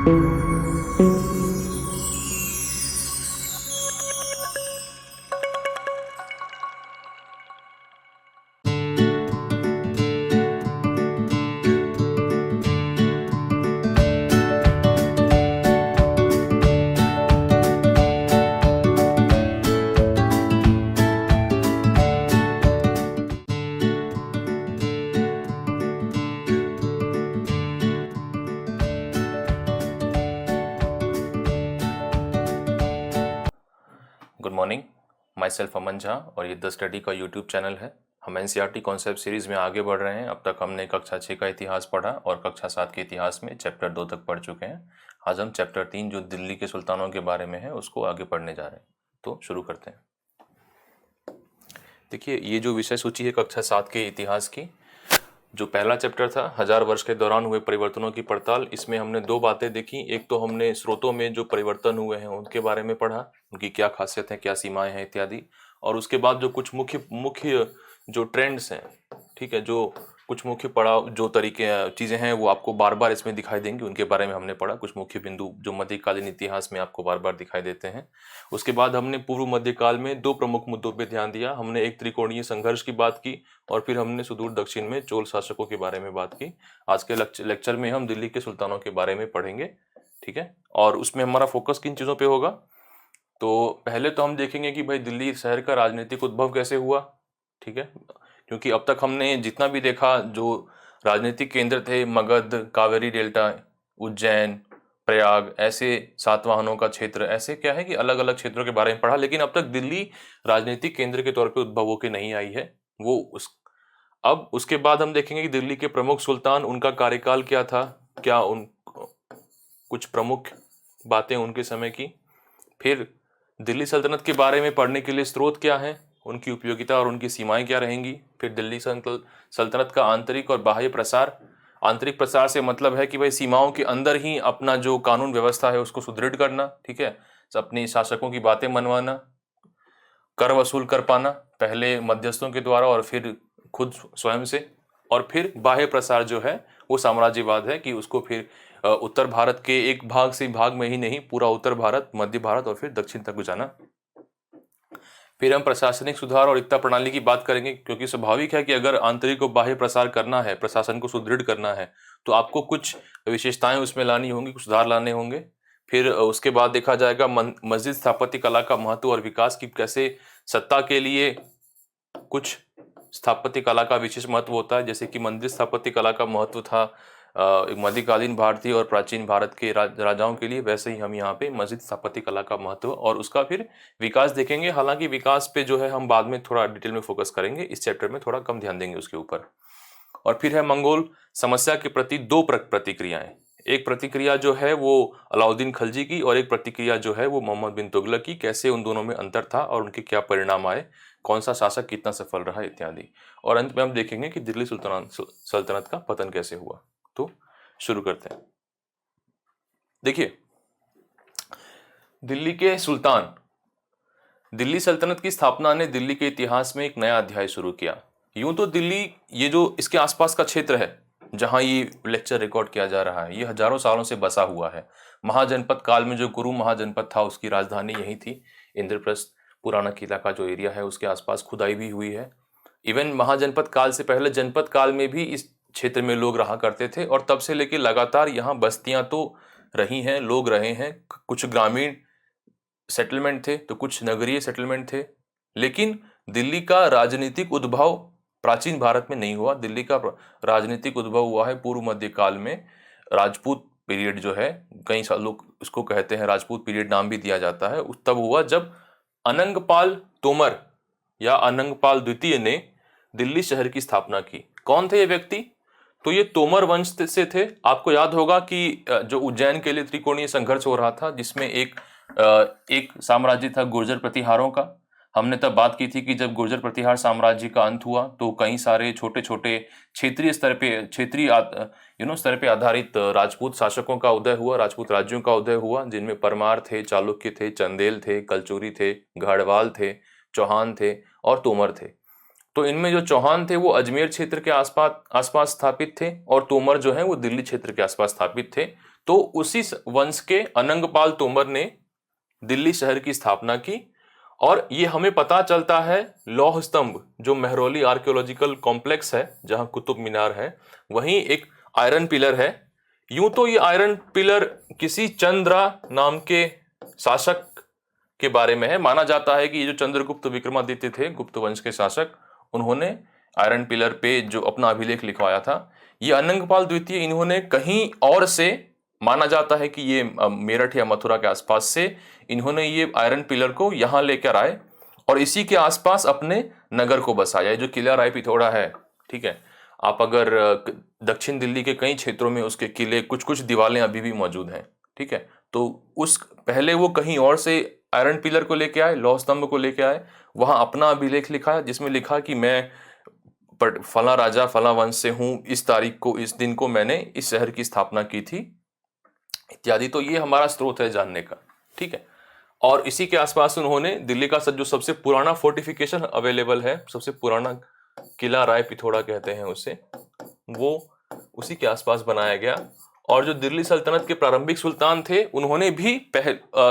Good morning. My self अमन झा और ये the study का यूट्यूब चैनल है। हम एनसीईआरटी कॉन्सेप्ट सीरीज़ में आगे बढ़ रहे हैं। अब तक हमने कक्षा 6 का इतिहास पढ़ा और कक्षा 7 के इतिहास में चैप्टर 2 तक पढ़ चुके हैं। आज हम चैप्टर 3 जो दिल्ली के सुल्तानों के बारे में है उसको आगे पढ़ने जा रहे हैं। तो शुरू करते हैं। देखिए, ये जो विषय सूची है कक्षा 7 के इतिहास की, जो पहला चैप्टर था 1000 वर्ष के दौरान हुए परिवर्तनों की पड़ताल, इसमें हमने दो बातें देखी। एक तो हमने स्रोतों में जो परिवर्तन हुए हैं उनके बारे में पढ़ा, उनकी क्या खासियत है, क्या सीमाएं हैं इत्यादि। और उसके बाद जो कुछ मुख्य मुख्य जो ट्रेंड्स हैं, ठीक है, जो कुछ मुख्य पड़ाव जो तरीके चीज़ें हैं वो आपको बार बार इसमें दिखाई देंगी, उनके बारे में हमने पढ़ा। कुछ मुख्य बिंदु जो मध्यकालीन इतिहास में आपको बार बार दिखाई देते हैं। उसके बाद हमने पूर्व मध्यकाल में दो प्रमुख मुद्दों पर ध्यान दिया। हमने एक त्रिकोणीय संघर्ष की बात की और फिर हमने सुदूर दक्षिण में चोल शासकों के बारे में बात की। आज के लेक्चर में हम दिल्ली के सुल्तानों के बारे में पढ़ेंगे, ठीक है। और उसमें हमारा फोकस किन चीज़ों पे होगा? तो पहले तो हम देखेंगे कि भाई दिल्ली शहर का राजनीतिक उद्भव कैसे हुआ, ठीक है। क्योंकि अब तक हमने जितना भी देखा, जो राजनीतिक केंद्र थे मगध, कावेरी डेल्टा, उज्जैन, प्रयाग, ऐसे सातवाहनों का क्षेत्र, ऐसे क्या है कि अलग अलग क्षेत्रों के बारे में पढ़ा, लेकिन अब तक दिल्ली राजनीतिक केंद्र के तौर पे उद्भव होकर नहीं आई है। अब उसके बाद हम देखेंगे कि दिल्ली के प्रमुख सुल्तान, उनका कार्यकाल क्या था, क्या उन कुछ प्रमुख बातें उनके समय की। फिर दिल्ली सल्तनत के बारे में पढ़ने के लिए स्रोत क्या हैं, उनकी उपयोगिता और उनकी सीमाएं क्या रहेंगी। फिर दिल्ली सल्तनत का आंतरिक और बाह्य प्रसार। आंतरिक प्रसार से मतलब है कि भाई सीमाओं के अंदर ही अपना जो कानून व्यवस्था है उसको सुदृढ़ करना, ठीक है, अपने शासकों की बातें मनवाना, कर वसूल कर पाना, पहले मध्यस्थों के द्वारा और फिर खुद स्वयं से। और फिर बाह्य प्रसार जो है वो साम्राज्यवाद है कि उसको फिर उत्तर भारत के एक भाग से भाग में ही नहीं, पूरा उत्तर भारत, मध्य भारत और फिर दक्षिण तक जाना। फिर हम प्रशासनिक सुधार और एकता प्रणाली की बात करेंगे, क्योंकि स्वाभाविक है कि अगर आंतरिक और बाह्य प्रसार करना है, प्रशासन को सुदृढ़ करना है, तो आपको कुछ विशेषताएं उसमें लानी होंगी, कुछ सुधार लाने होंगे। फिर उसके बाद देखा जाएगा मस्जिद स्थापत्य कला का महत्व और विकास की, कैसे सत्ता के लिए कुछ स्थापत्य कला का विशेष महत्व होता है। जैसे कि मंदिर स्थापत्य कला का महत्व था एक मध्यकालीन भारतीय और प्राचीन भारत के राजाओं के लिए, वैसे ही हम यहाँ पे मस्जिद स्थापत्य कला का महत्व और उसका फिर विकास देखेंगे। हालांकि विकास पे जो है हम बाद में थोड़ा डिटेल में फोकस करेंगे, इस चैप्टर में थोड़ा कम ध्यान देंगे उसके ऊपर। और फिर है मंगोल समस्या के प्रति दो प्रतिक्रियाएं। एक प्रतिक्रिया जो है वो अलाउद्दीन खलजी की और एक प्रतिक्रिया जो है वो मोहम्मद बिन तुगलक की। कैसे उन दोनों में अंतर था और उनके क्या परिणाम आए, कौन सा शासक कितना सफल रहा इत्यादि। और अंत में हम देखेंगे कि दिल्ली सल्तनत का पतन कैसे हुआ। तो शुरू करते हैं। देखिए, दिल्ली के सुल्तान, दिल्ली सल्तनत की स्थापना ने दिल्ली के इतिहास में एक नया अध्याय शुरू किया। यूं तो दिल्ली, ये जो इसके आसपास का क्षेत्र है जहां ये लेक्चर रिकॉर्ड किया जा रहा है, ये हजारों सालों से बसा हुआ है। महाजनपद काल में जो गुरु महाजनपद था उसकी राजधानी यही थी। इंद्रप्रस्थ पुराना किला का जो एरिया है उसके आसपास खुदाई भी हुई है। इवन महाजनपद काल से पहले जनपद काल में भी इस क्षेत्र में लोग रहा करते थे और तब से लेकर लगातार यहाँ बस्तियां तो रही हैं, लोग रहे हैं। कुछ ग्रामीण सेटलमेंट थे तो कुछ नगरीय सेटलमेंट थे। लेकिन दिल्ली का राजनीतिक उद्भव प्राचीन भारत में नहीं हुआ। दिल्ली का राजनीतिक उद्भव हुआ है पूर्व मध्यकाल में। राजपूत पीरियड जो है, कई साल लोग इसको कहते हैं, राजपूत पीरियड नाम भी दिया जाता है, तब हुआ जब अनंगपाल तोमर या अनंगपाल द्वितीय ने दिल्ली शहर की स्थापना की। कौन थे ये व्यक्ति? तो ये तोमर वंश से थे। आपको याद होगा कि जो उज्जैन के लिए त्रिकोणीय संघर्ष हो रहा था, जिसमें एक साम्राज्य था गुर्जर प्रतिहारों का। हमने तब बात की थी कि जब गुर्जर प्रतिहार साम्राज्य का अंत हुआ तो कई सारे छोटे छोटे क्षेत्रीय स्तर पे आधारित राजपूत शासकों का उदय हुआ, राजपूत राज्यों का उदय हुआ, जिनमें परमार थे, चालुक्य थे, चंदेल थे, कलचुरी थे, गढ़वाल थे, चौहान थे और तोमर थे। तो इनमें जो चौहान थे वो अजमेर क्षेत्र के आसपास आसपास स्थापित थे और तोमर जो है वो दिल्ली क्षेत्र के आसपास स्थापित थे। तो उसी वंश के अनंगपाल तोमर ने दिल्ली शहर की स्थापना की और ये हमें पता चलता है लौह स्तंभ जो मेहरौली आर्कियोलॉजिकल कॉम्प्लेक्स है जहां कुतुब मीनार है वहीं एक आयरन पिलर है। यूं तो ये आयरन पिलर किसी चंद्रा नाम के शासक के बारे में है। माना जाता है कि ये जो चंद्रगुप्त विक्रमादित्य थे गुप्त वंश के शासक, उन्होंने आयरन पिलर पे जो अपना अभिलेख लिखवाया था। ये अनंगपाल द्वितीय इन्होंने कहीं और से, माना जाता है कि ये मेरठ या मथुरा के आसपास से इन्होंने ये आयरन पिलर को यहाँ लेकर आए और इसी के आसपास अपने नगर को बसाया। जो किला राय पिथौरा है, ठीक है, आप अगर दक्षिण दिल्ली के कई क्षेत्रों में उसके किले कुछ कुछ दीवारें अभी भी मौजूद हैं, ठीक है। तो उस पहले वो कहीं और से आयरन पिलर को लेके आए, लौह स्तंभ को लेके आए, वहां अपना अभिलेख लिखा जिसमें लिखा कि मैं फला राजा फला वंश से हूं, इस तारीख को इस दिन को मैंने इस शहर की स्थापना की थी इत्यादि। तो ये हमारा स्रोत है जानने का, ठीक है। और इसी के आसपास उन्होंने दिल्ली का जो सबसे पुराना फोर्टिफिकेशन अवेलेबल है, सबसे पुराना किला राय पिथौरा कहते हैं उसे, वो उसी के आसपास बनाया गया। और जो दिल्ली सल्तनत के प्रारंभिक सुल्तान थे उन्होंने भी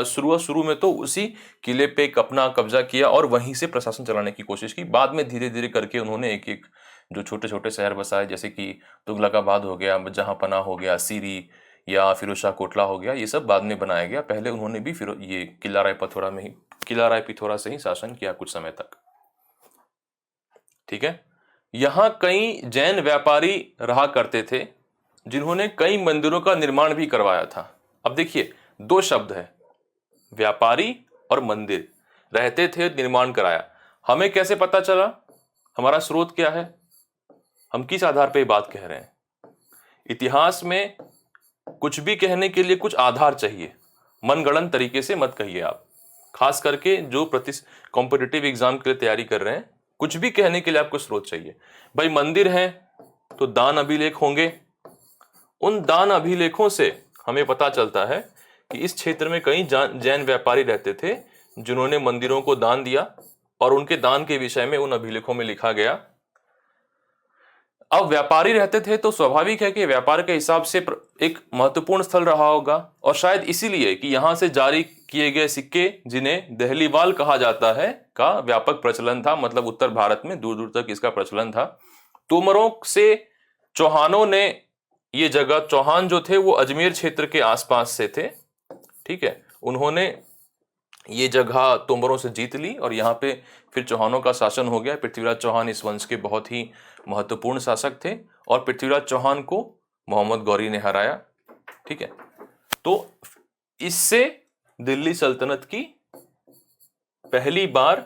शुरू में तो उसी किले पे अपना कब्जा किया और वहीं से प्रशासन चलाने की कोशिश की। बाद में धीरे धीरे करके उन्होंने एक एक जो छोटे छोटे शहर बसाए, जैसे कि तुगलकाबाद हो गया, जहांपनाह हो गया, सीरी या फिरोजशाह कोटला हो गया, ये सब बाद में बनाया गया। पहले उन्होंने भी फिर ये किला राय पिथौरा से ही शासन किया कुछ समय तक, ठीक है। यहाँ कई जैन व्यापारी रहा करते थे जिन्होंने कई मंदिरों का निर्माण भी करवाया था। अब देखिए, दो शब्द है, व्यापारी और मंदिर। रहते थे, निर्माण कराया। हमें कैसे पता चला? हमारा स्रोत क्या है? हम किस आधार पर बात कह रहे हैं? इतिहास में कुछ भी कहने के लिए कुछ आधार चाहिए, मनगढ़ंत तरीके से मत कहिए आप। खास करके जो कॉम्पिटिटिव एग्जाम के लिए तैयारी कर रहे हैं, कुछ भी कहने के लिए आपको स्रोत चाहिए। भाई मंदिर है तो दान अभिलेख होंगे, उन दान अभिलेखों से हमें पता चलता है कि इस क्षेत्र में कई जैन व्यापारी रहते थे जिन्होंने मंदिरों को दान दिया और उनके दान के विषय में उन अभिलेखों में लिखा गया। अब व्यापारी रहते थे तो स्वाभाविक है कि व्यापार के हिसाब से एक महत्वपूर्ण स्थल रहा होगा और शायद इसीलिए कि यहां से जारी किए गए सिक्के, जिन्हें दहलीवाल कहा जाता है, का व्यापक प्रचलन था। मतलब उत्तर भारत में दूर दूर तक इसका प्रचलन था। तोमरों से चौहानों ने ये जगह, चौहान जो थे वो अजमेर क्षेत्र के आसपास से थे, ठीक है, उन्होंने ये जगह तोमरों से जीत ली और यहाँ पे फिर चौहानों का शासन हो गया। पृथ्वीराज चौहान इस वंश के बहुत ही महत्वपूर्ण शासक थे और पृथ्वीराज चौहान को मोहम्मद गौरी ने हराया, ठीक है। तो इससे दिल्ली सल्तनत की पहली बार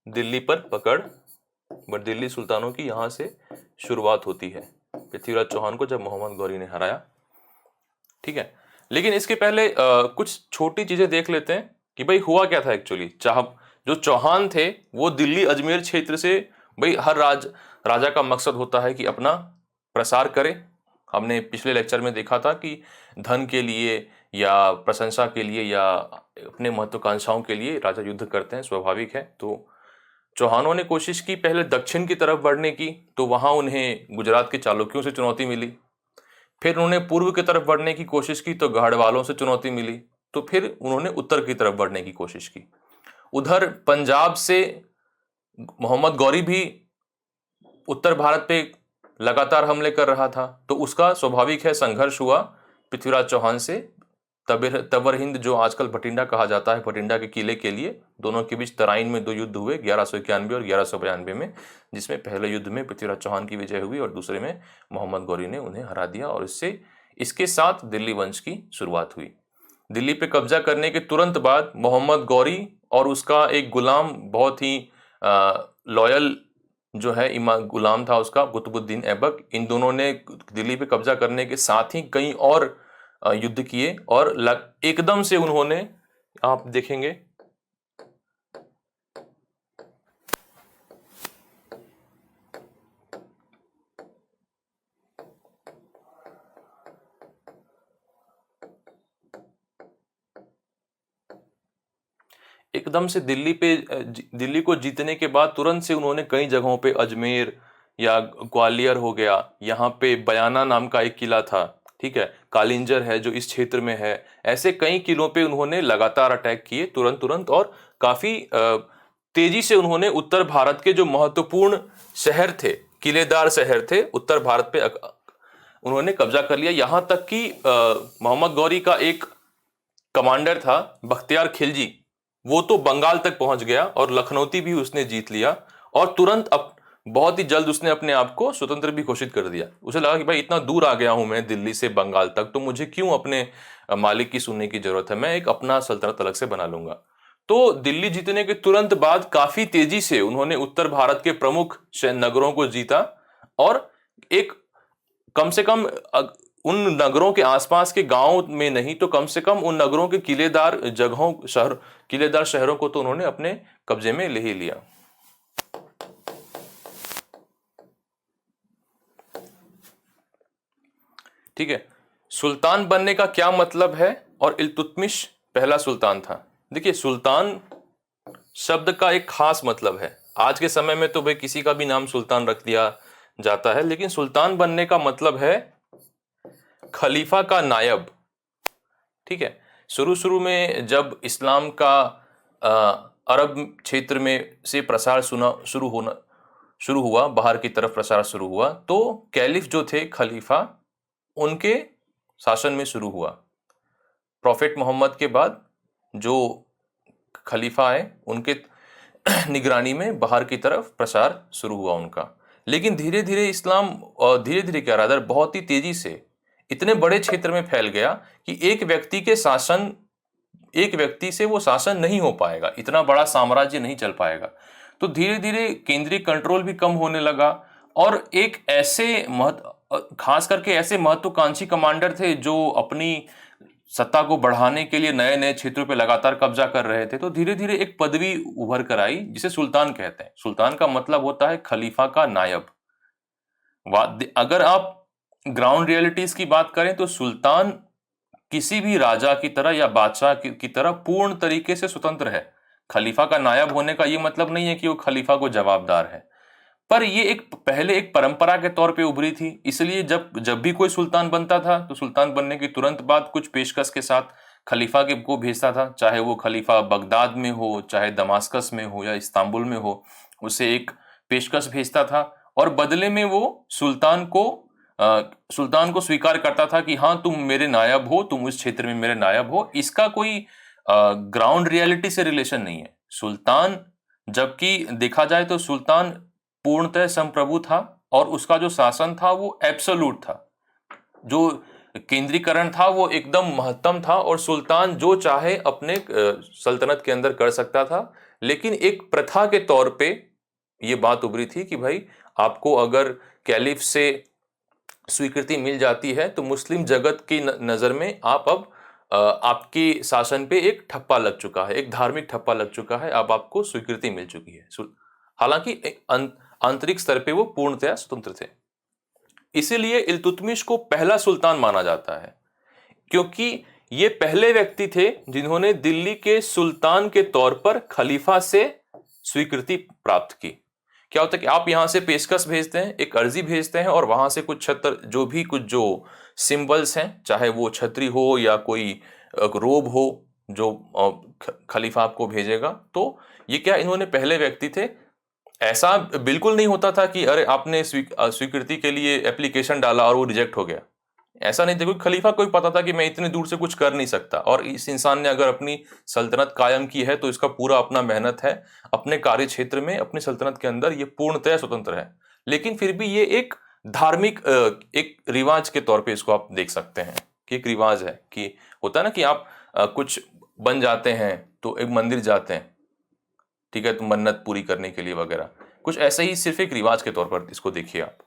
दिल्ली पर पकड़, दिल्ली सुल्तानों की यहां से शुरुआत होती है, पृथ्वीराज चौहान को जब मोहम्मद गौरी ने हराया, ठीक है। लेकिन इसके पहले कुछ छोटी चीजें देख लेते हैं कि भाई हुआ क्या था एक्चुअली। जो चौहान थे वो दिल्ली अजमेर क्षेत्र से, भाई हर राजा का मकसद होता है कि अपना प्रसार करे। हमने पिछले लेक्चर में देखा था कि धन के लिए या प्रशंसा के लिए या अपने महत्वाकांक्षाओं के लिए राजा युद्ध करते हैं, स्वाभाविक है। तो चौहानों ने कोशिश की पहले दक्षिण की तरफ बढ़ने की, तो वहां उन्हें गुजरात के चालुक्यों से चुनौती मिली। फिर उन्होंने पूर्व की तरफ बढ़ने की कोशिश की तो गढ़वालों से चुनौती मिली। तो फिर उन्होंने उत्तर की तरफ बढ़ने की कोशिश की। उधर पंजाब से मोहम्मद गौरी भी उत्तर भारत पे लगातार हमले कर रहा था, तो उसका स्वाभाविक है संघर्ष हुआ पृथ्वीराज चौहान से। तबर हिंद, जो आजकल भटिंडा कहा जाता है, भटिंडा के किले के लिए दोनों के बीच तराइन में दो युद्ध हुए 1191 और 1192 में, जिसमें पहले युद्ध में पृथ्वीराज चौहान की विजय हुई और दूसरे में मोहम्मद गौरी ने उन्हें हरा दिया और इसके साथ दिल्ली वंश की शुरुआत हुई। दिल्ली पे कब्जा करने के तुरंत बाद मोहम्मद गौरी और उसका एक गुलाम, बहुत ही लॉयल जो है गुलाम था उसका, कुतुबुद्दीन ऐबक, इन दोनों ने दिल्ली पे कब्जा करने के साथ ही कई और युद्ध किए और एकदम से उन्होंने, आप देखेंगे एकदम से दिल्ली को जीतने के बाद तुरंत से उन्होंने कई जगहों पे, अजमेर या ग्वालियर हो गया, यहाँ पे बयाना नाम का एक किला था, ठीक है, कालिंजर है जो इस क्षेत्र में है, ऐसे कई किलों पे उन्होंने लगातार अटैक किए तुरंत तुरंत, और काफी तेजी से उन्होंने उत्तर भारत के जो महत्वपूर्ण शहर थे, किलेदार शहर थे, उत्तर भारत पे उन्होंने कब्जा कर लिया। यहां तक कि मोहम्मद गौरी का एक कमांडर था बख्तियार खिलजी, वो तो बंगाल तक पहुंच गया और लखनौती भी उसने जीत लिया, और तुरंत बहुत ही जल्द उसने अपने आप को स्वतंत्र भी घोषित कर दिया। उसे लगा कि भाई इतना दूर आ गया हूं मैं दिल्ली से बंगाल तक, तो मुझे क्यों अपने मालिक की सुनने की जरूरत है, मैं एक अपना सल्तनत अलग से बना लूंगा। तो दिल्ली जीतने के तुरंत बाद काफी तेजी से उन्होंने उत्तर भारत के प्रमुख नगरों को जीता, और एक कम से कम उन नगरों के आसपास के गांव में नहीं तो कम से कम उन नगरों के किलेदार शहरों को तो उन्होंने अपने कब्जे में ले ही लिया। ठीक है, सुल्तान बनने का क्या मतलब है, और इल्तुतमिश पहला सुल्तान था। देखिए, सुल्तान शब्द का एक खास मतलब है। आज के समय में तो भाई किसी का भी नाम सुल्तान रख दिया जाता है, लेकिन सुल्तान बनने का मतलब है खलीफा का नायब। ठीक है, शुरू शुरू में जब इस्लाम का अरब क्षेत्र में से प्रसार शुरू हुआ, बाहर की तरफ प्रसार शुरू हुआ, तो कैलिफ जो थे, खलीफा, उनके शासन में शुरू हुआ। प्रॉफेट मोहम्मद के बाद जो खलीफा आए, उनके निगरानी में बाहर की तरफ प्रसार शुरू हुआ उनका। लेकिन धीरे धीरे इस्लाम, धीरे धीरे क्या रादर बहुत ही तेजी से इतने बड़े क्षेत्र में फैल गया कि एक व्यक्ति से वो शासन नहीं हो पाएगा, इतना बड़ा साम्राज्य नहीं चल पाएगा। तो धीरे धीरे केंद्रीय कंट्रोल भी कम होने लगा, और एक ऐसे खास करके ऐसे महत्वाकांक्षी कमांडर थे जो अपनी सत्ता को बढ़ाने के लिए नए नए क्षेत्रों पे लगातार कब्जा कर रहे थे। तो धीरे धीरे एक पदवी उभर कर आई जिसे सुल्तान कहते हैं। सुल्तान का मतलब होता है खलीफा का नायब। अगर आप ग्राउंड रियलिटीज की बात करें तो सुल्तान किसी भी राजा की तरह या बादशाह की तरह पूर्ण तरीके से स्वतंत्र है। खलीफा का नायब होने का यह मतलब नहीं है कि वो खलीफा को जवाबदार है, पर ये पहले एक परंपरा के तौर पे उभरी थी। इसलिए जब भी कोई सुल्तान बनता था तो सुल्तान बनने के तुरंत बाद कुछ पेशकश के साथ खलीफा के को भेजता था, चाहे वो खलीफा बगदाद में हो, चाहे दमास्कस में हो या इस्तांबुल में हो, उसे एक पेशकश भेजता था, और बदले में वो सुल्तान को स्वीकार करता था कि हाँ, तुम मेरे नायब हो, तुम उस क्षेत्र में मेरे नायब हो। इसका कोई ग्राउंड रियलिटी से रिलेशन नहीं है। सुल्तान, जबकि देखा जाए तो सुल्तान पूर्णतः संप्रभु था, और उसका जो शासन था वो एब्सोल्यूट था, जो केंद्रीकरण था वो एकदम महत्तम था, और सुल्तान जो चाहे अपने सल्तनत के अंदर कर सकता था। लेकिन एक प्रथा के तौर पे ये बात उभरी थी कि भाई, आपको अगर कैलिफ से स्वीकृति मिल जाती है तो मुस्लिम जगत की नजर में आपके शासन पे एक ठप्पा लग चुका है, एक धार्मिक ठप्पा लग चुका है, अब आपको स्वीकृति मिल चुकी है। हालांकि आंतरिक स्तर पे वो पूर्णतया स्वतंत्र थे। इसीलिए इल्तुतमिश को पहला सुल्तान माना जाता है, क्योंकि ये पहले व्यक्ति थे जिन्होंने दिल्ली के सुल्तान के तौर पर खलीफा से स्वीकृति प्राप्त की। क्या होता है कि आप यहां से पेशकश भेजते हैं, एक अर्जी भेजते हैं, और वहां से कुछ जो सिंबल्स हैं, चाहे वो छतरी हो या कोई रोब हो, जो खलीफा आपको भेजेगा। तो ये क्या, इन्होंने पहले व्यक्ति थे। ऐसा बिल्कुल नहीं होता था कि अरे आपने स्वीकृति के लिए एप्लीकेशन डाला और वो रिजेक्ट हो गया, ऐसा नहीं था। क्योंकि खलीफा को भी पता था कि मैं इतने दूर से कुछ कर नहीं सकता, और इस इंसान ने अगर अपनी सल्तनत कायम की है तो इसका पूरा अपना मेहनत है, अपने कार्य क्षेत्र में, अपनी सल्तनत के अंदर ये पूर्णतया स्वतंत्र है। लेकिन फिर भी ये एक धार्मिक एक रिवाज के तौर पे इसको आप देख सकते हैं कि एक रिवाज है, कि होता है ना कि आप कुछ बन जाते हैं तो एक मंदिर जाते हैं, ठीक है, तो मन्नत पूरी करने के लिए वगैरह, कुछ ऐसा ही, सिर्फ एक रिवाज के तौर पर इसको देखिए आप।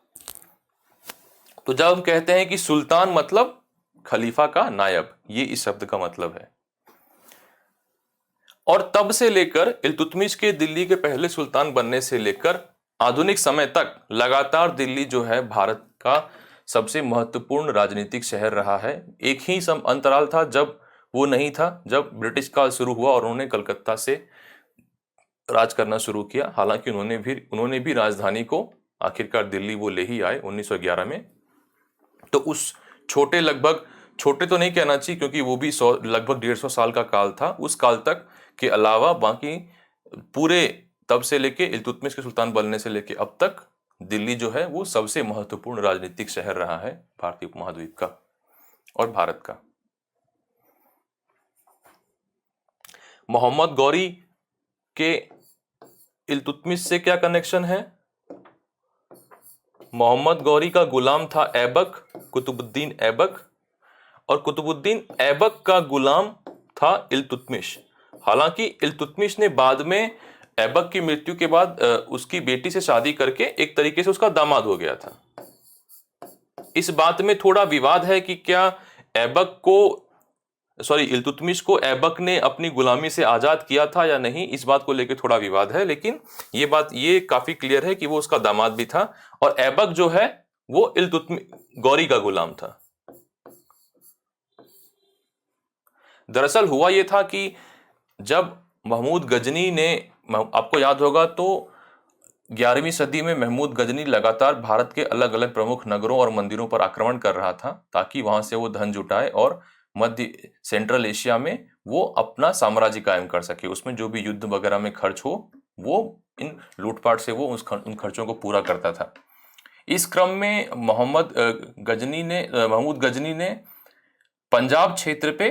तो जब हम कहते हैं कि सुल्तान मतलब खलीफा का नायब, ये इस शब्द का मतलब है। और तब से लेकर इल्तुतमिश के दिल्ली के पहले सुल्तान बनने से लेकर आधुनिक समय तक लगातार दिल्ली जो है भारत का सबसे महत्वपूर्ण राजनीतिक शहर रहा है। एक ही अंतराल था जब वो नहीं था, जब ब्रिटिश काल शुरू हुआ और उन्होंने कलकत्ता से राज करना शुरू किया। हालांकि उन्होंने भी राजधानी को आखिरकार दिल्ली वो ले ही आए 1911 में। तो उस छोटे तो नहीं कहना चाहिए, क्योंकि वो भी लगभग 150 साल का काल था। उस काल तक के अलावा बाकी पूरे, तब से लेके इल्तुतमिश के सुल्तान बनने से लेके अब तक दिल्ली जो है वो सबसे महत्वपूर्ण राजनीतिक शहर रहा है भारतीय उपमहाद्वीप का और भारत का। मोहम्मद गौरी के इल्तुतमिश से क्या कनेक्शन है? मोहम्मद गौरी का गुलाम था ऐबक, कुतुबुद्दीन ऐबक, और कुतुबुद्दीन ऐबक का गुलाम था इल्तुतमिश। हालांकि इल्तुतमिश ने बाद में ऐबक की मृत्यु के बाद उसकी बेटी से शादी करके एक तरीके से उसका दामाद हो गया था। इस बात में थोड़ा विवाद है कि क्या इल्तुतमिश को ऐबक ने अपनी गुलामी से आजाद किया था या नहीं, इस बात को लेकर थोड़ा विवाद है। लेकिन ये काफी क्लियर है कि वो उसका दामाद भी था और ऐबक जो है वो इल्तुतमिश गौरी का गुलाम था। दरअसल हुआ ये था कि जब महमूद गजनी ने, आपको याद होगा तो 11वीं सदी में महमूद गजनी लगातार भारत के अलग अलग प्रमुख नगरों और मंदिरों पर आक्रमण कर रहा था ताकि वहां से वो धन जुटाए और मध्य सेंट्रल एशिया में वो अपना साम्राज्य कायम कर सके। उसमें जो भी युद्ध वगैरह में खर्च हो वो इन लूटपाट से वो उन खर्चों को पूरा करता था। इस क्रम में महमूद गजनी ने पंजाब क्षेत्र पे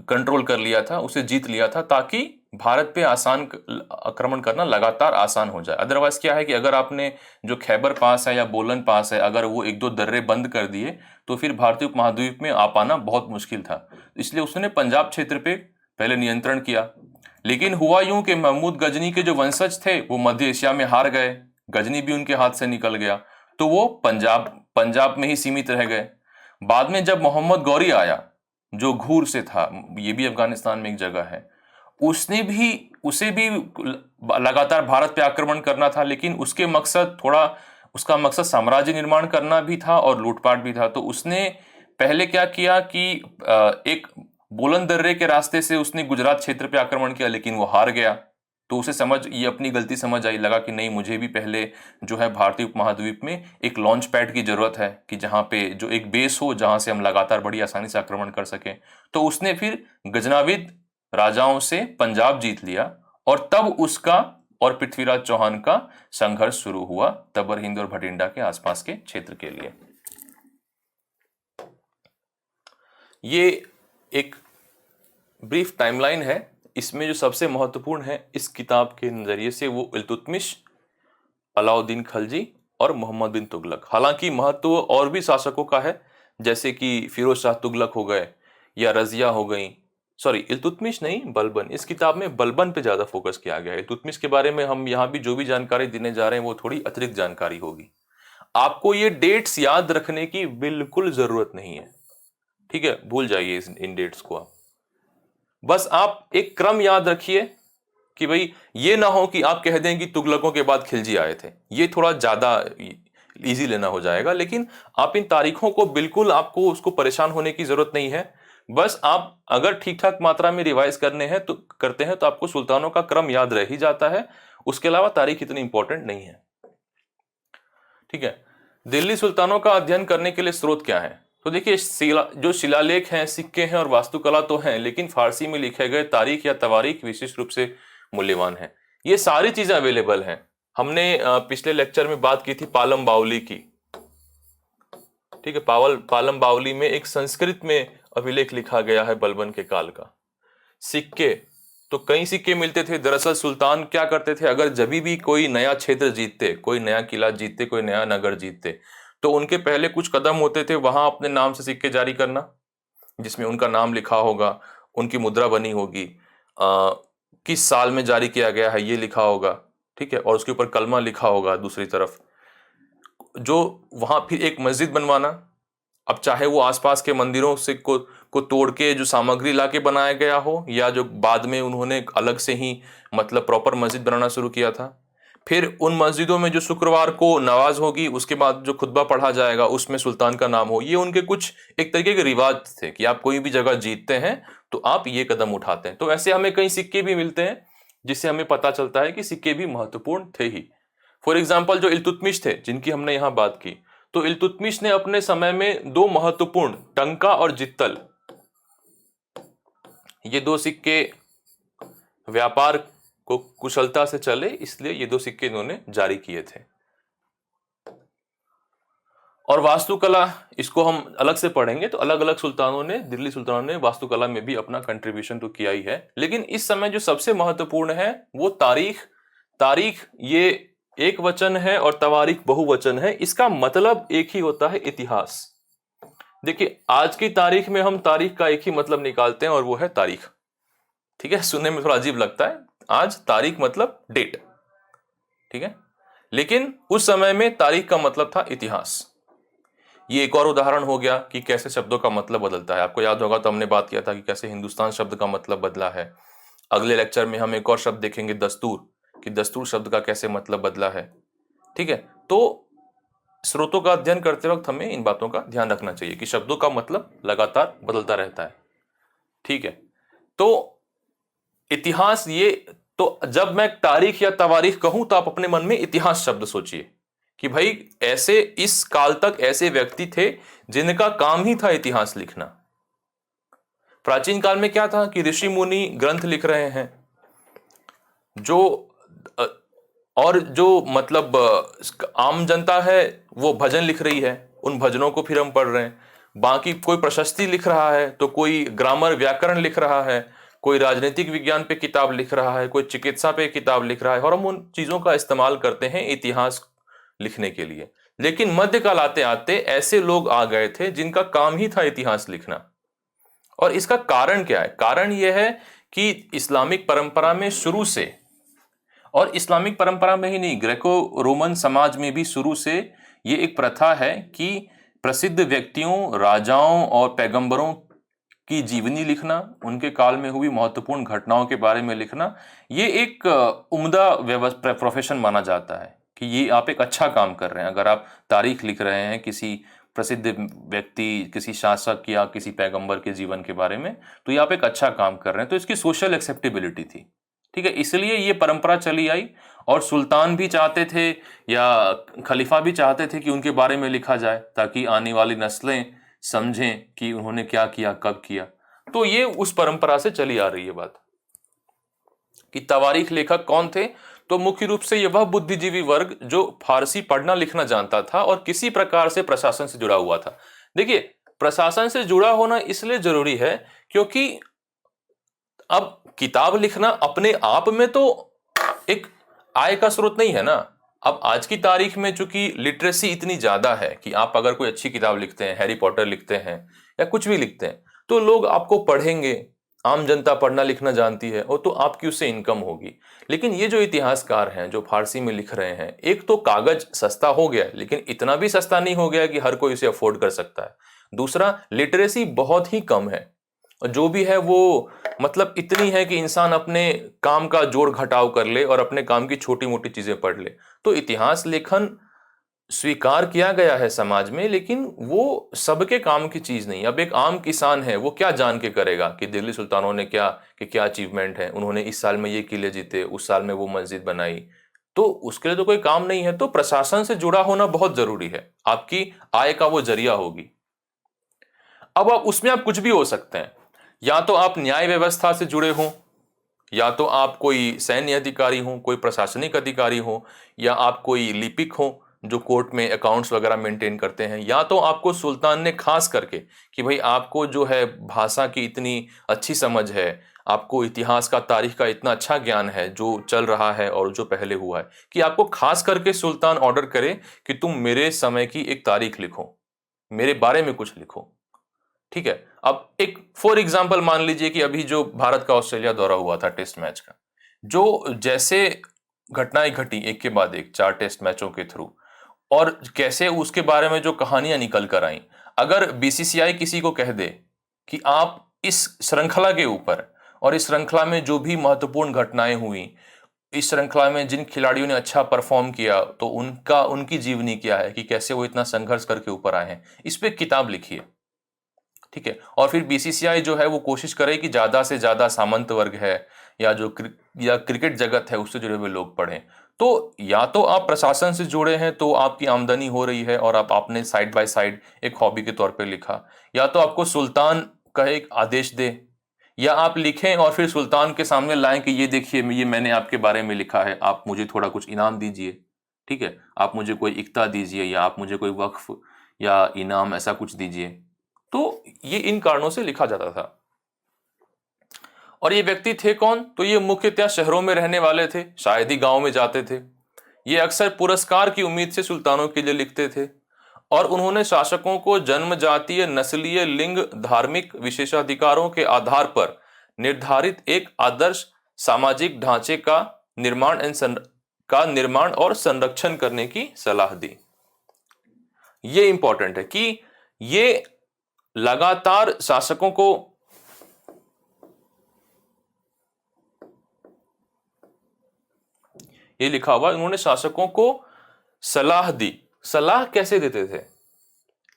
कंट्रोल कर लिया था, उसे जीत लिया था ताकि भारत पे आक्रमण करना लगातार आसान हो जाए। अदरवाइज क्या है कि अगर आपने जो खैबर पास है या बोलन पास है, अगर वो एक दो दर्रे बंद कर दिए तो फिर भारतीय उपमहाद्वीप में आ पाना बहुत मुश्किल था। इसलिए उसने पंजाब क्षेत्र पे पहले नियंत्रण किया। लेकिन हुआ यूं कि महमूद गजनी के जो वंशज थे वो मध्य एशिया में हार गए, गजनी भी उनके हाथ से निकल गया, तो वो पंजाब में ही सीमित रह गए। बाद में जब मोहम्मद गौरी आया जो घूर से था, ये भी अफगानिस्तान में एक जगह है, उसे भी लगातार भारत पे आक्रमण करना था, लेकिन उसका मकसद साम्राज्य निर्माण करना भी था और लूटपाट भी था। तो उसने पहले क्या किया कि एक बोलन दर्रे के रास्ते से उसने गुजरात क्षेत्र पे आक्रमण किया, लेकिन वो हार गया। तो ये अपनी गलती समझ आई, लगा कि नहीं, मुझे भी पहले जो है भारतीय उपमहाद्वीप में एक लॉन्च पैड की जरूरत है कि जहां पे जो एक बेस हो जहां से हम लगातार बड़ी आसानी से आक्रमण कर सके। तो उसने फिर गजनाविद राजाओं से पंजाब जीत लिया और तब उसका और पृथ्वीराज चौहान का संघर्ष शुरू हुआ तबर हिंद और भटिंडा के आसपास के क्षेत्र के लिए। ये एक ब्रीफ टाइमलाइन है। इसमें जो सबसे महत्वपूर्ण है इस किताब के नजरिए से वो इल्तुतमिश, अलाउद्दीन खलजी और मोहम्मद बिन तुगलक। हालांकि महत्व और भी शासकों का है, जैसे कि फिरोज शाह तुगलक हो गए या रजिया हो गई। इल्तुतमिश नहीं, बलबन। इस किताब में बलबन पे ज्यादा फोकस किया गया है। इल्तुतमिश के बारे में हम यहाँ भी जो भी जानकारी देने जा रहे हैं वो थोड़ी अतिरिक्त जानकारी होगी। आपको ये डेट्स याद रखने की बिल्कुल जरूरत नहीं है, ठीक है, भूल जाइए इन डेट्स को। आप बस आप एक क्रम याद रखिए कि भाई ये ना हो कि आप कह दें कि तुगलकों के बाद खिलजी आए थे, ये थोड़ा ज्यादा इजी लेना हो जाएगा। लेकिन आप इन तारीखों को बिल्कुल, आपको उसको परेशान होने की जरूरत नहीं है। बस आप अगर ठीक ठाक मात्रा में रिवाइज करते हैं तो आपको सुल्तानों का क्रम याद रह ही जाता है। उसके अलावा तारीख इतनी इंपॉर्टेंट नहीं है, ठीक है। दिल्ली सुल्तानों का अध्ययन करने के लिए स्रोत क्या है? तो देखिए, जो शिलालेख हैं, सिक्के हैं और वास्तुकला तो हैं, लेकिन फारसी में लिखे गए तारीख या तवारीख विशेष रूप से मूल्यवान है। ये सारी चीजें अवेलेबल हैं। हमने पिछले लेक्चर में बात की थी पालम बावली की, ठीक है। पालम बावली में एक संस्कृत में अभिलेख लिखा गया है बलबन के काल का। सिक्के तो कई सिक्के मिलते थे। दरअसल सुल्तान क्या करते थे, अगर जब भी कोई नया क्षेत्र जीतते, कोई नया किला जीतते, कोई नया नगर जीतते, तो उनके पहले कुछ कदम होते थे वहां अपने नाम से सिक्के जारी करना, जिसमें उनका नाम लिखा होगा, उनकी मुद्रा बनी होगी, किस साल में जारी किया गया है ये लिखा होगा, ठीक है, और उसके ऊपर कलमा लिखा होगा। दूसरी तरफ जो वहां फिर एक मस्जिद बनवाना, अब चाहे वो आसपास के मंदिरों से को तोड़ के जो सामग्री लाके बनाया गया हो, या जो बाद में उन्होंने अलग से ही मतलब प्रॉपर मस्जिद बनाना शुरू किया था। फिर उन मस्जिदों में जो शुक्रवार को नमाज होगी, उसके बाद जो खुतबा पढ़ा जाएगा उसमें सुल्तान का नाम हो। ये उनके कुछ एक तरीके के रिवाज थे कि आप कोई भी जगह जीतते हैं तो आप ये कदम उठाते हैं। तो ऐसे हमें कई सिक्के भी मिलते हैं जिससे हमें पता चलता है कि सिक्के भी महत्वपूर्ण थे ही। फॉर एग्जाम्पल जो इल्तुतमिश थे जिनकी हमने यहां बात की, तो इल्तुतमिश ने अपने समय में दो महत्वपूर्ण टंका और जित्तल, ये दो सिक्के व्यापार को कुशलता से चले, इसलिए ये दो सिक्के इन्होंने जारी किए थे। और वास्तुकला, इसको हम अलग से पढ़ेंगे, तो अलग अलग सुल्तानों ने, दिल्ली सुल्तानों ने वास्तुकला में भी अपना कंट्रीब्यूशन तो किया ही है। लेकिन इस समय जो सबसे महत्वपूर्ण है वो तारीख। तारीख ये एक वचन है और तवारीख बहुवचन है। इसका मतलब एक ही होता है, इतिहास। देखिए, आज की तारीख में हम तारीख का एक ही मतलब निकालते हैं और वो है तारीख। ठीक है, सुनने में थोड़ा अजीब लगता है, आज तारीख मतलब डेट, ठीक है, लेकिन उस समय में तारीख का मतलब था इतिहास। ये एक और उदाहरण हो गया कि कैसे शब्दों का मतलब बदलता है। आपको याद होगा तो हमने बात किया था कि कैसे हिंदुस्तान शब्द का मतलब बदला है। अगले लेक्चर में हम एक और शब्द देखेंगे, दस्तूर, कि दस्तूर शब्द का कैसे मतलब बदला है। ठीक है, तो स्रोतों का अध्ययन करते वक्त हमें इन बातों का ध्यान रखना चाहिए कि शब्दों का मतलब लगातार बदलता रहता है। ठीक है, तो इतिहास, ये तो जब मैं तारीख या तवारीख कहूं तो आप अपने मन में इतिहास शब्द सोचिए कि भाई ऐसे इस काल तक ऐसे व्यक्ति थे जिनका काम ही था इतिहास लिखना। प्राचीन काल में क्या था कि ऋषि मुनि ग्रंथ लिख रहे हैं, जो और जो मतलब आम जनता है वो भजन लिख रही है, उन भजनों को फिर हम पढ़ रहे हैं। बाकी कोई प्रशस्ति लिख रहा है, तो कोई ग्रामर व्याकरण लिख रहा है, कोई राजनीतिक विज्ञान पे किताब लिख रहा है, कोई चिकित्सा पे किताब लिख रहा है, और हम उन चीजों का इस्तेमाल करते हैं इतिहास लिखने के लिए। लेकिन मध्यकाल आते आते ऐसे लोग आ गए थे जिनका काम ही था इतिहास लिखना। और इसका कारण क्या है? कारण यह है कि इस्लामिक परंपरा में शुरू से, और इस्लामिक परंपरा में ही नहीं, ग्रेको रोमन समाज में भी शुरू से ये एक प्रथा है कि प्रसिद्ध व्यक्तियों, राजाओं और पैगंबरों की जीवनी लिखना, उनके काल में हुई महत्वपूर्ण घटनाओं के बारे में लिखना, ये एक उम्दा प्रोफेशन माना जाता है कि ये आप एक अच्छा काम कर रहे हैं। अगर आप तारीख लिख रहे हैं किसी प्रसिद्ध व्यक्ति, किसी शासक या किसी पैगंबर के जीवन के बारे में, तो ये आप एक अच्छा काम कर रहे हैं। तो इसकी सोशल एक्सेप्टेबिलिटी थी। ठीक है, इसलिए ये परंपरा चली आई, और सुल्तान भी चाहते थे या खलीफा भी चाहते थे कि उनके बारे में लिखा जाए ताकि आने वाली नस्लें समझें कि उन्होंने क्या किया, कब किया। तो ये उस परंपरा से चली आ रही है बात कि तवारीख लेखक कौन थे। तो मुख्य रूप से यह वह बुद्धिजीवी वर्ग जो फारसी पढ़ना लिखना जानता था और किसी प्रकार से प्रशासन से जुड़ा हुआ था। देखिए, प्रशासन से जुड़ा होना इसलिए जरूरी है क्योंकि अब किताब लिखना अपने आप में तो एक आय का स्रोत नहीं है ना। अब आज की तारीख में चूंकि लिटरेसी इतनी ज्यादा है कि आप अगर कोई अच्छी किताब लिखते हैं, हैरी पॉटर लिखते हैं या कुछ भी लिखते हैं, तो लोग आपको पढ़ेंगे, आम जनता पढ़ना लिखना जानती है, और तो आपकी उससे इनकम होगी। लेकिन ये जो इतिहासकार हैं जो फारसी में लिख रहे हैं, एक तो कागज सस्ता हो गया, लेकिन इतना भी सस्ता नहीं हो गया कि हर कोई इसे अफोर्ड कर सकता है। दूसरा, लिटरेसी बहुत ही कम है, और जो भी है वो मतलब इतनी है कि इंसान अपने काम का जोड़ घटाव कर ले और अपने काम की छोटी मोटी चीजें पढ़ ले। तो इतिहास लेखन स्वीकार किया गया है समाज में, लेकिन वो सबके काम की चीज नहीं। अब एक आम किसान है, वो क्या जान के करेगा कि दिल्ली सुल्तानों ने क्या अचीवमेंट है, उन्होंने इस साल में ये किले जीते, उस साल में वो मस्जिद बनाई, तो उसके लिए तो कोई काम नहीं है। तो प्रशासन से जुड़ा होना बहुत जरूरी है, आपकी आय का वो जरिया होगी। अब आप उसमें आप कुछ भी हो सकते हैं, या तो आप न्याय व्यवस्था से जुड़े हों, या तो आप कोई सैन्य अधिकारी हो, कोई प्रशासनिक अधिकारी हो, या आप कोई लिपिक हो जो कोर्ट में अकाउंट्स वगैरह मेंटेन करते हैं, या तो आपको सुल्तान ने खास करके कि भाई आपको जो है भाषा की इतनी अच्छी समझ है, आपको इतिहास का, तारीख का इतना अच्छा ज्ञान है जो चल रहा है और जो पहले हुआ है, कि आपको खास करके सुल्तान ऑर्डर करे कि तुम मेरे समय की एक तारीख लिखो, मेरे बारे में कुछ लिखो। ठीक है, अब एक फॉर एग्जांपल मान लीजिए कि अभी जो भारत का ऑस्ट्रेलिया दौरा हुआ था टेस्ट मैच का, जो जैसे घटनाएं घटी एक के बाद एक 4 टेस्ट मैचों के थ्रू, और कैसे उसके बारे में जो कहानियां निकल कर आई। अगर बीसीसीआई किसी को कह दे कि आप इस श्रृंखला के ऊपर, और इस श्रृंखला में जो भी महत्वपूर्ण घटनाएं हुई, इस श्रृंखला में जिन खिलाड़ियों ने अच्छा परफॉर्म किया, तो उनकी जीवनी क्या है, कि कैसे वो इतना संघर्ष करके ऊपर आए हैं, इस पे किताब लिखिए। ठीक है, और फिर बीसीसीआई जो है वो कोशिश करे कि ज्यादा से ज्यादा सामंत वर्ग है या या क्रिकेट जगत है उससे जुड़े हुए लोग पढ़ें। तो या तो आप प्रशासन से जुड़े हैं तो आपकी आमदनी हो रही है और आपने साइड बाय साइड एक हॉबी के तौर पे लिखा, या तो आपको सुल्तान का एक आदेश दे, या आप लिखें और फिर सुल्तान के सामने लाएं कि ये देखिए ये मैंने आपके बारे में लिखा है, आप मुझे थोड़ा कुछ इनाम दीजिए, ठीक है, आप मुझे कोई इक्ता दीजिए या आप मुझे कोई वक्फ या इनाम ऐसा कुछ दीजिए। तो ये इन कारणों से लिखा जाता था। और ये व्यक्ति थे कौन? तो ये मुख्यतः शहरों में रहने वाले थे, शायद ही गांव में जाते थे। ये अक्सर पुरस्कार की उम्मीद से सुल्तानों के लिए लिखते थे और उन्होंने शासकों को जन्म जातीय नस्लीय लिंग धार्मिक विशेषाधिकारों के आधार पर निर्धारित एक आदर्श सामाजिक ढांचे का निर्माण और संरक्षण करने की सलाह दी। ये इंपॉर्टेंट है कि ये लगातार शासकों को ये लिखा हुआ, उन्होंने शासकों को सलाह दी। सलाह कैसे देते थे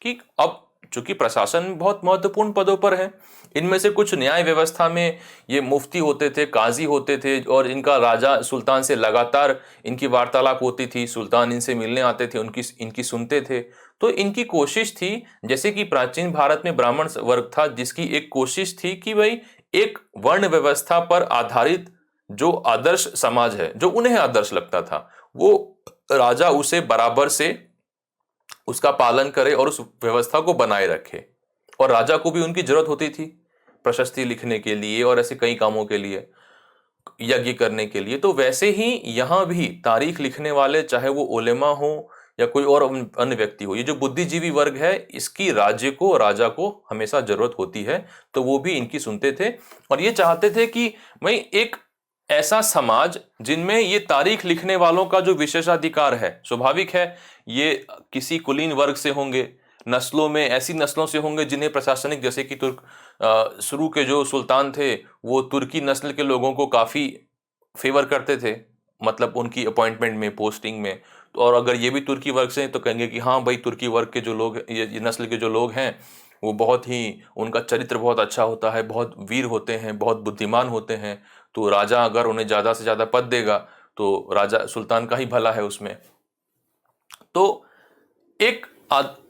कि अब चूंकि प्रशासन बहुत महत्वपूर्ण पदों पर है, इनमें से कुछ न्याय व्यवस्था में ये मुफ्ती होते थे, काजी होते थे और इनका राजा सुल्तान से लगातार इनकी वार्तालाप होती थी, सुल्तान इनसे मिलने आते थे, इनकी सुनते थे। तो इनकी कोशिश थी, जैसे कि प्राचीन भारत में ब्राह्मण वर्ग था जिसकी एक कोशिश थी कि भाई एक वर्ण व्यवस्था पर आधारित जो आदर्श समाज है, जो उन्हें आदर्श लगता था, वो राजा उसे बराबर से उसका पालन करे और उस व्यवस्था को बनाए रखे। और राजा को भी उनकी जरूरत होती थी प्रशस्ति लिखने के लिए और ऐसे कई कामों के लिए, यज्ञ करने के लिए। तो वैसे ही यहां भी तारीख लिखने वाले, चाहे वो उलेमा हो या कोई और अन्य व्यक्ति हो, ये जो बुद्धिजीवी वर्ग है, इसकी राज्य को, राजा को हमेशा जरूरत होती है। तो वो भी इनकी सुनते थे और ये चाहते थे कि भाई एक ऐसा समाज जिनमें ये तारीख लिखने वालों का जो विशेषाधिकार है, स्वाभाविक है ये किसी कुलीन वर्ग से होंगे, नस्लों में ऐसी नस्लों से होंगे जिन्हें प्रशासनिक, जैसे कि शुरू के जो सुल्तान थे वो तुर्की नस्ल के लोगों को काफी फेवर करते थे, मतलब उनकी अपॉइंटमेंट में, पोस्टिंग में। तो और अगर ये भी तुर्की वर्ग से हैं तो कहेंगे कि हाँ भाई तुर्की वर्ग के जो लोग, ये नस्ल के जो लोग हैं वो बहुत ही, उनका चरित्र बहुत अच्छा होता है, बहुत वीर होते हैं, बहुत बुद्धिमान होते हैं। तो राजा अगर उन्हें ज्यादा से ज्यादा पद देगा तो राजा सुल्तान का ही भला है उसमें। तो एक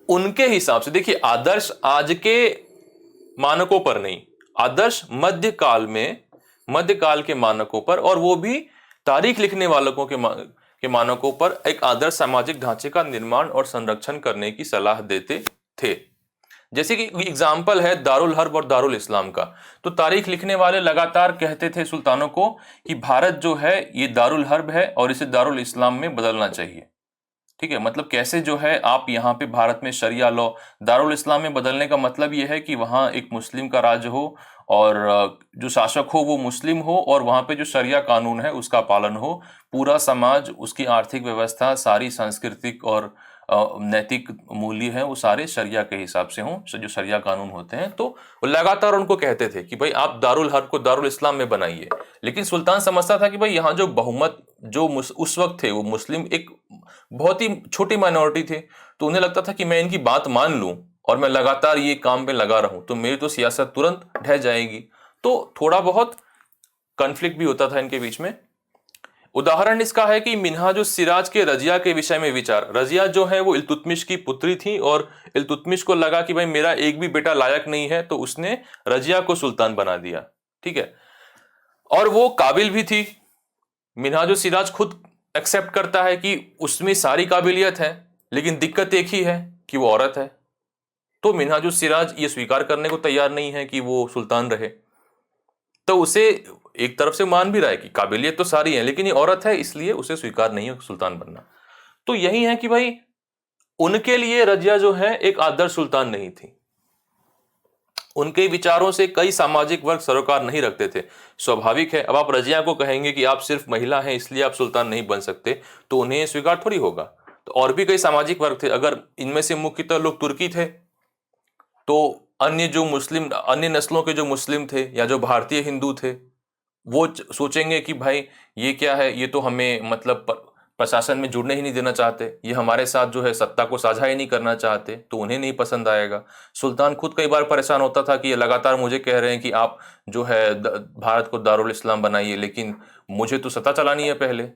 उनके हिसाब से देखिए, आदर्श आज के मानकों पर नहीं, आदर्श मध्यकाल के मानकों पर, और वो भी तारीख लिखने वालों के मानकों पर एक आदर्श सामाजिक ढांचे का निर्माण और संरक्षण करने की सलाह देते थे। जैसे कि एग्जाम्पल है दारुल हर्ब और दारुल इस्लाम का। तो तारीख लिखने वाले लगातार कहते थे सुल्तानों को कि भारत जो है ये दारुल हर्ब है और इसे दारुल इस्लाम में बदलना चाहिए। ठीक है, मतलब कैसे जो है आप यहाँ पे भारत में शरिया लॉ, दारुल इस्लाम में बदलने का मतलब यह है कि वहाँ एक मुस्लिम का राज हो और जो शासक हो वो मुस्लिम हो और वहाँ पे जो शरिया कानून है उसका पालन हो, पूरा समाज, उसकी आर्थिक व्यवस्था, सारी सांस्कृतिक और नैतिक मूल्य है वो सारे शरिया के हिसाब से हों, जो शरिया कानून होते हैं। तो वो लगातार उनको कहते थे कि भाई आप दारुल हर्ब को दारुल इस्लाम में बनाइए। लेकिन सुल्तान समझता था कि भाई यहाँ जो बहुमत जो उस वक्त थे वो मुस्लिम एक बहुत ही छोटी माइनॉरिटी थे, तो उन्हें लगता था कि मैं इनकी बात मान लूं और मैं लगातार ये काम पे लगा रहूं तो मेरी तो सियासत तुरंत ढह जाएगी। तो थोड़ा बहुत कॉन्फ्लिक्ट भी होता था इनके बीच में। उदाहरण इसका है कि मिन्हाजुस सिराज के रजिया के विषय में विचार। रजिया जो है वो इल्तुतमिश की पुत्री थी और इल्तुतमिश को लगा कि भाई मेरा एक भी बेटा लायक नहीं है, तो उसने रजिया को सुल्तान बना दिया। ठीक है, और वो काबिल भी थी। मिन्हाजुस सिराज खुद एक्सेप्ट करता है कि उसमें सारी काबिलियत है, लेकिन दिक्कत एक ही है कि वो औरत है। तो मिन्हाजुस सिराज ये स्वीकार करने को तैयार नहीं है कि वो सुल्तान रहे। तो उसे एक तरफ से मान भी रहा है कि काबिलियत तो सारी है, लेकिन ये औरत है इसलिए उसे स्वीकार नहीं है सुल्तान बनना। तो यही है कि भाई उनके लिए रजिया जो है एक आदर्श सुल्तान नहीं थी। उनके विचारों से कई सामाजिक वर्ग सरोकार नहीं रखते थे। स्वाभाविक है, अब आप रजिया को कहेंगे कि आप सिर्फ महिला हैं इसलिए आप सुल्तान नहीं बन सकते, तो उन्हें स्वीकार थोड़ी होगा। तो और भी कई सामाजिक वर्ग थे, अगर इनमें से मुख्यतः लोग तुर्की थे, तो अन्य जो मुस्लिम, अन्य नस्लों के जो मुस्लिम थे या जो भारतीय हिंदू थे, वो सोचेंगे कि भाई ये क्या है, ये तो हमें मतलब प्रशासन में जुड़ने ही नहीं देना चाहते, ये हमारे साथ जो है सत्ता को साझा ही नहीं करना चाहते, तो उन्हें नहीं पसंद आएगा। सुल्तान खुद कई बार परेशान होता था कि ये लगातार मुझे कह रहे हैं कि आप जो है भारत को दारुल इस्लाम बनाइए, लेकिन मुझे तो सत्ता चलानी है पहले।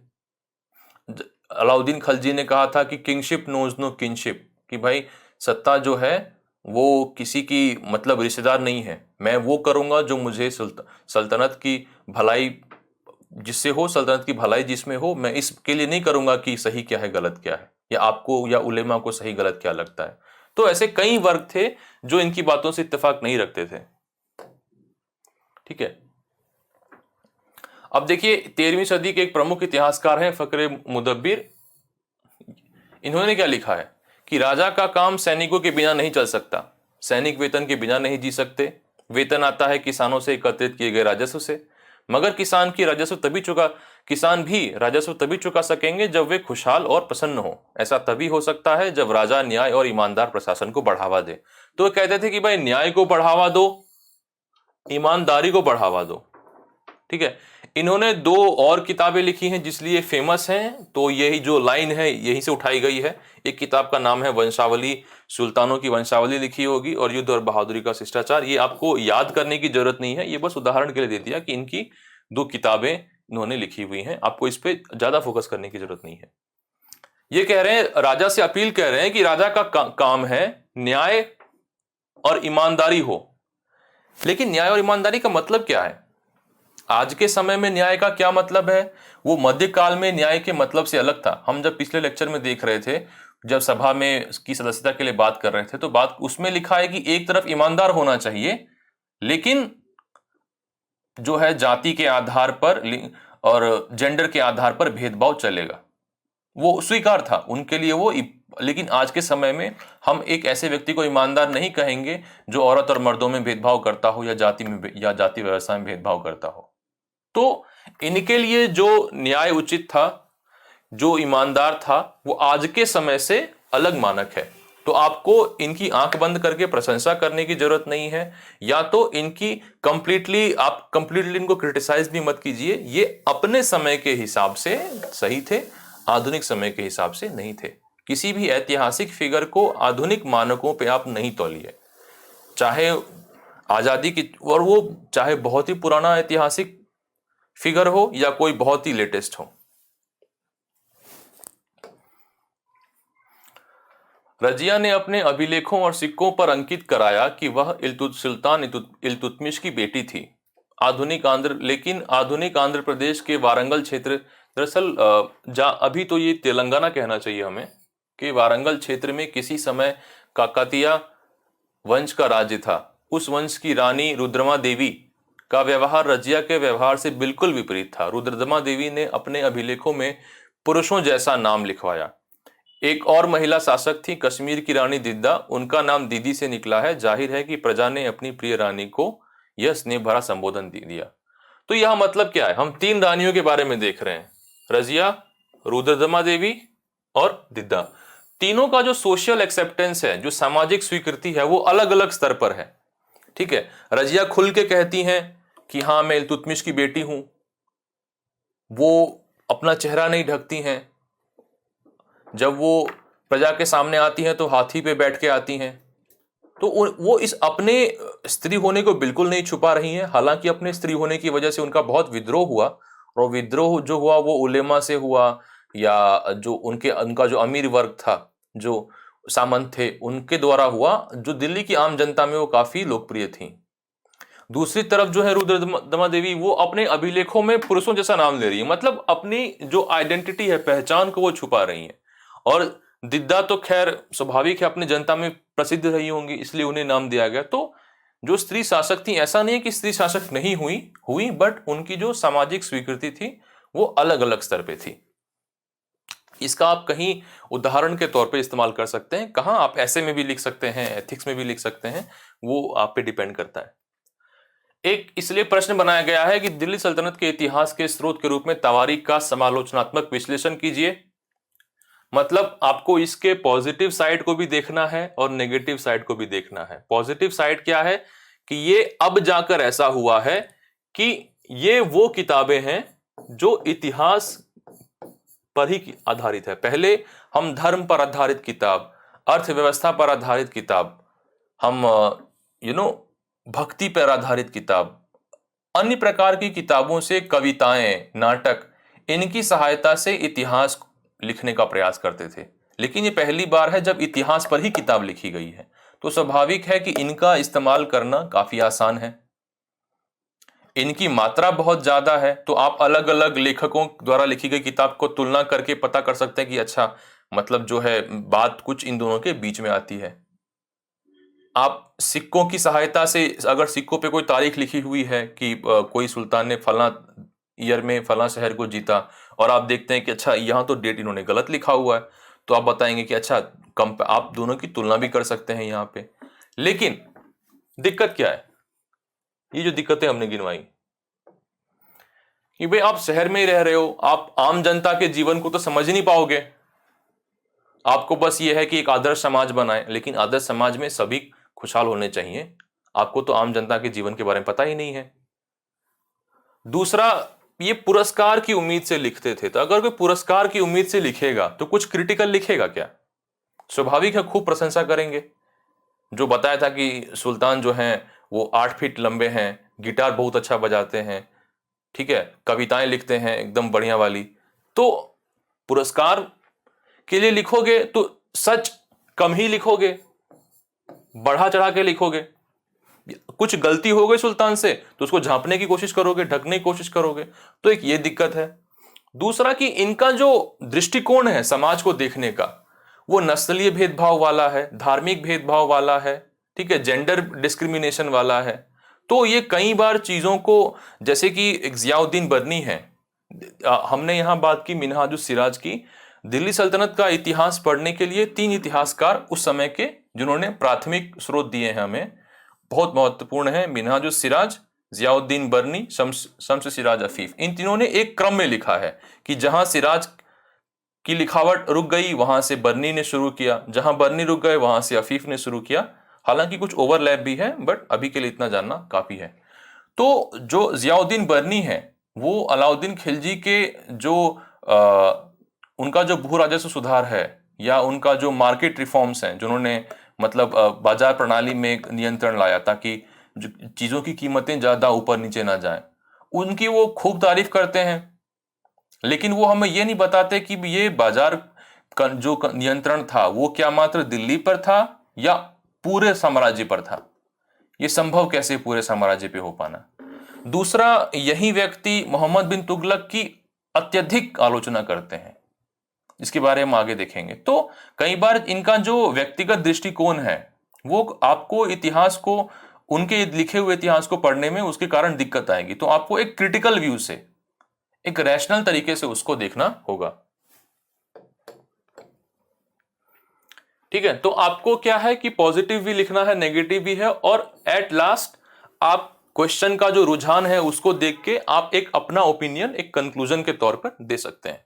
अलाउद्दीन खलजी ने कहा था कि किंगशिप नोज नो किंगशिप, कि भाई सत्ता जो है वो किसी की मतलब रिश्तेदार नहीं है, मैं वो करूंगा जो मुझे सल्तनत की भलाई जिससे हो, सल्तनत की भलाई जिसमें हो, मैं इसके लिए नहीं करूंगा कि सही क्या है गलत क्या है, या आपको या उलेमा को सही गलत क्या लगता है। तो ऐसे कई वर्ग थे जो इनकी बातों से इत्तेफाक नहीं रखते थे। ठीक है, अब देखिए 13वीं सदी के एक प्रमुख इतिहासकार हैं फकरे मुदब्बिर। इन्होंने क्या लिखा है कि राजा का काम सैनिकों के बिना नहीं चल सकता, सैनिक वेतन के बिना नहीं जी सकते, वेतन आता है किसानों से एकत्रित किए गए राजस्व से, मगर किसान भी राजस्व तभी चुका सकेंगे जब वे खुशहाल और प्रसन्न हो। ऐसा तभी हो सकता है जब राजा न्याय और ईमानदार प्रशासन को बढ़ावा दे। तो कहते थे कि भाई न्याय को बढ़ावा दो, ईमानदारी को बढ़ावा दो। ठीक है, इन्होंने दो और किताबें लिखी हैं जिसलिए फेमस हैं, तो यही जो लाइन है यहीं से उठाई गई है। एक किताब का नाम है वंशावली, सुल्तानों की वंशावली लिखी होगी, और युद्ध और बहादुरी का शिष्टाचार। ये आपको याद करने की जरूरत नहीं है, ये बस उदाहरण के लिए दे दिया कि इनकी दो किताबें इन्होंने लिखी हुई हैं, आपको इस पे ज्यादा फोकस करने की जरूरत नहीं है। ये कह रहे हैं, राजा से अपील कर रहे हैं कि राजा का काम है न्याय और ईमानदारी हो। लेकिन न्याय और ईमानदारी का मतलब क्या है? आज के समय में न्याय का क्या मतलब है? वो मध्यकाल में न्याय के मतलब से अलग था। हम जब पिछले लेक्चर में देख रहे थे, जब सभा में की सदस्यता के लिए बात कर रहे थे, तो बात उसमें लिखा है कि एक तरफ ईमानदार होना चाहिए, लेकिन जो है जाति के आधार पर और जेंडर के आधार पर भेदभाव चलेगा, वो स्वीकार था उनके लिए वो। लेकिन आज के समय में हम एक ऐसे व्यक्ति को ईमानदार नहीं कहेंगे जो औरत और मर्दों में भेदभाव करता हो, या जाति व्यवस्था में भेदभाव करता हो। तो इनके लिए जो न्याय उचित था, जो ईमानदार था, वो आज के समय से अलग मानक है। तो आपको इनकी आंख बंद करके प्रशंसा करने की जरूरत नहीं है, या तो इनकी कंप्लीटली इनको क्रिटिसाइज भी मत कीजिए। ये अपने समय के हिसाब से सही थे, आधुनिक समय के हिसाब से नहीं थे। किसी भी ऐतिहासिक फिगर को आधुनिक मानकों पे आप नहीं तौलिए, चाहे आजादी की, और वो चाहे बहुत ही पुराना ऐतिहासिक फिगर हो या कोई बहुत ही लेटेस्ट हो। रजिया ने अपने अभिलेखों और सिक्कों पर अंकित कराया कि वह सुल्तान इल्तुतमिश की बेटी थी। लेकिन आधुनिक आंध्र प्रदेश के वारंगल क्षेत्र, दरअसल अभी तो ये तेलंगाना कहना चाहिए हमें, कि वारंगल क्षेत्र में किसी समय काकतीय वंश का राज्य था। उस वंश की रानी रुद्रमा देवी का व्यवहार रजिया के व्यवहार से बिल्कुल विपरीत था। रुद्रमा देवी ने अपने अभिलेखों में पुरुषों जैसा नाम लिखवाया। एक और महिला शासक थी, कश्मीर की रानी दिद्दा, उनका नाम दीदी से निकला है। जाहिर है कि प्रजा ने अपनी प्रिय रानी को यह स्नेह भरा संबोधन दे दिया। तो यह मतलब क्या है? हम तीन रानियों के बारे में देख रहे हैं, रजिया, रुद्रमा देवी और दिद्दा। तीनों का जो सोशल एक्सेप्टेंस है, जो सामाजिक स्वीकृति है, वो अलग अलग स्तर पर है। ठीक है, रजिया खुल के कहती हैं कि हाँ मैं इल्तुतमिश की बेटी हूं, वो अपना चेहरा नहीं ढकती हैं, जब वो प्रजा के सामने आती हैं तो हाथी पे बैठ के आती हैं। तो वो इस अपने स्त्री होने को बिल्कुल नहीं छुपा रही हैं। हालांकि अपने स्त्री होने की वजह से उनका बहुत विद्रोह हुआ, और विद्रोह जो हुआ वो उलेमा से हुआ, या जो उनका जो अमीर वर्ग था, जो सामंत थे, उनके द्वारा हुआ, जो दिल्ली की आम जनता में वो काफी लोकप्रिय थी। दूसरी तरफ जो है रुद्रमा देवी, वो अपने अभिलेखों में पुरुषों जैसा नाम ले रही है, मतलब अपनी जो आइडेंटिटी है, पहचान को वो छुपा रही है। और दिद्दा तो खैर स्वाभाविक है, अपनी जनता में प्रसिद्ध रही होंगी, इसलिए उन्हें नाम दिया गया। तो जो स्त्री शासक थी, ऐसा नहीं है कि स्त्री शासक नहीं हुई, बट उनकी जो सामाजिक स्वीकृति थी वो अलग अलग स्तर पे थी। इसका आप कहीं उदाहरण के तौर पे इस्तेमाल कर सकते हैं, कहां आप ऐसे में भी लिख सकते हैं, एथिक्स में भी लिख सकते हैं, वो आप पे डिपेंड करता है। एक इसलिए प्रश्न बनाया गया है कि दिल्ली सल्तनत के इतिहास के स्रोत के रूप में तवारीख का समालोचनात्मक विश्लेषण कीजिए। मतलब आपको इसके पॉजिटिव साइड को भी देखना है और नेगेटिव साइड को भी देखना है। पॉजिटिव साइड क्या है कि ये अब जाकर ऐसा हुआ है कि ये वो किताबें हैं जो इतिहास पर ही आधारित है। पहले हम धर्म पर आधारित किताब, अर्थव्यवस्था पर आधारित किताब, हम भक्ति पर आधारित किताब, अन्य प्रकार की किताबों से, कविताएं, नाटक, इनकी सहायता से इतिहास लिखने का प्रयास करते थे। लेकिन ये पहली बार है जब इतिहास पर ही किताब लिखी गई है, तो स्वाभाविक है कि इनका इस्तेमाल करना काफी आसान है। इनकी मात्रा बहुत ज्यादा है, तो आप अलग अलग लेखकों द्वारा लिखी गई किताब को तुलना करके पता कर सकते हैं कि अच्छा, मतलब जो है बात कुछ इन दोनों के बीच में आती है। आप सिक्कों की सहायता से, अगर सिक्कों पे कोई तारीख लिखी हुई है कि कोई सुल्तान ने फला ईयर में फला शहर को जीता, और आप देखते हैं कि अच्छा यहाँ तो डेट इन्होंने गलत लिखा हुआ है, तो आप बताएंगे कि अच्छा, आप दोनों की तुलना भी कर सकते हैं यहाँ पे। लेकिन दिक्कत क्या है? ये जो दिक्कतें हमने गिनवाई कि भाई आप शहर में ही रह रहे हो, आप आम जनता के जीवन को तो समझ नहीं पाओगे। आपको बस ये है कि एक आदर्श समाज बनाए, लेकिन आदर्श समाज में सभी खुशहाल होने चाहिए। आपको तो आम जनता के जीवन के बारे में पता ही नहीं है। दूसरा, ये पुरस्कार की उम्मीद से लिखते थे, तो अगर कोई पुरस्कार की उम्मीद से लिखेगा तो कुछ क्रिटिकल लिखेगा क्या? स्वाभाविक है खूब प्रशंसा करेंगे। जो बताया था कि सुल्तान जो हैं वो 8 फीट लंबे हैं, गिटार बहुत अच्छा बजाते हैं, ठीक है, कविताएं लिखते हैं एकदम बढ़िया वाली, तो पुरस्कार के लिए लिखोगे तो सच कम ही लिखोगे, बढ़ा चढ़ा के लिखोगे। कुछ गलती हो गई सुल्तान से तो उसको झांपने की कोशिश करोगे, ढकने की कोशिश करोगे, तो एक ये दिक्कत है। दूसरा कि इनका जो दृष्टिकोण है समाज को देखने का, वो नस्लीय भेदभाव वाला है, धार्मिक भेदभाव वाला है, ठीक है, जेंडर डिस्क्रिमिनेशन वाला है। तो ये कई बार चीजों को, जैसे कि एक जियाउद्दीन बर्नी है, हमने यहां बात की मिनहाजुस सिराज की। दिल्ली सल्तनत का इतिहास पढ़ने के लिए 3 इतिहासकार उस समय के जिन्होंने प्राथमिक स्रोत दिए हैं हमें, बहुत महत्वपूर्ण है, मिनहाजुस सिराज, जियाउद्दीन बर्नी, शम्स सिराज अफीफ। इन तीनों ने एक क्रम में लिखा है कि जहां सिराज की लिखावट रुक गई वहां से बर्नी ने शुरू किया, जहां बर्नी रुक गए वहां से अफीफ ने शुरू किया। हालांकि कुछ ओवरलैप भी है, बट अभी के लिए इतना जानना काफी है। तो जो जियाउद्दीन बर्नी है वो अलाउद्दीन खिलजी के जो उनका जो भू राजस्व सुधार है, या उनका जो मार्केट रिफॉर्म्स हैं, जिन्होंने मतलब बाजार प्रणाली में एक नियंत्रण लाया ताकि चीजों की कीमतें ज्यादा ऊपर नीचे ना जाएं, उनकी वो खूब तारीफ करते हैं। लेकिन वो हमें ये नहीं बताते कि ये बाजार का जो नियंत्रण था वो क्या मात्र दिल्ली पर था या पूरे साम्राज्य पर था। ये संभव कैसे पूरे साम्राज्य पे हो पाना। दूसरा, यही व्यक्ति मोहम्मद बिन तुगलक की अत्यधिक आलोचना करते हैं, इसके बारे में आगे देखेंगे। तो कई बार इनका जो व्यक्तिगत दृष्टिकोण है वो आपको इतिहास को, उनके लिखे हुए इतिहास को पढ़ने में उसके कारण दिक्कत आएगी। तो आपको एक क्रिटिकल व्यू से, एक रैशनल तरीके से उसको देखना होगा, ठीक है। तो आपको क्या है कि पॉजिटिव भी लिखना है, नेगेटिव भी है, और एट लास्ट आप क्वेश्चन का जो रुझान है उसको देख के आप एक अपना ओपिनियन एक कंक्लूजन के तौर पर दे सकते हैं।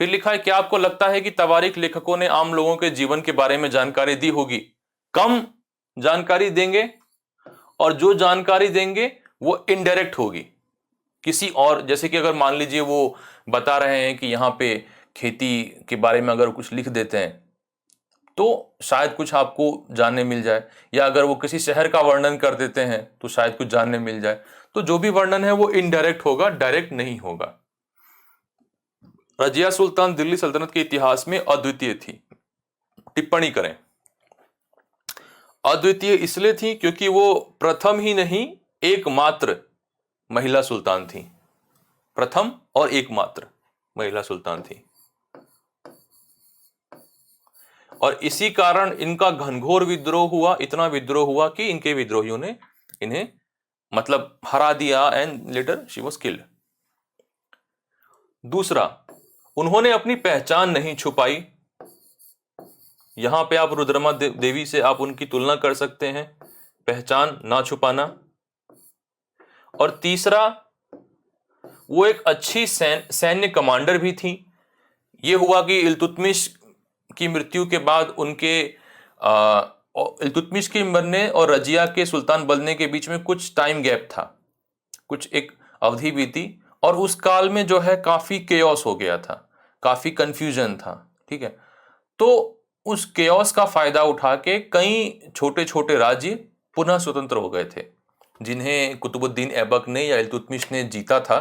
फिर लिखा है, क्या आपको लगता है कि तवारीख लेखकों ने आम लोगों के जीवन के बारे में जानकारी दी होगी? कम जानकारी देंगे, और जो जानकारी देंगे वो इनडायरेक्ट होगी किसी और, जैसे कि अगर मान लीजिए वो बता रहे हैं कि यहाँ पे खेती के बारे में अगर कुछ लिख देते हैं तो शायद कुछ आपको जानने मिल जाए, या अगर वो किसी शहर का वर्णन कर देते हैं तो शायद कुछ जानने मिल जाए। तो जो भी वर्णन है वो इनडायरेक्ट होगा, डायरेक्ट नहीं होगा। रजिया सुल्तान दिल्ली सल्तनत के इतिहास में अद्वितीय थी। टिप्पणी करें, अद्वितीय इसलिए थी क्योंकि वो प्रथम ही नहीं एकमात्र महिला सुल्तान थी, प्रथम और एकमात्र महिला सुल्तान थी। और इसी कारण इनका घनघोर विद्रोह हुआ, इतना विद्रोह हुआ कि इनके विद्रोहियों ने इन्हें मतलब हरा दिया, and later she was killed. दूसरा, उन्होंने अपनी पहचान नहीं छुपाई। यहां पे आप रुद्रमा देवी से आप उनकी तुलना कर सकते हैं, पहचान ना छुपाना। और तीसरा, वो एक अच्छी सैन्य कमांडर भी थी। ये हुआ कि इल्तुतमिश की मृत्यु के बाद उनके इल्तुतमिश के मरने और रजिया के सुल्तान बनने के बीच में कुछ टाइम गैप था, कुछ एक अवधि बीती, और उस काल में जो है काफी केओस हो गया था, काफी कंफ्यूजन था, ठीक है। तो उस केओस का फायदा उठा के कई छोटे छोटे राज्य पुनः स्वतंत्र हो गए थे, जिन्हें कुतुबुद्दीन ऐबक ने या इल्तुतमिश ने जीता था।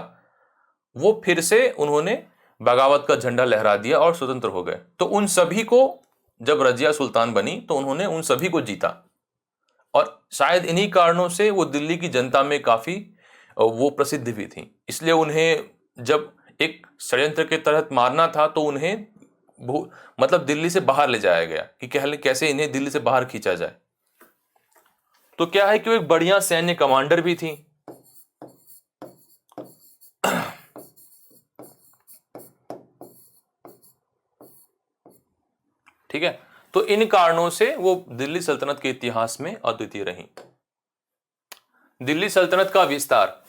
वो फिर से उन्होंने बगावत का झंडा लहरा दिया और स्वतंत्र हो गए। तो उन सभी को, जब रजिया सुल्तान बनी तो उन्होंने उन सभी को जीता, और शायद इन्हीं कारणों से वो दिल्ली की जनता में काफी वो प्रसिद्ध भी थी। इसलिए उन्हें जब एक षड्यंत्र के तहत मारना था तो उन्हें मतलब दिल्ली से बाहर ले जाया गया कि कैसे इन्हें दिल्ली से बाहर खींचा जाए। तो क्या है कि वो एक बढ़िया सैन्य कमांडर भी थी। ठीक है, तो इन कारणों से वो दिल्ली सल्तनत के इतिहास में अद्वितीय रही। दिल्ली सल्तनत का विस्तार,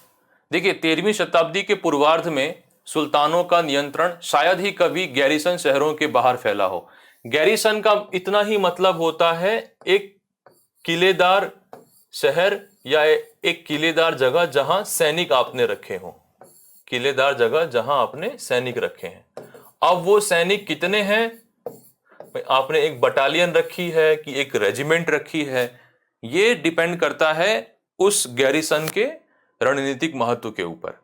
देखिए 13वीं शताब्दी के पूर्वार्ध में सुल्तानों का नियंत्रण शायद ही कभी गैरिसन शहरों के बाहर फैला हो। गैरिसन का इतना ही मतलब होता है एक किलेदार शहर या एक किलेदार जगह जहां सैनिक आपने रखे हों, किलेदार जगह जहां आपने सैनिक रखे हैं। अब वो सैनिक कितने हैं, आपने एक बटालियन रखी है कि एक रेजिमेंट रखी है, ये डिपेंड करता है उस गैरिसन के रणनीतिक महत्व के ऊपर,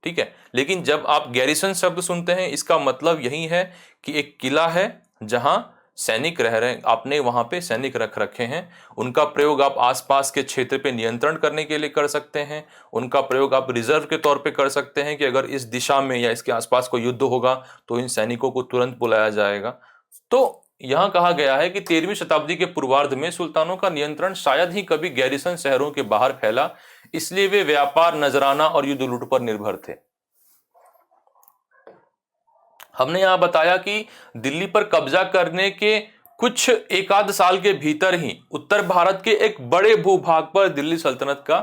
ठीक है। लेकिन जब आप गैरिसन शब्द सुनते हैं, इसका मतलब यही है कि एक किला है जहां सैनिक रह रहे हैं, आपने वहां पे सैनिक रख रखे हैं। उनका प्रयोग आप आसपास के क्षेत्र पे नियंत्रण करने के लिए कर सकते हैं। उनका प्रयोग आप रिजर्व के तौर पे कर सकते हैं कि अगर इस दिशा में या इसके आसपास कोई युद्ध होगा तो इन सैनिकों को तुरंत बुलाया जाएगा। तो यहां कहा गया है कि 13वीं शताब्दी के पूर्वार्ध में सुल्तानों का नियंत्रण शायद ही कभी गैरिसन शहरों के बाहर फैला, इसलिए वे व्यापार, नजराना और युद्ध लूट पर निर्भर थे। हमने यहां बताया कि दिल्ली पर कब्जा करने के कुछ एक आध साल के भीतर ही उत्तर भारत के एक बड़े भूभाग पर दिल्ली सल्तनत का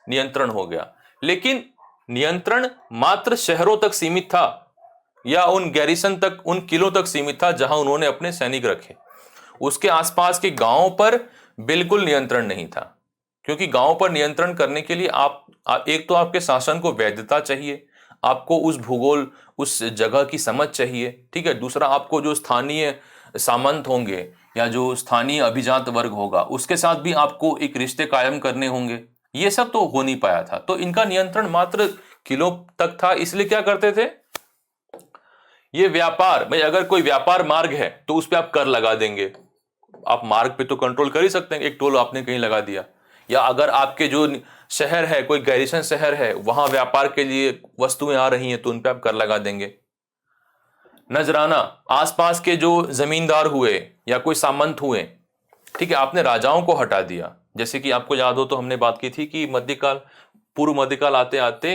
नियंत्रण हो गया। लेकिन नियंत्रण मात्र शहरों तक सीमित था या उन गैरिसन तक, उन किलों तक सीमित था जहां उन्होंने अपने सैनिक रखे। उसके आसपास के गांवों पर बिल्कुल नियंत्रण नहीं था, क्योंकि गांवों पर नियंत्रण करने के लिए एक तो आपके शासन को वैधता चाहिए, आपको उस भूगोल, उस जगह की समझ चाहिए, ठीक है। दूसरा, आपको जो स्थानीय सामंत होंगे या जो स्थानीय अभिजात वर्ग होगा उसके साथ भी आपको एक रिश्ते कायम करने होंगे। ये सब तो हो नहीं पाया था। तो इनका नियंत्रण मात्र किलों तक था। इसलिए क्या करते थे, ये व्यापार, भाई अगर कोई व्यापार मार्ग है तो उस पर आप कर लगा देंगे। आप मार्ग पे तो कंट्रोल कर ही सकते हैं, एक टोल आपने कहीं लगा दिया। या अगर आपके जो शहर है, कोई गैरिसन शहर है, वहां व्यापार के लिए वस्तुएं आ रही हैं तो उन पे आप कर लगा देंगे। नजराना, आसपास के जो जमींदार हुए या कोई सामंत हुए, ठीक है, आपने राजाओं को हटा दिया। जैसे कि आपको याद हो तो हमने बात की थी कि मध्यकाल, पूर्व मध्यकाल आते आते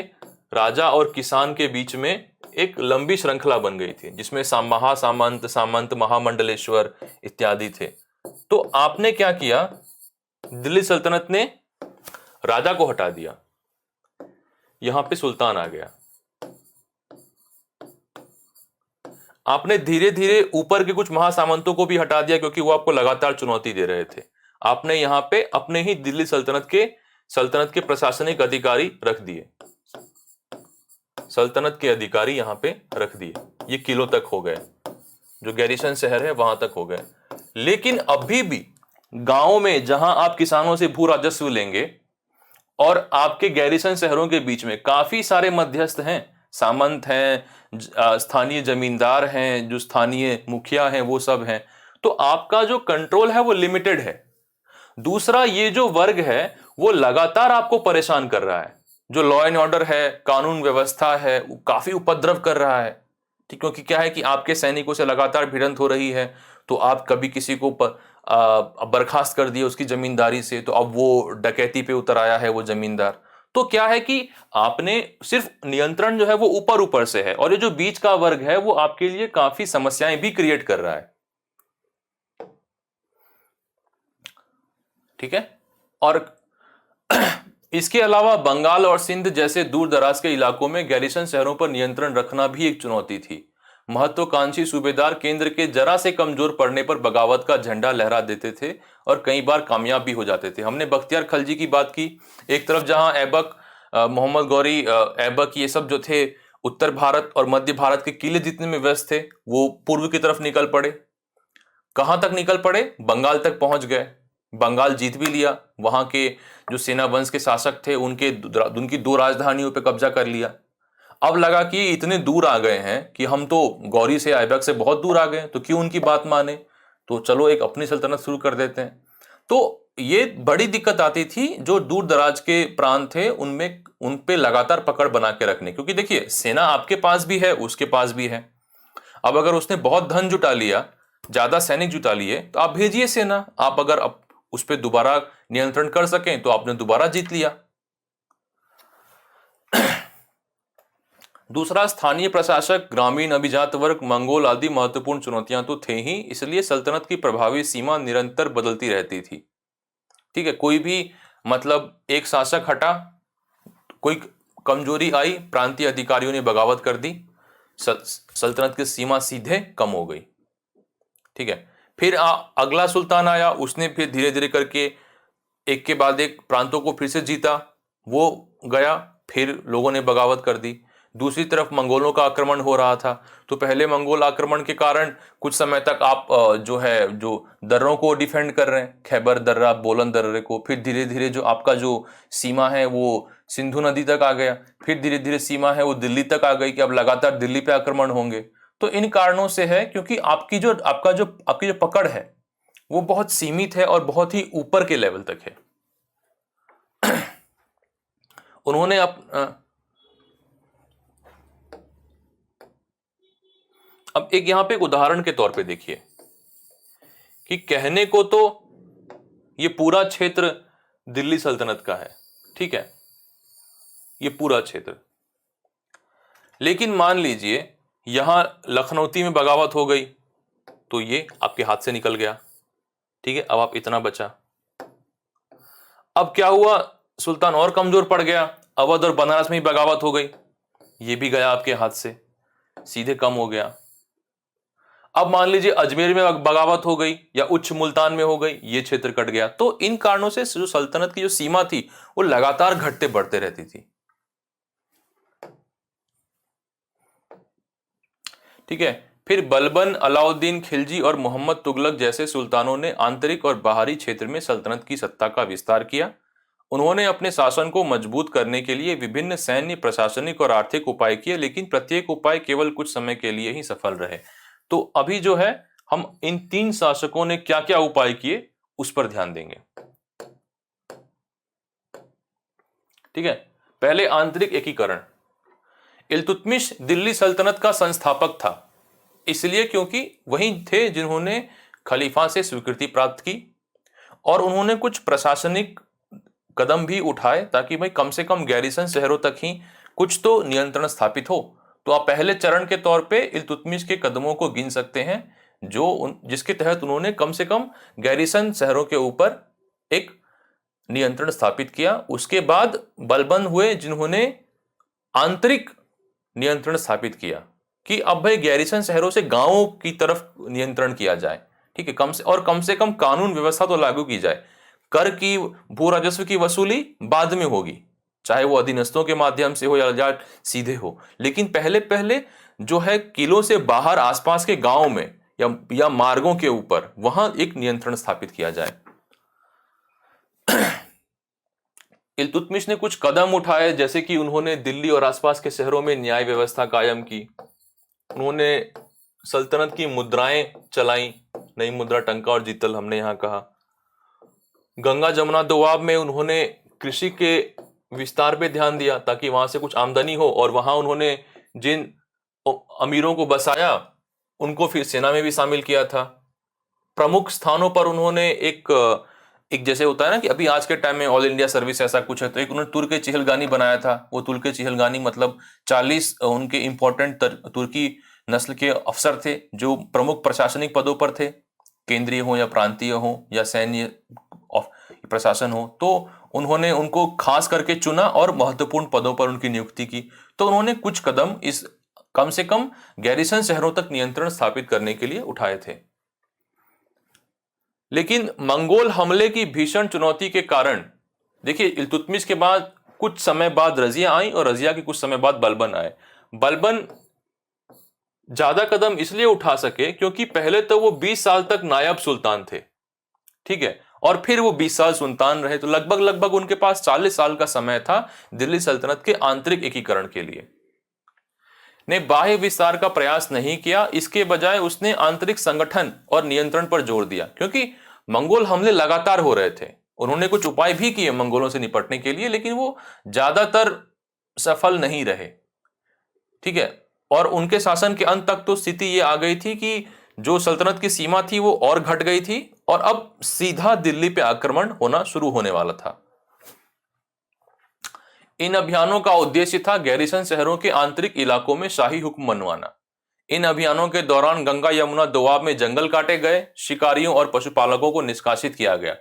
राजा और किसान के बीच में एक लंबी श्रृंखला बन गई थी, जिसमें महासामंत, सामंत, महामंडलेश्वर इत्यादि थे। तो आपने क्या किया, दिल्ली सल्तनत ने राजा को हटा दिया, यहां पे सुल्तान आ गया। आपने धीरे धीरे ऊपर के कुछ महासामंतों को भी हटा दिया, क्योंकि वो आपको लगातार चुनौती दे रहे थे। आपने यहां पे अपने ही दिल्ली सल्तनत के प्रशासनिक अधिकारी रख दिए, सल्तनत के अधिकारी यहां पे रख दिए। ये किलो तक हो गए, जो गैरिसन शहर है वहां तक हो गए। लेकिन अभी भी गांवों में जहां आप किसानों से भू राजस्व लेंगे और आपके गैरिसन शहरों के बीच में काफी सारे मध्यस्थ हैं, सामंत हैं, स्थानीय जमींदार हैं, जो स्थानीय मुखिया हैं, वो सब हैं। तो आपका जो कंट्रोल है वो लिमिटेड है। दूसरा, ये जो वर्ग है वो लगातार आपको परेशान कर रहा है। जो लॉ एंड ऑर्डर है, कानून व्यवस्था है, वो काफी उपद्रव कर रहा है, ठीक। क्योंकि क्या है कि आपके सैनिकों से लगातार भिड़ंत हो रही है, तो आप कभी किसी को बर्खास्त कर दिए उसकी जमींदारी से, तो अब वो डकैती पे उतर आया है वो जमींदार। तो क्या है कि आपने सिर्फ नियंत्रण जो है वो ऊपर ऊपर से है, और ये जो बीच का वर्ग है वो आपके लिए काफी समस्याएं भी क्रिएट कर रहा है, ठीक है। और इसके अलावा बंगाल और सिंध जैसे दूर दराज के इलाकों में गैरिसन शहरों पर नियंत्रण रखना भी एक चुनौती थी। महत्वाकांक्षी सूबेदार केंद्र के जरा से कमजोर पड़ने पर बगावत का झंडा लहरा देते थे और कई बार कामयाब भी हो जाते थे। हमने बख्तियार खलजी की बात की। एक तरफ जहां ऐबक, मोहम्मद गौरी ऐबक, ये सब जो थे उत्तर भारत और मध्य भारत के किले जितने में व्यस्त थे वो पूर्व की तरफ निकल पड़े। कहां तक निकल पड़े? बंगाल तक पहुंच गए। बंगाल जीत भी लिया। वहां के जो सेना वंश के शासक थे उनकी दो राजधानियों पे कब्जा कर लिया। अब लगा कि इतने दूर आ गए हैं कि हम तो गौरी से ऐबक से बहुत दूर आ गए, तो क्यों उनकी बात माने, तो चलो एक अपनी सल्तनत शुरू कर देते हैं। तो ये बड़ी दिक्कत आती थी जो दूर दराज के प्रांत थे उनमें, उन पे लगातार पकड़ बना के रखने, क्योंकि देखिए सेना आपके पास भी है उसके पास भी है। अब अगर उसने बहुत धन जुटा लिया, ज्यादा सैनिक जुटा लिए, तो आप भेजिए सेना। आप अगर उस पर दोबारा नियंत्रण कर सकें तो आपने दोबारा जीत लिया। दूसरा, स्थानीय प्रशासक, ग्रामीण अभिजात वर्ग, मंगोल आदि महत्वपूर्ण चुनौतियां तो थे ही, इसलिए सल्तनत की प्रभावी सीमा निरंतर बदलती रहती थी। ठीक है, कोई भी मतलब एक शासक हटा, कोई कमजोरी आई, प्रांतीय अधिकारियों ने बगावत कर दी, सल्तनत की सीमा सीधे कम हो गई। ठीक है, फिर अगला सुल्तान आया, उसने फिर धीरे धीरे करके एक के बाद एक प्रांतों को फिर से जीता, वो गया, फिर लोगों ने बगावत कर दी। दूसरी तरफ मंगोलों का आक्रमण हो रहा था, तो पहले मंगोल आक्रमण के कारण कुछ समय तक आप जो दर्रों को डिफेंड कर रहे हैं, खैबर दर्रा, बोलन दर्रे को, फिर धीरे धीरे जो आपका जो सीमा है वो सिंधु नदी तक आ गया, फिर धीरे धीरे सीमा है वो दिल्ली तक आ गई कि अब लगातार दिल्ली पे आक्रमण होंगे। तो इन कारणों से है क्योंकि आपकी जो पकड़ है वो बहुत सीमित है और बहुत ही ऊपर के लेवल तक है। उन्होंने अब एक यहां पे एक उदाहरण के तौर पे देखिए कि कहने को तो ये पूरा क्षेत्र दिल्ली सल्तनत का है, ठीक है, ये पूरा क्षेत्र, लेकिन मान लीजिए यहां लखनऊती में बगावत हो गई तो ये आपके हाथ से निकल गया। ठीक है, अब आप इतना बचा। अब क्या हुआ, सुल्तान और कमजोर पड़ गया, अवध और बनारस में ही बगावत हो गई, ये भी गया आपके हाथ से, सीधे कम हो गया। अब मान लीजिए अजमेर में बगावत हो गई या उच्च मुल्तान में हो गई, ये क्षेत्र कट गया। तो इन कारणों से जो सल्तनत की जो सीमा थी वो लगातार घटते बढ़ते रहती थी। ठीक है, फिर बलबन, अलाउद्दीन खिलजी और मोहम्मद तुगलक जैसे सुल्तानों ने आंतरिक और बाहरी क्षेत्र में सल्तनत की सत्ता का विस्तार किया। उन्होंने अपने शासन को मजबूत करने के लिए विभिन्न सैन्य, प्रशासनिक और आर्थिक उपाय किए, लेकिन प्रत्येक उपाय केवल कुछ समय के लिए ही सफल रहे। तो अभी जो है हम इन तीन शासकों ने क्या क्या उपाय किए उस पर ध्यान देंगे। ठीक है, पहले आंतरिक एकीकरण। इल्तुतमिश दिल्ली सल्तनत का संस्थापक था, इसलिए क्योंकि वही थे जिन्होंने खलीफा से स्वीकृति प्राप्त की, और उन्होंने कुछ प्रशासनिक कदम भी उठाए ताकि भाई कम से कम गैरिसन शहरों तक ही कुछ तो नियंत्रण स्थापित हो। तो आप पहले चरण के तौर पे इल्तुतमिश के कदमों को गिन सकते हैं जिसके तहत उन्होंने कम से कम गैरिसन शहरों के ऊपर एक नियंत्रण स्थापित किया। उसके बाद बलबन हुए जिन्होंने आंतरिक नियंत्रण स्थापित किया कि अब भाई गैरिसन शहरों से गांवों की तरफ नियंत्रण किया जाए। ठीक है, कम से कम कानून व्यवस्था तो लागू की जाए। कर की, भू राजस्व की वसूली बाद में होगी, चाहे वो अधीनस्थों के माध्यम से हो या सीधे हो, लेकिन पहले पहले जो है किलों से बाहर आसपास के गांव में या मार्गों के ऊपर वहां एक नियंत्रण स्थापित किया जाए। इल्तुतमिश ने कुछ कदम उठाए, जैसे कि उन्होंने दिल्ली और आसपास के शहरों में न्याय व्यवस्था कायम की। उन्होंने सल्तनत की मुद्राएं चलाई, नई मुद्रा टंका और जीतल हमने यहां कहा। गंगा जमुना दोआब में उन्होंने कृषि के विस्तार पे ध्यान दिया ताकि वहां से कुछ आमदनी हो, और वहां उन्होंने जिन अमीरों को बसाया उनको फिर सेना में भी शामिल किया था। प्रमुख स्थानों पर उन्होंने एक जैसे होता है ना कि अभी आज के टाइम में ऑल इंडिया सर्विस ऐसा कुछ है, तो एक उन्होंने तुर्क चिहलगानी बनाया था। वो तुर्क चिहलगानी मतलब 40 उनके इंपॉर्टेंट तुर्की नस्ल के अफसर थे जो प्रमुख प्रशासनिक पदों पर थे, केंद्रीय हो या प्रांतीय हो या सैन्य प्रशासन हो, तो उन्होंने उनको खास करके चुना और महत्वपूर्ण पदों पर उनकी नियुक्ति की। तो उन्होंने कुछ कदम इस कम से कम गैरिसन शहरों तक नियंत्रण स्थापित करने के लिए उठाए थे। लेकिन मंगोल हमले की भीषण चुनौती के कारण, देखिए इल्तुतमिश के बाद कुछ समय बाद रजिया आई और रजिया के कुछ समय बाद बलबन आए। बलबन ज्यादा कदम इसलिए उठा सके क्योंकि पहले तो वो 20 साल तक नायब सुल्तान थे, ठीक है, और फिर वो 20 साल सुल्तान रहे, तो लगभग लगभग उनके पास 40 साल का समय था दिल्ली सल्तनत के आंतरिक एकीकरण के लिए। ने बाह्य विस्तार का प्रयास नहीं किया, इसके बजाय उसने आंतरिक संगठन और नियंत्रण पर जोर दिया, क्योंकि मंगोल हमले लगातार हो रहे थे। उन्होंने कुछ उपाय भी किए मंगोलों से निपटने के लिए, लेकिन वो ज्यादातर सफल नहीं रहे, ठीक है। और उनके शासन के अंत तक तो स्थिति ये आ गई थी कि जो सल्तनत की सीमा थी वो और घट गई थी, और अब सीधा दिल्ली पे आक्रमण होना शुरू होने वाला था। इन अभियानों का उद्देश्य था गैरिसन शहरों के आंतरिक इलाकों में शाही हुक्म मनवाना। इन अभियानों के दौरान गंगा यमुना दोआब में जंगल काटे गए, शिकारियों और पशुपालकों को निष्कासित किया गया।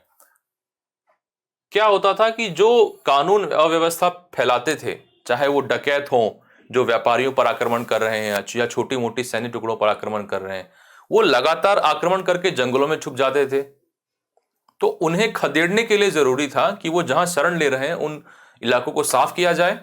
क्या होता था कि जो कानून अव्यवस्था फैलाते थे, चाहे वो डकैत हों जो व्यापारियों पर आक्रमण कर रहे हैं या छोटी मोटी सैन्य टुकड़ों पर आक्रमण कर रहे हैं, वो लगातार आक्रमण करके जंगलों में छुप जाते थे। तो उन्हें खदेड़ने के लिए जरूरी था कि वो जहां शरण ले रहे हैं उन इलाकों को साफ किया जाए।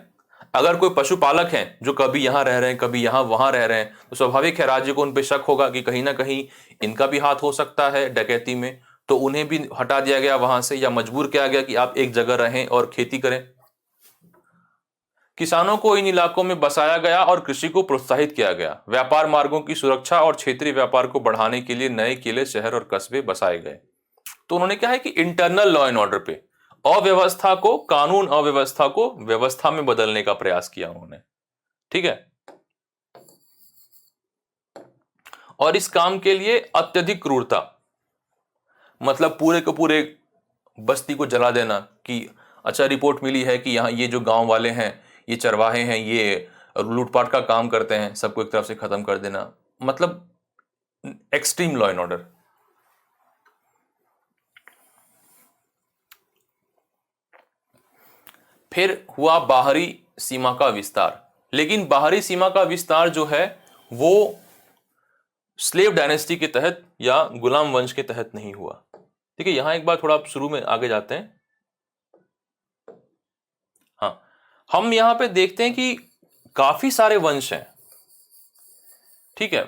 अगर कोई पशुपालक हैं जो कभी यहां रह रहे हैं कभी यहां वहां रह रहे हैं, तो स्वाभाविक है राज्य को उन पर शक होगा कि कहीं ना कहीं इनका भी हाथ हो सकता है डकैती में, तो उन्हें भी हटा दिया गया वहां से, या मजबूर किया गया कि आप एक जगह रहें और खेती करें। किसानों को इन इलाकों में बसाया गया और कृषि को प्रोत्साहित किया गया। व्यापार मार्गों की सुरक्षा और क्षेत्रीय व्यापार को बढ़ाने के लिए नए किले, शहर और कस्बे बसाए गए। तो उन्होंने क्या है कि इंटरनल लॉ एंड ऑर्डर पे अव्यवस्था को, कानून अव्यवस्था को व्यवस्था में बदलने का प्रयास किया उन्होंने, ठीक है। और इस काम के लिए अत्यधिक क्रूरता, मतलब पूरे के पूरे बस्ती को जला देना, कि अच्छा रिपोर्ट मिली है कि यहाँ ये जो गांव वाले हैं, ये चरवाहे हैं, ये लूटपाट का काम करते हैं, सबको एक तरफ से खत्म कर देना, मतलब एक्सट्रीम लॉ एंड ऑर्डर। फिर हुआ बाहरी सीमा का विस्तार, लेकिन बाहरी सीमा का विस्तार जो है वो स्लेव डायनेस्टी के तहत या गुलाम वंश के तहत नहीं हुआ। ठीक है, यहां एक बार थोड़ा शुरू में आगे जाते हैं। हाँ, हम यहां पे देखते हैं कि काफी सारे वंश हैं, ठीक है।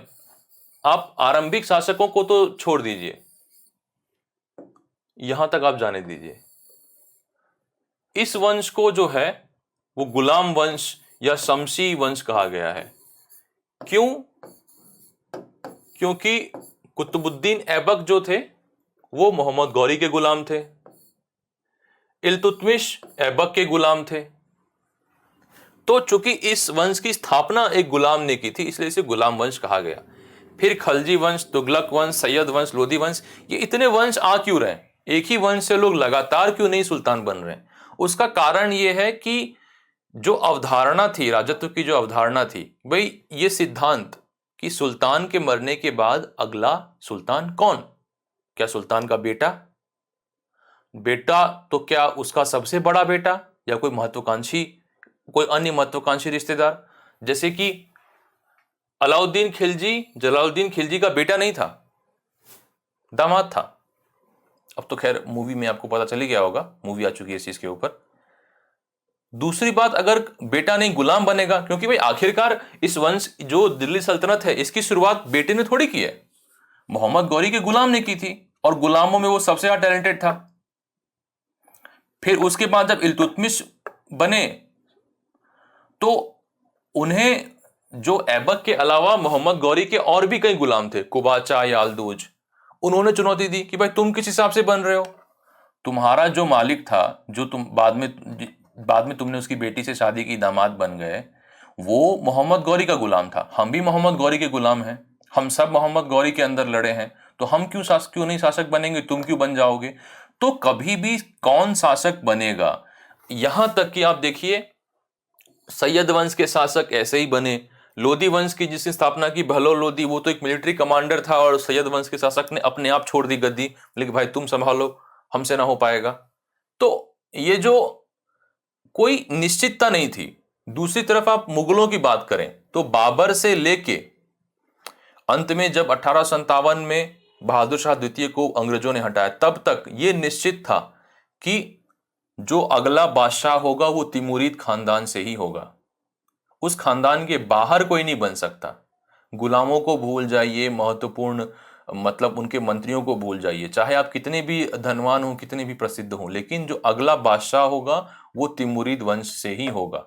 आप आरंभिक शासकों को तो छोड़ दीजिए, यहां तक आप जाने दीजिए। इस वंश को जो है वो गुलाम वंश या शमसी वंश कहा गया है। क्यों? क्योंकि कुतुबुद्दीन ऐबक जो थे वो मोहम्मद गौरी के गुलाम थे, इल्तुतमिश ऐबक के गुलाम थे। तो चूंकि इस वंश की स्थापना एक गुलाम ने की थी, इसलिए इसे गुलाम वंश कहा गया। फिर खलजी वंश, तुगलक वंश, सैयद वंश, लोधी वंश, ये इतने वंश आ क्यों रहे? एक ही वंश से लोग लगातार क्यों नहीं सुल्तान बन रहे? उसका कारण यह है कि जो अवधारणा थी, राजत्व की जो अवधारणा थी, भाई ये सिद्धांत कि सुल्तान के मरने के बाद अगला सुल्तान कौन? क्या सुल्तान का बेटा? बेटा तो क्या उसका सबसे बड़ा बेटा, या कोई महत्वाकांक्षी, कोई अन्य महत्वाकांक्षी रिश्तेदार? जैसे कि अलाउद्दीन खिलजी जलालुद्दीन खिलजी का बेटा नहीं था, दामाद था। अब तो खैर मूवी में आपको पता चल ही गया होगा, मूवी आ चुकी है इस चीज के ऊपर। दूसरी बात, अगर बेटा नहीं गुलाम बनेगा, क्योंकि भाई आखिरकार इस वंश जो दिल्ली सल्तनत है इसकी शुरुआत बेटे ने थोड़ी की है, मोहम्मद गौरी के गुलाम ने की थी, और गुलामों में वो सबसे ज्यादा टैलेंटेड था। फिर उसके बाद जब इल्तुतमिश बने तो उन्हें जो ऐबक के अलावा मोहम्मद गौरी के और भी कई गुलाम थे, कुबाचा या अल्दूज, उन्होंने चुनौती दी कि भाई तुम किस हिसाब से बन रहे हो? तुम्हारा जो मालिक था, जो तुम बाद में तुमने उसकी बेटी से शादी की, दामाद बन गए, वो मोहम्मद गौरी का गुलाम था। हम भी मोहम्मद गौरी के गुलाम हैं, हम सब मोहम्मद गौरी के अंदर लड़े हैं, तो हम क्यों नहीं शासक बनेंगे? तुम क्यों बन जाओगे? तो कभी भी कौन शासक बनेगा? यहां तक कि आप देखिए सैयद वंश के शासक ऐसे ही बने। लोधी वंश की जिसकी स्थापना की, बहलोल लोधी, वो तो एक मिलिट्री कमांडर था, और सैयद वंश के शासक ने अपने आप छोड़ दी गद्दी, लेकिन भाई तुम संभालो, हमसे ना हो पाएगा। तो ये जो कोई निश्चितता नहीं थी। दूसरी तरफ आप मुगलों की बात करें तो बाबर से लेके अंत में जब 1857 में बहादुर शाह द्वितीय को अंग्रेजों ने हटाया, तब तक यह निश्चित था कि जो अगला बादशाह होगा वो तिमुरिद खानदान से ही होगा। उस खानदान के बाहर कोई नहीं बन सकता। गुलामों को भूल जाइए, महत्वपूर्ण मतलब उनके मंत्रियों को भूल जाइए, चाहे आप कितने भी धनवान हो, कितने भी प्रसिद्ध हो, लेकिन जो अगला बादशाह होगा वो तिमुरिद वंश से ही होगा।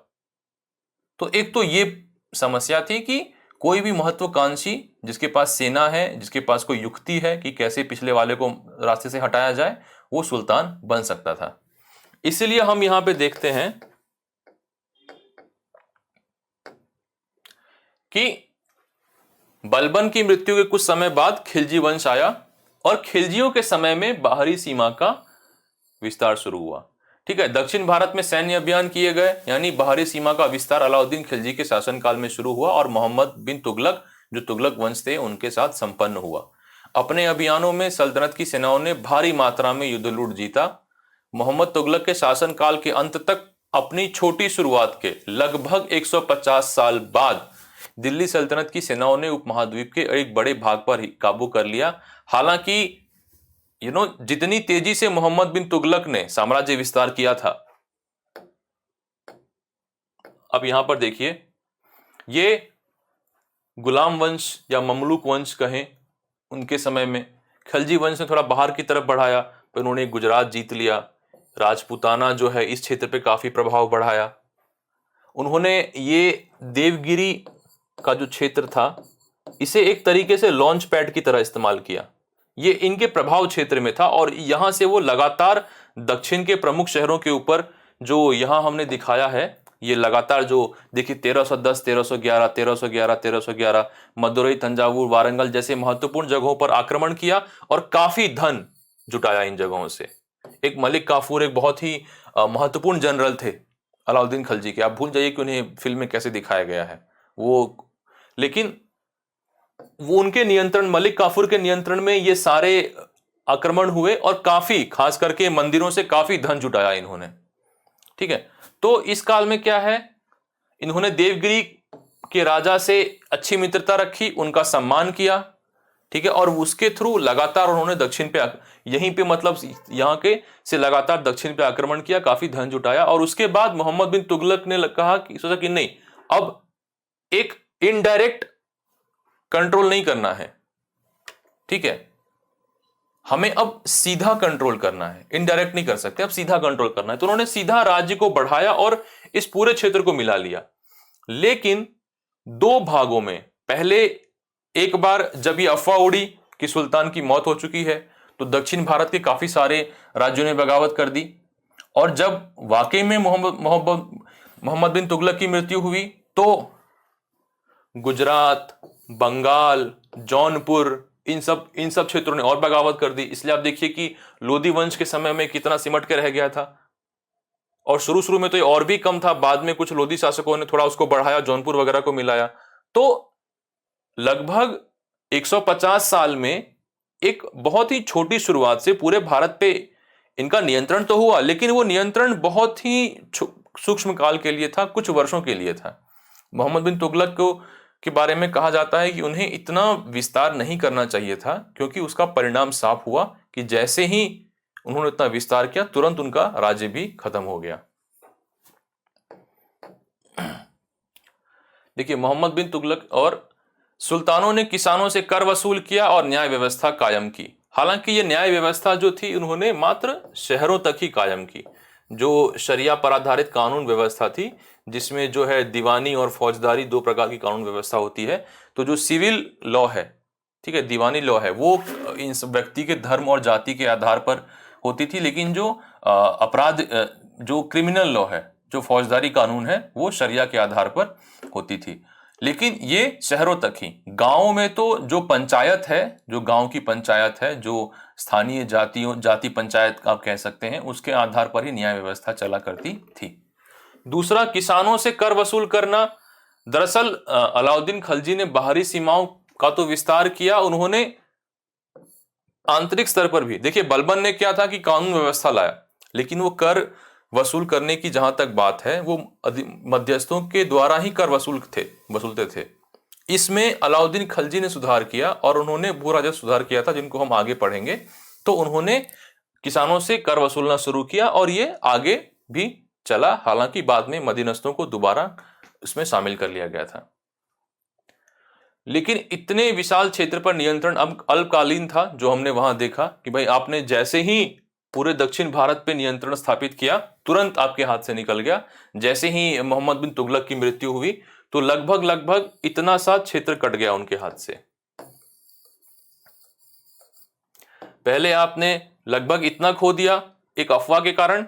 तो एक तो ये समस्या थी कि कोई भी महत्वाकांक्षी जिसके पास सेना है, जिसके पास कोई युक्ति है कि कैसे पिछले वाले को रास्ते से हटाया जाए, वो सुल्तान बन सकता था। इसलिए हम यहां पे देखते हैं कि बलबन की मृत्यु के कुछ समय बाद खिलजी वंश आया और खिलजियों के समय में बाहरी सीमा का विस्तार शुरू हुआ। ठीक है, दक्षिण भारत में सैन्य अभियान किए गए, यानी बाहरी सीमा का विस्तार अलाउद्दीन खिलजी के शासनकाल में शुरू हुआ और मोहम्मद बिन तुगलक, जो तुगलक वंश थे, उनके साथ संपन्न हुआ। अपने अभियानों में सल्तनत की सेनाओं ने भारी मात्रा में युद्ध लूट जीता। मोहम्मद तुगलक के शासनकाल के अंत तक अपनी छोटी शुरुआत के लगभग 150 साल बाद दिल्ली सल्तनत की सेनाओं ने उपमहाद्वीप के एक बड़े भाग पर काबू कर लिया। हालांकि जितनी तेजी से मोहम्मद बिन तुगलक ने साम्राज्य विस्तार किया था, अब यहां पर देखिए, ये गुलाम वंश या ममलूक वंश कहें, उनके समय में खिलजी वंश ने थोड़ा बाहर की तरफ बढ़ाया, फिर उन्होंने गुजरात जीत लिया। राजपूताना जो है इस क्षेत्र पे काफी प्रभाव बढ़ाया। उन्होंने ये देवगिरी का जो क्षेत्र था, इसे एक तरीके से लॉन्च पैड की तरह इस्तेमाल किया। ये इनके प्रभाव क्षेत्र में था और यहां से वो लगातार दक्षिण के प्रमुख शहरों के ऊपर, जो यहां हमने दिखाया है, ये लगातार जो देखिए 1310, 1311, 1311, 1311 मदुरई, तंजावुर, वारंगल जैसे महत्वपूर्ण जगहों पर आक्रमण किया और काफी धन जुटाया इन जगहों से। एक मलिक काफूर एक बहुत ही महत्वपूर्ण जनरल थे अलाउद्दीन खिलजी के। आप भूल जाइए कि उन्हें फिल्म में कैसे दिखाया गया है वो, लेकिन वो उनके नियंत्रण, मलिक काफूर के नियंत्रण में ये सारे आक्रमण हुए और काफी, खास करके मंदिरों से काफी धन जुटाया इन्होंने। ठीक है, तो इस काल में क्या है, इन्होंने देवगिरी के राजा से अच्छी मित्रता रखी, उनका सम्मान किया। ठीक है, और उसके थ्रू लगातार उन्होंने दक्षिण पे यहीं पे मतलब यहाँ के से लगातार दक्षिण पे आक्रमण किया, काफी धन जुटाया। और उसके बाद मोहम्मद बिन तुगलक ने कहा कि सोचा कि नहीं, अब एक इनडायरेक्ट कंट्रोल नहीं करना है, ठीक है, हमें अब सीधा कंट्रोल करना है, इनडायरेक्ट नहीं कर सकते, अब सीधा कंट्रोल करना है। तो उन्होंने सीधा राज्य को बढ़ाया और इस पूरे क्षेत्र को मिला लिया, लेकिन दो भागों में। पहले एक बार जब ये अफवाह उड़ी कि सुल्तान की मौत हो चुकी है, तो दक्षिण भारत के काफी सारे राज्यों ने बगावत कर दी, और जब वाकई में मोहम्मद बिन तुगलक की मृत्यु हुई, तो गुजरात, बंगाल, जौनपुर, इन सब क्षेत्रों ने और बगावत कर दी। इसलिए आप देखिए कि लोधी वंश के समय में कितना सिमट के रह गया था, और शुरू में तो ये और भी कम था, बाद में कुछ लोधी शासकों ने थोड़ा उसको बढ़ाया, जौनपुर वगैरह को मिलाया। तो लगभग 150 साल में एक बहुत ही छोटी शुरुआत से पूरे भारत पे इनका नियंत्रण तो हुआ, लेकिन वो नियंत्रण बहुत ही सूक्ष्म काल के लिए था, कुछ वर्षों के लिए था। मोहम्मद बिन तुगलक को के बारे में कहा जाता है कि उन्हें इतना विस्तार नहीं करना चाहिए था, क्योंकि उसका परिणाम साफ हुआ कि जैसे ही उन्होंने इतना विस्तार किया, तुरंत उनका राज्य भी खत्म हो गया। देखिए, मोहम्मद बिन तुगलक और सुल्तानों ने किसानों से कर वसूल किया और न्याय व्यवस्था कायम की। हालांकि ये न्याय व्यवस्था जो थी, उन्होंने मात्र शहरों तक ही कायम की। जो शरिया पर आधारित कानून व्यवस्था थी, जिसमें जो है दीवानी और फौजदारी दो प्रकार की कानून व्यवस्था होती है। तो जो सिविल लॉ है, ठीक है, दीवानी लॉ है, वो इन व्यक्ति के धर्म और जाति के आधार पर होती थी, लेकिन जो अपराध, जो क्रिमिनल लॉ है, जो फौजदारी कानून है, वो शरिया के आधार पर होती थी। लेकिन ये शहरों तक ही। गांवों में तो जो पंचायत है, जो गांव की पंचायत है, जो स्थानीय जाति पंचायत आप कह सकते हैं, उसके आधार पर ही न्याय व्यवस्था चला करती थी। दूसरा, किसानों से कर वसूल करना। दरअसल अलाउद्दीन खिलजी ने बाहरी सीमाओं का तो विस्तार किया, उन्होंने आंतरिक स्तर पर भी, देखिए बलबन ने क्या था कि कानून व्यवस्था लाया, लेकिन वो कर वसूल करने की जहां तक बात है, वो मध्यस्थों के द्वारा ही कर वसूलते थे। इसमें अलाउद्दीन खिलजी ने सुधार किया और उन्होंने भू राजस्व सुधार किया था, जिनको हम आगे पढ़ेंगे। तो उन्होंने किसानों से कर वसूलना शुरू किया और ये आगे भी चला। हालांकि बाद में मदीनस्तों को दोबारा उसमें शामिल कर लिया गया था। लेकिन इतने विशाल क्षेत्र पर नियंत्रण अब अल्पकालीन था। जो हमने वहां देखा कि भाई आपने जैसे ही पूरे दक्षिण भारत पे नियंत्रण स्थापित किया, तुरंत आपके हाथ से निकल गया। जैसे ही मोहम्मद बिन तुगलक की मृत्यु हुई तो लगभग लगभग इतना सा क्षेत्र कट गया उनके हाथ से। पहले आपने लगभग इतना खो दिया एक अफवाह के कारण,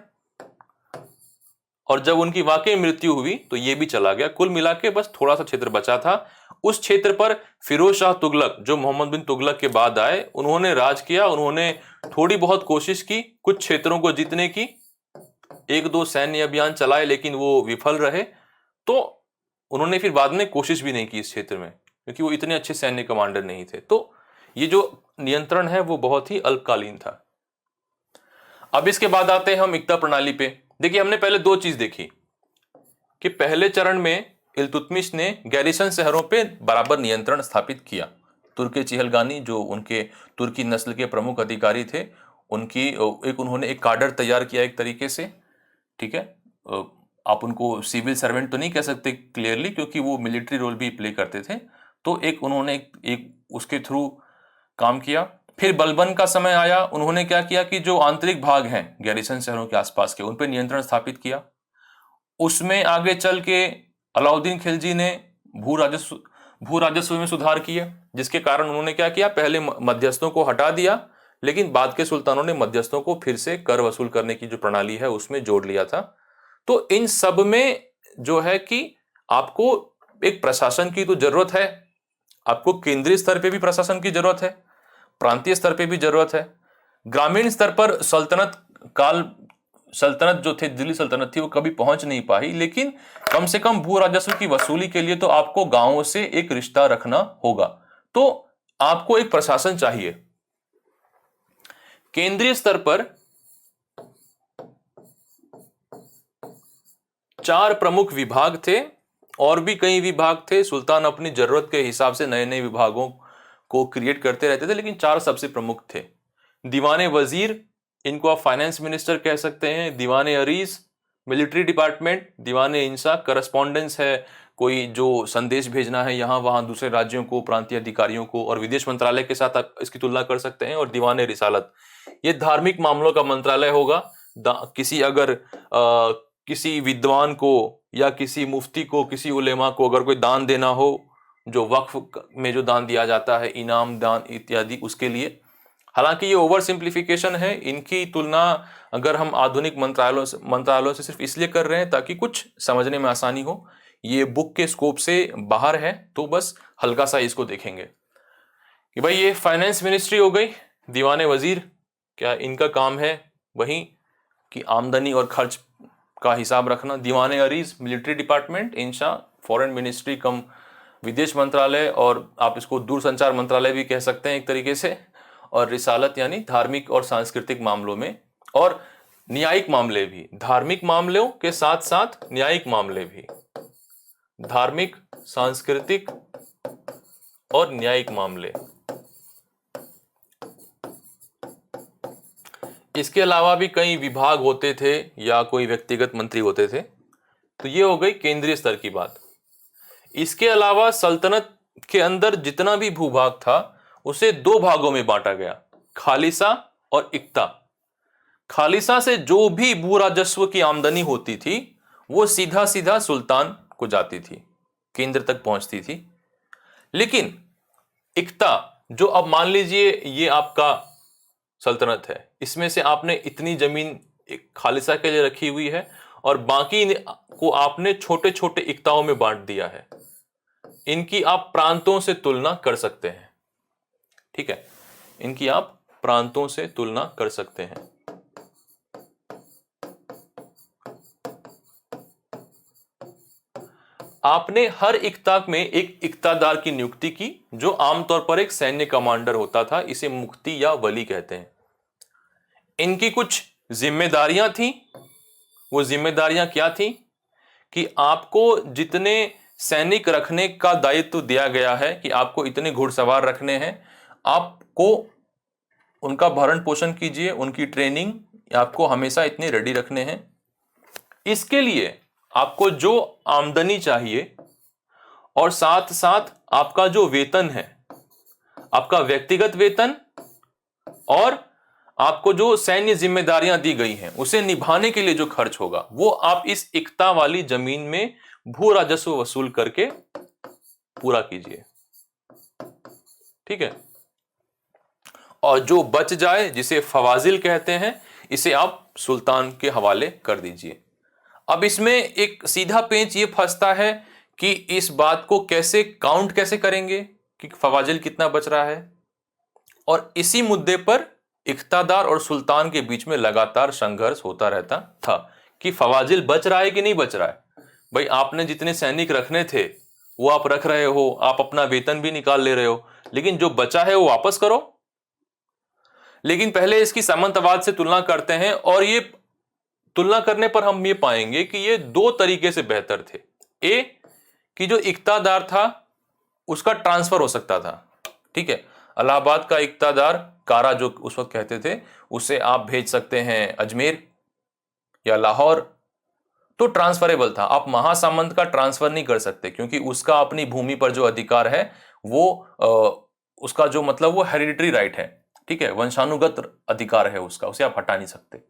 और जब उनकी वाकई मृत्यु हुई तो ये भी चला गया। कुल मिला के बस थोड़ा सा क्षेत्र बचा था। उस क्षेत्र पर फिरोज शाह तुगलक, जो मोहम्मद बिन तुगलक के बाद आए, उन्होंने राज किया। उन्होंने थोड़ी बहुत कोशिश की कुछ क्षेत्रों को जीतने की, एक दो सैन्य अभियान चलाए लेकिन वो विफल रहे। तो उन्होंने फिर बाद में कोशिश भी नहीं की इस क्षेत्र में, क्योंकि वो इतने अच्छे सैन्य कमांडर नहीं थे। तो ये जो नियंत्रण है वो बहुत ही अल्पकालीन था। अब इसके बाद आते हैं हम इक्ता प्रणाली पे। देखिए, हमने पहले दो चीज देखी कि पहले चरण में इल्तुतमिश ने गैरिसन शहरों पे बराबर नियंत्रण स्थापित किया। तुर्के चिहलगानी, जो उनके तुर्की नस्ल के प्रमुख अधिकारी थे, उनकी उन्होंने एक काडर तैयार किया एक तरीके से। ठीक है, आप उनको सिविल सर्वेंट तो नहीं कह सकते क्लियरली, क्योंकि वो मिलिट्री रोल भी प्ले करते थे। तो उन्होंने एक उसके थ्रू काम किया। फिर बलबन का समय आया, उन्होंने क्या किया कि जो आंतरिक भाग हैं गैरिसन शहरों के आसपास के, उन पर नियंत्रण स्थापित किया। उसमें आगे चल के अलाउद्दीन खिलजी ने भू राजस्व में सुधार किया, जिसके कारण उन्होंने क्या किया, पहले मध्यस्थों को हटा दिया, लेकिन बाद के सुल्तानों ने मध्यस्थों को फिर से कर वसूल करने की जो प्रणाली है उसमें जोड़ लिया था। तो इन सब में जो है कि आपको एक प्रशासन की तो जरूरत है, आपको केंद्रीय स्तर पे भी प्रशासन की जरूरत है, प्रांतीय स्तर पे भी जरूरत है। ग्रामीण स्तर पर सल्तनत जो थे, दिल्ली सल्तनत थी, वो कभी पहुंच नहीं पाई, लेकिन कम से कम भू राजस्व की वसूली के लिए तो आपको गांवों से एक रिश्ता रखना होगा। तो आपको एक प्रशासन चाहिए। केंद्रीय स्तर पर 4 प्रमुख विभाग थे, और भी कई विभाग थे। सुल्तान अपनी जरूरत के हिसाब से नए नए विभागों को क्रिएट करते रहते थे, लेकिन 4 सबसे प्रमुख थे। दीवाने वजीर, इनको आप फाइनेंस मिनिस्टर कह सकते हैं। दीवाने अरीस, मिलिट्री डिपार्टमेंट। दीवाने इंसा, करस्पॉन्डेंस है, कोई जो संदेश भेजना है यहाँ वहाँ दूसरे राज्यों को, प्रांतीय अधिकारियों को, और विदेश मंत्रालय के साथ आप इसकी तुलना कर सकते हैं। और दीवाने रिसालत, ये धार्मिक मामलों का मंत्रालय होगा। किसी विद्वान को या किसी मुफ्ती को, किसी उलेमा को अगर कोई दान देना हो, जो वक्फ में जो दान दिया जाता है, इनाम दान इत्यादि, उसके लिए। हालांकि ये ओवर सिंप्लीफिकेशन है। इनकी तुलना अगर हम आधुनिक मंत्रालयों से सिर्फ इसलिए कर रहे हैं ताकि कुछ समझने में आसानी हो। ये बुक के स्कोप से बाहर है, तो बस हल्का सा इसको देखेंगे कि भाई ये फाइनेंस मिनिस्ट्री हो गई। दीवाने वजीर, क्या इनका काम है वही कि आमदनी और खर्च का हिसाब रखना। दीवाने अरीज, मिलिट्री डिपार्टमेंट। इंशा, फॉरेन मिनिस्ट्री कम विदेश मंत्रालय, और आप इसको दूरसंचार मंत्रालय भी कह सकते हैं एक तरीके से। और रिसालत यानी धार्मिक और सांस्कृतिक मामलों में, और न्यायिक मामले भी, धार्मिक मामलों के साथ साथ न्यायिक मामले भी, धार्मिक, सांस्कृतिक और न्यायिक मामले। इसके अलावा भी कई विभाग होते थे या कोई व्यक्तिगत मंत्री होते थे। तो ये हो गई केंद्रीय स्तर की बात। इसके अलावा सल्तनत के अंदर जितना भी भूभाग था उसे 2 भागों में बांटा गया, खालिसा और इक्ता। खालिसा से जो भी भू राजस्व की आमदनी होती थी वो सीधा सीधा सुल्तान को जाती थी, केंद्र तक पहुंचती थी। लेकिन इक्ता, जो अब मान लीजिए ये आपका सल्तनत है, इसमें से आपने इतनी जमीन खालिसा के लिए रखी हुई है और बाकी को आपने छोटे छोटे इक्ताओं में बांट दिया है। इनकी आप प्रांतों से तुलना कर सकते हैं। ठीक है, इनकी आप प्रांतों से तुलना कर सकते हैं। आपने हर इक्ता में एक इक्तादार की नियुक्ति की, जो आमतौर पर एक सैन्य कमांडर होता था। इसे मुख्ती या वली कहते हैं। इनकी कुछ जिम्मेदारियां थी। वो जिम्मेदारियां क्या थी कि आपको जितने सैनिक रखने का दायित्व दिया गया है कि आपको इतने घुड़सवार रखने हैं, आपको उनका भरण पोषण कीजिए, उनकी ट्रेनिंग आपको हमेशा इतने रेडी रखने हैं। इसके लिए आपको जो आमदनी चाहिए और साथ साथ आपका जो वेतन है, आपका व्यक्तिगत वेतन और आपको जो सैन्य जिम्मेदारियां दी गई हैं उसे निभाने के लिए जो खर्च होगा वो आप इस इक्ता वाली जमीन में भू राजस्व वसूल करके पूरा कीजिए। ठीक है। और जो बच जाए, जिसे फवाजिल कहते हैं, इसे आप सुल्तान के हवाले कर दीजिए। अब इसमें एक सीधा पेंच ये फंसता है कि इस बात को कैसे काउंट कैसे करेंगे कि फवाजिल कितना बच रहा है, और इसी मुद्दे पर इख्तादार और सुल्तान के बीच में लगातार संघर्ष होता रहता था कि फवाजिल बच रहा है कि नहीं बच रहा है। भाई आपने जितने सैनिक रखने थे वो आप रख रहे हो, आप अपना वेतन भी निकाल ले रहे हो, लेकिन जो बचा है वो वापस करो। लेकिन पहले इसकी सामंतवाद से तुलना करते हैं, और ये तुलना करने पर हम ये पाएंगे कि ये दो तरीके से बेहतर थे। ए कि जो इख्तादार था उसका ट्रांसफर हो सकता था। ठीक है, इलाहाबाद का इख्तादार कारा जो उस वक्त कहते थे, उसे आप भेज सकते हैं अजमेर या लाहौर, तो ट्रांसफरेबल था। आप महासामंत का ट्रांसफर नहीं कर सकते क्योंकि उसका अपनी भूमि पर जो अधिकार है वो उसका जो मतलब वो हेरिडिटरी राइट है। ठीक है, वंशानुगत अधिकार है उसका, उसे आप हटा नहीं सकते।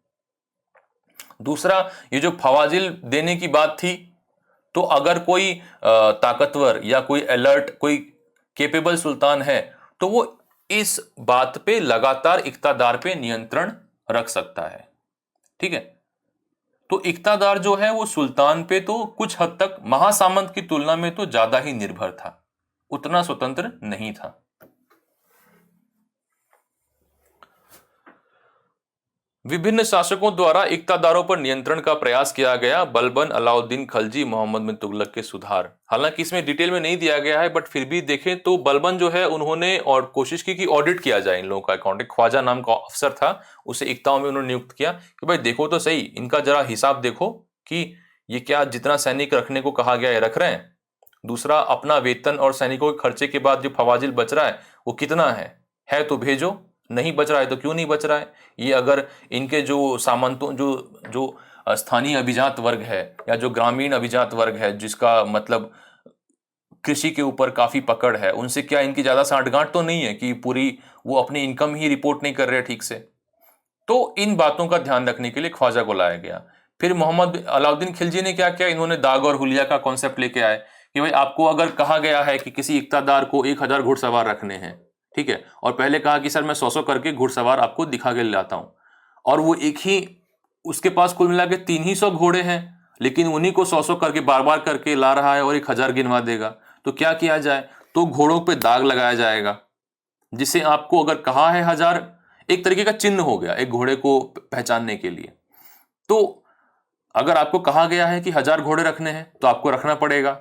दूसरा, ये जो फवाजिल देने की बात थी, तो अगर कोई ताकतवर या कोई अलर्ट, कोई केपेबल सुल्तान है तो वो इस बात पे लगातार इख्तादार पे नियंत्रण रख सकता है। ठीक है, तो इख्तादार जो है वो सुल्तान पे तो कुछ हद तक महासामंत की तुलना में तो ज्यादा ही निर्भर था, उतना स्वतंत्र नहीं था। विभिन्न शासकों द्वारा इख्तादारों पर नियंत्रण का प्रयास किया गया। बलबन, अलाउद्दीन खलजी, मोहम्मद बिन तुगलक के सुधार। हालांकि इसमें डिटेल में नहीं दिया गया है, बट फिर भी देखें तो बलबन जो है उन्होंने और कोशिश की कि ऑडिट किया जाए इन लोगों का अकाउंट। एक ख्वाजा नाम का अफसर था, उसे इक्ताओं में उन्होंने नियुक्त किया कि भाई देखो तो सही, इनका जरा हिसाब देखो कि ये क्या जितना सैनिक रखने को कहा गया है रख रहे हैं। दूसरा, अपना वेतन और सैनिकों के खर्चे के बाद जो फवाजिल बच रहा है वो कितना है तो भेजो, नहीं बच रहा है तो क्यों नहीं बच रहा है। ये अगर इनके जो सामंतों जो जो स्थानीय अभिजात वर्ग है या जो ग्रामीण अभिजात वर्ग है जिसका मतलब कृषि के ऊपर काफी पकड़ है, उनसे क्या इनकी ज्यादा साठगांठ तो नहीं है कि पूरी वो अपनी इनकम ही रिपोर्ट नहीं कर रहे ठीक से। तो इन बातों का ध्यान रखने के लिए ख्वाजा को लाया गया। फिर मोहम्मद अलाउद्दीन खिलजी ने क्या किया, इन्होंने दाग और हुलिया का कॉन्सेप्ट लेके आए कि भाई आपको अगर कहा गया है कि किसी इख्तादार को 1000 घुड़सवार रखने हैं, ठीक है, और पहले कहा कि सर मैं 100 करके घुड़सवार आपको दिखा के लाता हूं, और वो एक ही उसके पास कुल मिला के 300 घोड़े हैं, लेकिन उन्हीं को 100 करके बार बार करके ला रहा है और 1000 गिनवा देगा, तो क्या किया जाए, तो घोड़ों पे दाग लगाया जाएगा, जिसे आपको अगर कहा है 1000, एक तरीके का चिन्ह हो गया एक घोड़े को पहचानने के लिए। तो अगर आपको कहा गया है कि 1000 घोड़े रखने हैं तो आपको रखना पड़ेगा।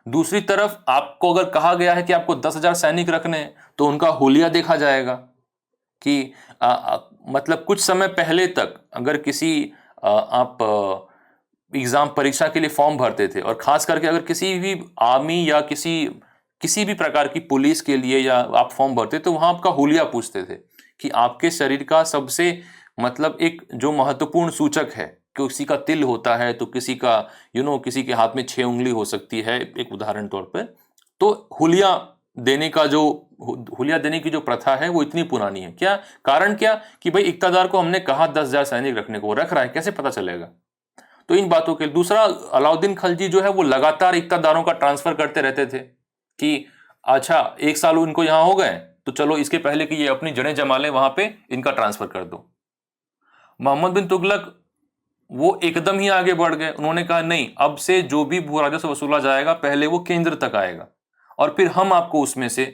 दूसरी तरफ आपको अगर कहा गया है कि आपको 10,000 सैनिक रखने हैं तो उनका हुलिया देखा जाएगा कि मतलब कुछ समय पहले तक अगर किसी आप एग्जाम परीक्षा के लिए फॉर्म भरते थे, और खास करके अगर किसी भी आर्मी या किसी भी प्रकार की पुलिस के लिए या आप फॉर्म भरते तो वहां आपका हुलिया पूछते थे कि आपके शरीर का सबसे मतलब एक जो महत्वपूर्ण सूचक है, किसी का तिल होता है तो किसी का किसी के हाथ में 6 उंगली हो सकती है, एक उदाहरण तौर पर। तो हुलिया देने की जो प्रथा है वो इतनी पुरानी है। क्या कारण, क्या कि भाई इख्तादार को हमने कहा 10,000 सैनिक रखने को, रख रहा है, कैसे पता चलेगा। तो इन बातों के दूसरा, अलाउद्दीन खलजी जो है वो लगातार इख्तादारों का ट्रांसफर करते रहते थे कि अच्छा 1 साल उनको यहां हो गए तो चलो इसके पहले कि ये अपनी जड़ें जमा लें वहां पे इनका ट्रांसफर कर दो। मोहम्मद बिन तुगलक वो एकदम ही आगे बढ़ गए, उन्होंने कहा नहीं, अब से जो भी भू राजस्व वसूला जाएगा पहले वो केंद्र तक आएगा और फिर हम आपको उसमें से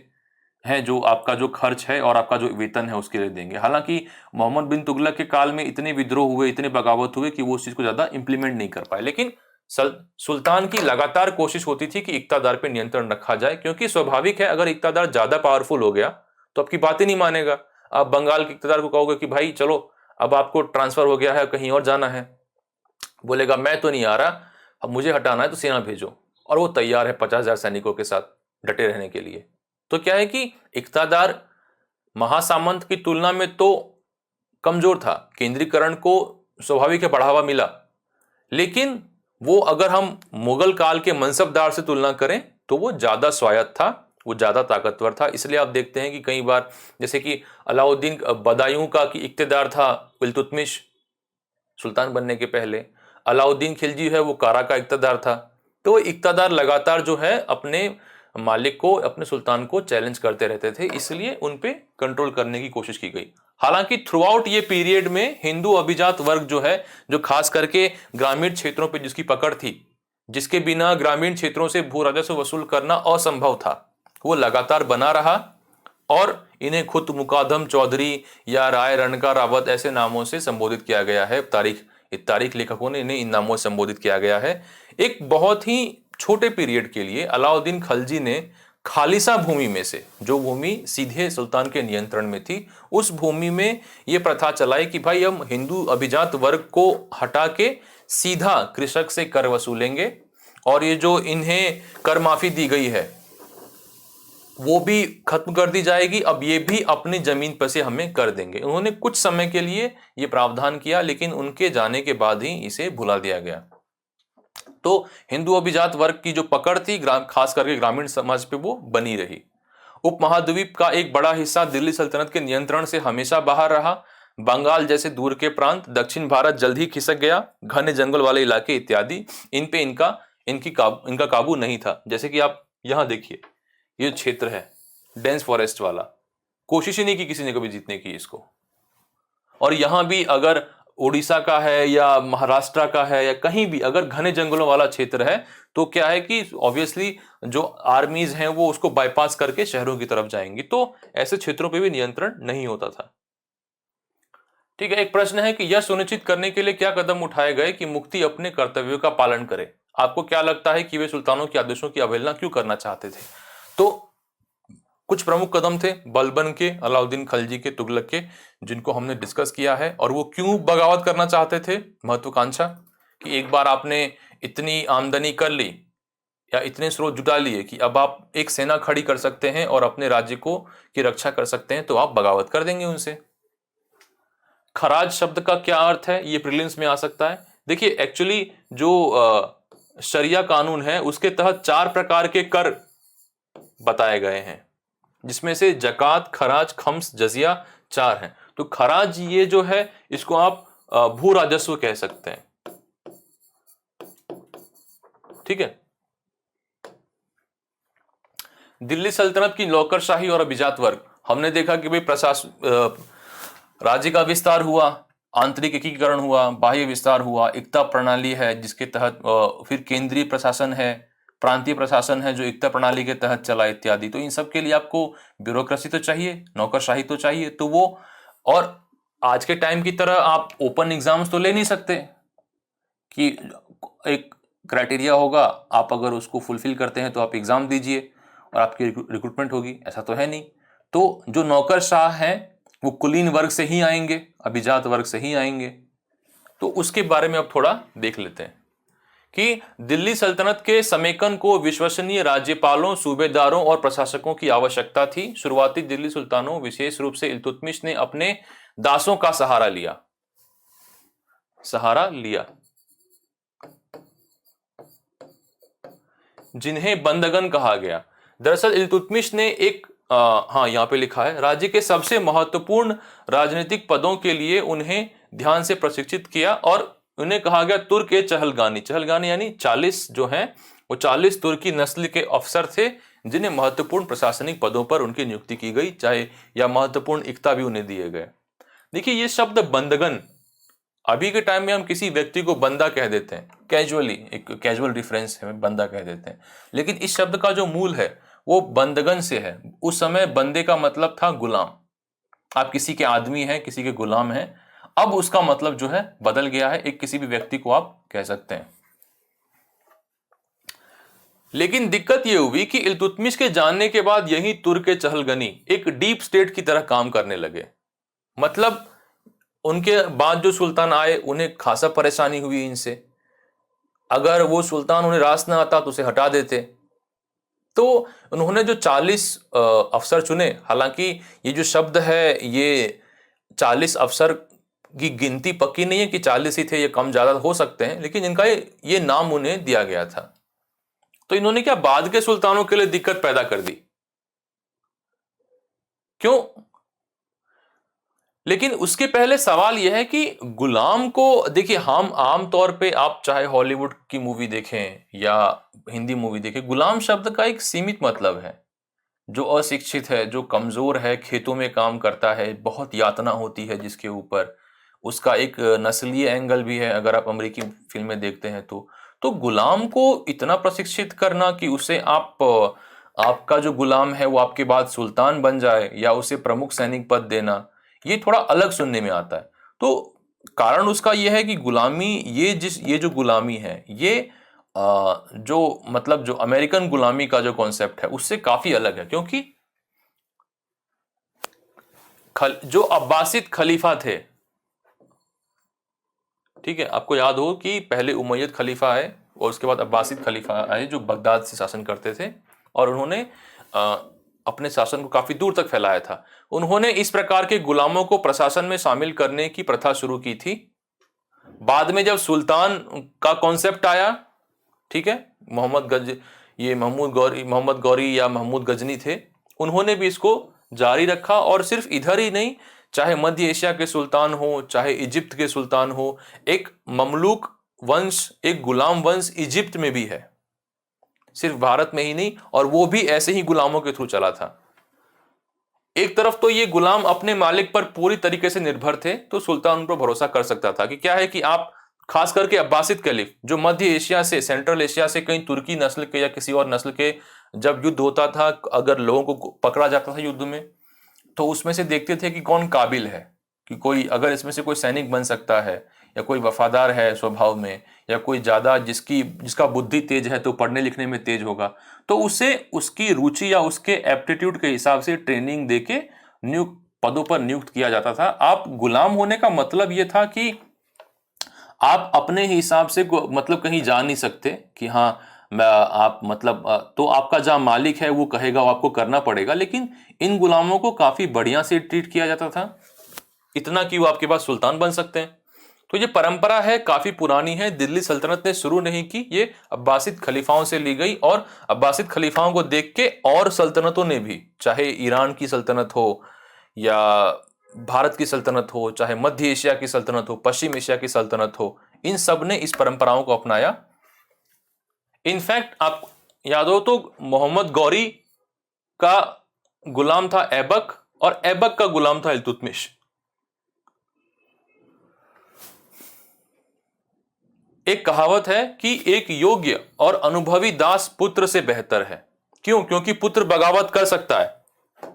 है जो आपका जो खर्च है और आपका जो वेतन है उसके लिए देंगे। हालांकि मोहम्मद बिन तुगलक के काल में इतने विद्रोह हुए, इतने बगावत हुए कि वो उस चीज को ज्यादा इंप्लीमेंट नहीं कर पाए, लेकिन सुल्तान की लगातार कोशिश होती थी कि इख्तादार पे नियंत्रण रखा जाए, क्योंकि स्वाभाविक है अगर इख्तादार ज्यादा पावरफुल हो गया तो आपकी बात ही नहीं मानेगा। आप बंगाल के इख्तादार को कहोगे कि भाई चलो अब आपको ट्रांसफर हो गया है, कहीं और जाना है, बोलेगा मैं तो नहीं आ रहा, अब मुझे हटाना है तो सेना भेजो, और वो तैयार है 50,000 सैनिकों के साथ डटे रहने के लिए। तो क्या है कि इख्तादार महासामंत की तुलना में तो कमजोर था, केंद्रीकरण को स्वाभाविक है बढ़ावा मिला, लेकिन वो अगर हम मुगल काल के मनसबदार से तुलना करें तो वो ज़्यादा स्वायत्त था, वो ज़्यादा ताकतवर था। इसलिए आप देखते हैं कि कई बार, जैसे कि अलाउद्दीन बदायूं का कि इक़्तिदार था इल्तुतमिश सुल्तान बनने के पहले, अलाउद्दीन खिलजी है वो कारा का इक़्तिदार था। तो वो इक़्तिदार लगातार जो है अपने मालिक को, अपने सुल्तान को चैलेंज करते रहते थे, इसलिए उन पे कंट्रोल करने की कोशिश की गई। हालांकि थ्रू आउट ये पीरियड में हिंदू अभिजात वर्ग जो है, जो खास करके ग्रामीण क्षेत्रों पे जिसकी पकड़ थी, जिसके बिना ग्रामीण क्षेत्रों से भू राजस्व वसूल करना असंभव था, वो लगातार बना रहा और इन्हें खुद मुकादम चौधरी या राय रणका रावत ऐसे नामों से संबोधित किया गया है। तारीख लेखकों ने इन्हें इन नामों से संबोधित किया गया है। एक बहुत ही छोटे पीरियड के लिए अलाउद्दीन खलजी ने खालिसा भूमि में से, जो भूमि सीधे सुल्तान के नियंत्रण में थी, उस भूमि में यह प्रथा चलाई कि भाई हम हिंदू अभिजात वर्ग को हटा के सीधा कृषक से कर वसूलेंगे और ये जो इन्हें कर माफी दी गई है वो भी खत्म कर दी जाएगी। अब ये भी अपनी जमीन पर से हमें कर देंगे। उन्होंने कुछ समय के लिए ये प्रावधान किया, लेकिन उनके जाने के बाद ही इसे भुला दिया गया। तो हिंदू अभिजात वर्ग की जो पकड़ थी खास करके ग्रामीण समाज पे, वो बनी रही। उपमहाद्वीप का एक बड़ा हिस्सा दिल्ली सल्तनत के नियंत्रण से हमेशा बाहर रहा। बंगाल जैसे दूर के प्रांत, दक्षिण भारत जल्द ही खिसक गया। घने जंगल वाले इलाके इत्यादि, इन पे इनका काबू नहीं था। जैसे कि आप यहां देखिए, ये क्षेत्र है डेंस फॉरेस्ट वाला, कोशिश ही नहीं की किसी ने कभी जीतने की इसको। और यहां भी अगर उड़ीसा का है या महाराष्ट्र का है या कहीं भी अगर घने जंगलों वाला क्षेत्र है, तो क्या है कि ऑब्वियसली जो आर्मीज हैं वो उसको बाईपास करके शहरों की तरफ जाएंगी। तो ऐसे क्षेत्रों पे भी नियंत्रण नहीं होता था। ठीक है, एक प्रश्न है कि यह सुनिश्चित करने के लिए क्या कदम उठाए गए कि मुफ्ती अपने कर्तव्यों का पालन करे। आपको क्या लगता है कि वे सुल्तानों के आदेशों की अवहेलना क्यों करना चाहते थे? तो कुछ प्रमुख कदम थे बलबन के, अलाउद्दीन खलजी के, तुगलक के, जिनको हमने डिस्कस किया है। और वो क्यों बगावत करना चाहते थे? महत्वाकांक्षा कि एक बार आपने इतनी आमदनी कर ली या इतने स्रोत जुटा लिए कि अब आप एक सेना खड़ी कर सकते हैं और अपने राज्य को की रक्षा कर सकते हैं, तो आप बगावत कर देंगे उनसे। खराज शब्द का क्या अर्थ है, ये प्रीलिम्स में आ सकता है। देखिए, एक्चुअली जो शरिया कानून है उसके तहत 4 प्रकार के कर बताए गए हैं, जिसमें से जकात, खराज, खम्स, जजिया 4 हैं। तो खराज ये जो है, इसको आप भू राजस्व कह सकते हैं। ठीक है। दिल्ली सल्तनत की नौकरशाही और अभिजात वर्ग, हमने देखा कि भाई राज्य का विस्तार हुआ, आंतरिक एकीकरण हुआ, बाह्य विस्तार हुआ, एकता प्रणाली है जिसके तहत फिर केंद्रीय प्रशासन है, प्रांतीय प्रशासन है जो एकता प्रणाली के तहत चला इत्यादि। तो इन सब के लिए आपको ब्यूरोक्रेसी तो चाहिए, नौकरशाही तो चाहिए। तो वो, और आज के टाइम की तरह आप ओपन एग्जाम्स तो ले नहीं सकते कि एक क्राइटेरिया होगा, आप अगर उसको फुलफिल करते हैं तो आप एग्जाम दीजिए और आपकी रिक्रूटमेंट होगी, ऐसा तो है नहीं। तो जो नौकरशाह हैं वो कुलीन वर्ग से ही आएंगे, अभिजात वर्ग से ही आएंगे। तो उसके बारे में अब थोड़ा देख लेते हैं कि दिल्ली सल्तनत के समेकन को विश्वसनीय राज्यपालों, सूबेदारों और प्रशासकों की आवश्यकता थी। शुरुआती दिल्ली सुल्तानों, विशेष रूप से इल्तुतमिश ने अपने दासों का सहारा लिया, जिन्हें बंदगन कहा गया। दरअसल इल्तुतमिश ने एक हाँ, यहाँ पे लिखा है, राज्य के सबसे महत्वपूर्ण राजनीतिक पदों के लिए उन्हें ध्यान से प्रशिक्षित किया और उन्हें कहा गया तुर्क ए चहलगानी यानी 40 जो हैं वो 40 तुर्की नस्ल के अफसर थे, जिन्हें महत्वपूर्ण प्रशासनिक पदों पर उनकी नियुक्ति की गई, चाहे या महत्वपूर्ण इक्ता भी उन्हें दिए गए। देखिए, ये शब्द बंदगन, अभी के टाइम में हम किसी व्यक्ति को बंदा कह देते हैं, कैजुअली, एक कैजुअल रिफरेंस है, बंदा कह देते हैं, लेकिन इस शब्द का जो मूल है वो बंदगन से है। उस समय बंदे का मतलब था गुलाम, आप किसी के आदमी हैं, किसी के गुलाम हैं। अब उसका मतलब जो है बदल गया है, एक किसी भी व्यक्ति को आप कह सकते हैं। लेकिन दिक्कत यह हुई कि इल्तुतमिश के जानने के बाद यही तुर्क चहलगनी एक डीप स्टेट की तरह काम करने लगे। मतलब उनके बाद जो सुल्तान आए उन्हें खासा परेशानी हुई इनसे। अगर वो सुल्तान उन्हें रास ना आता तो उसे हटा देते। तो उन्होंने जो 40 अफसर चुने, हालांकि ये जो शब्द है ये 40 अफसर की गिनती पक्की नहीं है कि 40 ही थे, ये कम ज्यादा हो सकते हैं, लेकिन इनका ये नाम उन्हें दिया गया था। तो इन्होंने क्या बाद के सुल्तानों के लिए दिक्कत पैदा कर दी? क्यों? लेकिन उसके पहले सवाल यह है कि गुलाम को देखिए, हम आम तौर पे आप चाहे हॉलीवुड की मूवी देखें या हिंदी मूवी देखें, गुलाम शब्द का एक सीमित मतलब है। जो अशिक्षित है, जो कमजोर है, खेतों में काम करता है, बहुत यातना होती है जिसके ऊपर, उसका एक नस्लीय एंगल भी है अगर आप अमेरिकी फिल्में देखते हैं तो गुलाम को इतना प्रशिक्षित करना कि उसे आपका जो गुलाम है वो आपके बाद सुल्तान बन जाए या उसे प्रमुख सैनिक पद देना, ये थोड़ा अलग सुनने में आता है। तो कारण उसका यह है कि गुलामी, ये जो गुलामी है, ये जो मतलब जो अमेरिकन गुलामी का जो कॉन्सेप्ट है उससे काफी अलग है। क्योंकि जो अब्बासिद खलीफा थे, ठीक है, आपको याद हो कि पहले उमैयद खलीफा आए और उसके बाद अब्बासिद खलीफा आए जो बगदाद से शासन करते थे, और उन्होंने अपने शासन को काफी दूर तक फैलाया था। उन्होंने इस प्रकार के गुलामों को प्रशासन में शामिल करने की प्रथा शुरू की थी। बाद में जब सुल्तान का कॉन्सेप्ट आया, ठीक है, मोहम्मद गौरी या महमूद गजनी थे, उन्होंने भी इसको जारी रखा। और सिर्फ इधर ही नहीं, चाहे मध्य एशिया के सुल्तान हो, चाहे इजिप्ट के सुल्तान हो, एक ममलूक वंश, एक गुलाम वंश इजिप्ट में भी है, सिर्फ भारत में ही नहीं, और वो भी ऐसे ही गुलामों के थ्रू चला था। एक तरफ तो ये गुलाम अपने मालिक पर पूरी तरीके से निर्भर थे, तो सुल्तान उन पर भरोसा कर सकता था कि क्या है कि आप, खास करके अब्बासिद कलीफ जो मध्य एशिया से, सेंट्रल एशिया से कहीं तुर्की नस्ल के या किसी और नस्ल के, जब युद्ध होता था, अगर लोगों को पकड़ा जाता था युद्ध में, तो उसमें से देखते थे कि कौन काबिल है, कि कोई अगर इसमें से कोई सैनिक बन सकता है, या कोई वफादार है स्वभाव में, या कोई ज्यादा जिसका बुद्धि तेज है तो पढ़ने लिखने में तेज होगा, तो उसे उसकी रुचि या उसके एप्टीट्यूड के हिसाब से ट्रेनिंग देके नियुक्त पदों पर नियुक्त किया जाता था। आप गुलाम होने का मतलब यह था कि आप अपने हिसाब से मतलब कहीं जा नहीं सकते कि हाँ आप मतलब तो आपका जहां मालिक है वो कहेगा वो आपको करना पड़ेगा। लेकिन इन गुलामों को काफी बढ़िया से ट्रीट किया जाता था, इतना कि वो आपके पास सुल्तान बन सकते हैं। तो ये परंपरा है, काफी पुरानी है, दिल्ली सल्तनत ने शुरू नहीं की, ये अब्बासिद खलीफाओं से ली गई। और अब्बासिद खलीफाओं को देख के और सल्तनतों ने भी, चाहे ईरान की सल्तनत हो या भारत की सल्तनत हो, चाहे मध्य एशिया की सल्तनत हो, पश्चिम एशिया की सल्तनत हो, इन सब ने इस परंपराओं को अपनाया। इनफैक्ट आप याद हो तो मोहम्मद गौरी का गुलाम था ऐबक, और ऐबक का गुलाम था इल्तुतमिश। एक कहावत है कि एक योग्य और अनुभवी दास पुत्र से बेहतर है। क्यों? क्योंकि पुत्र बगावत कर सकता है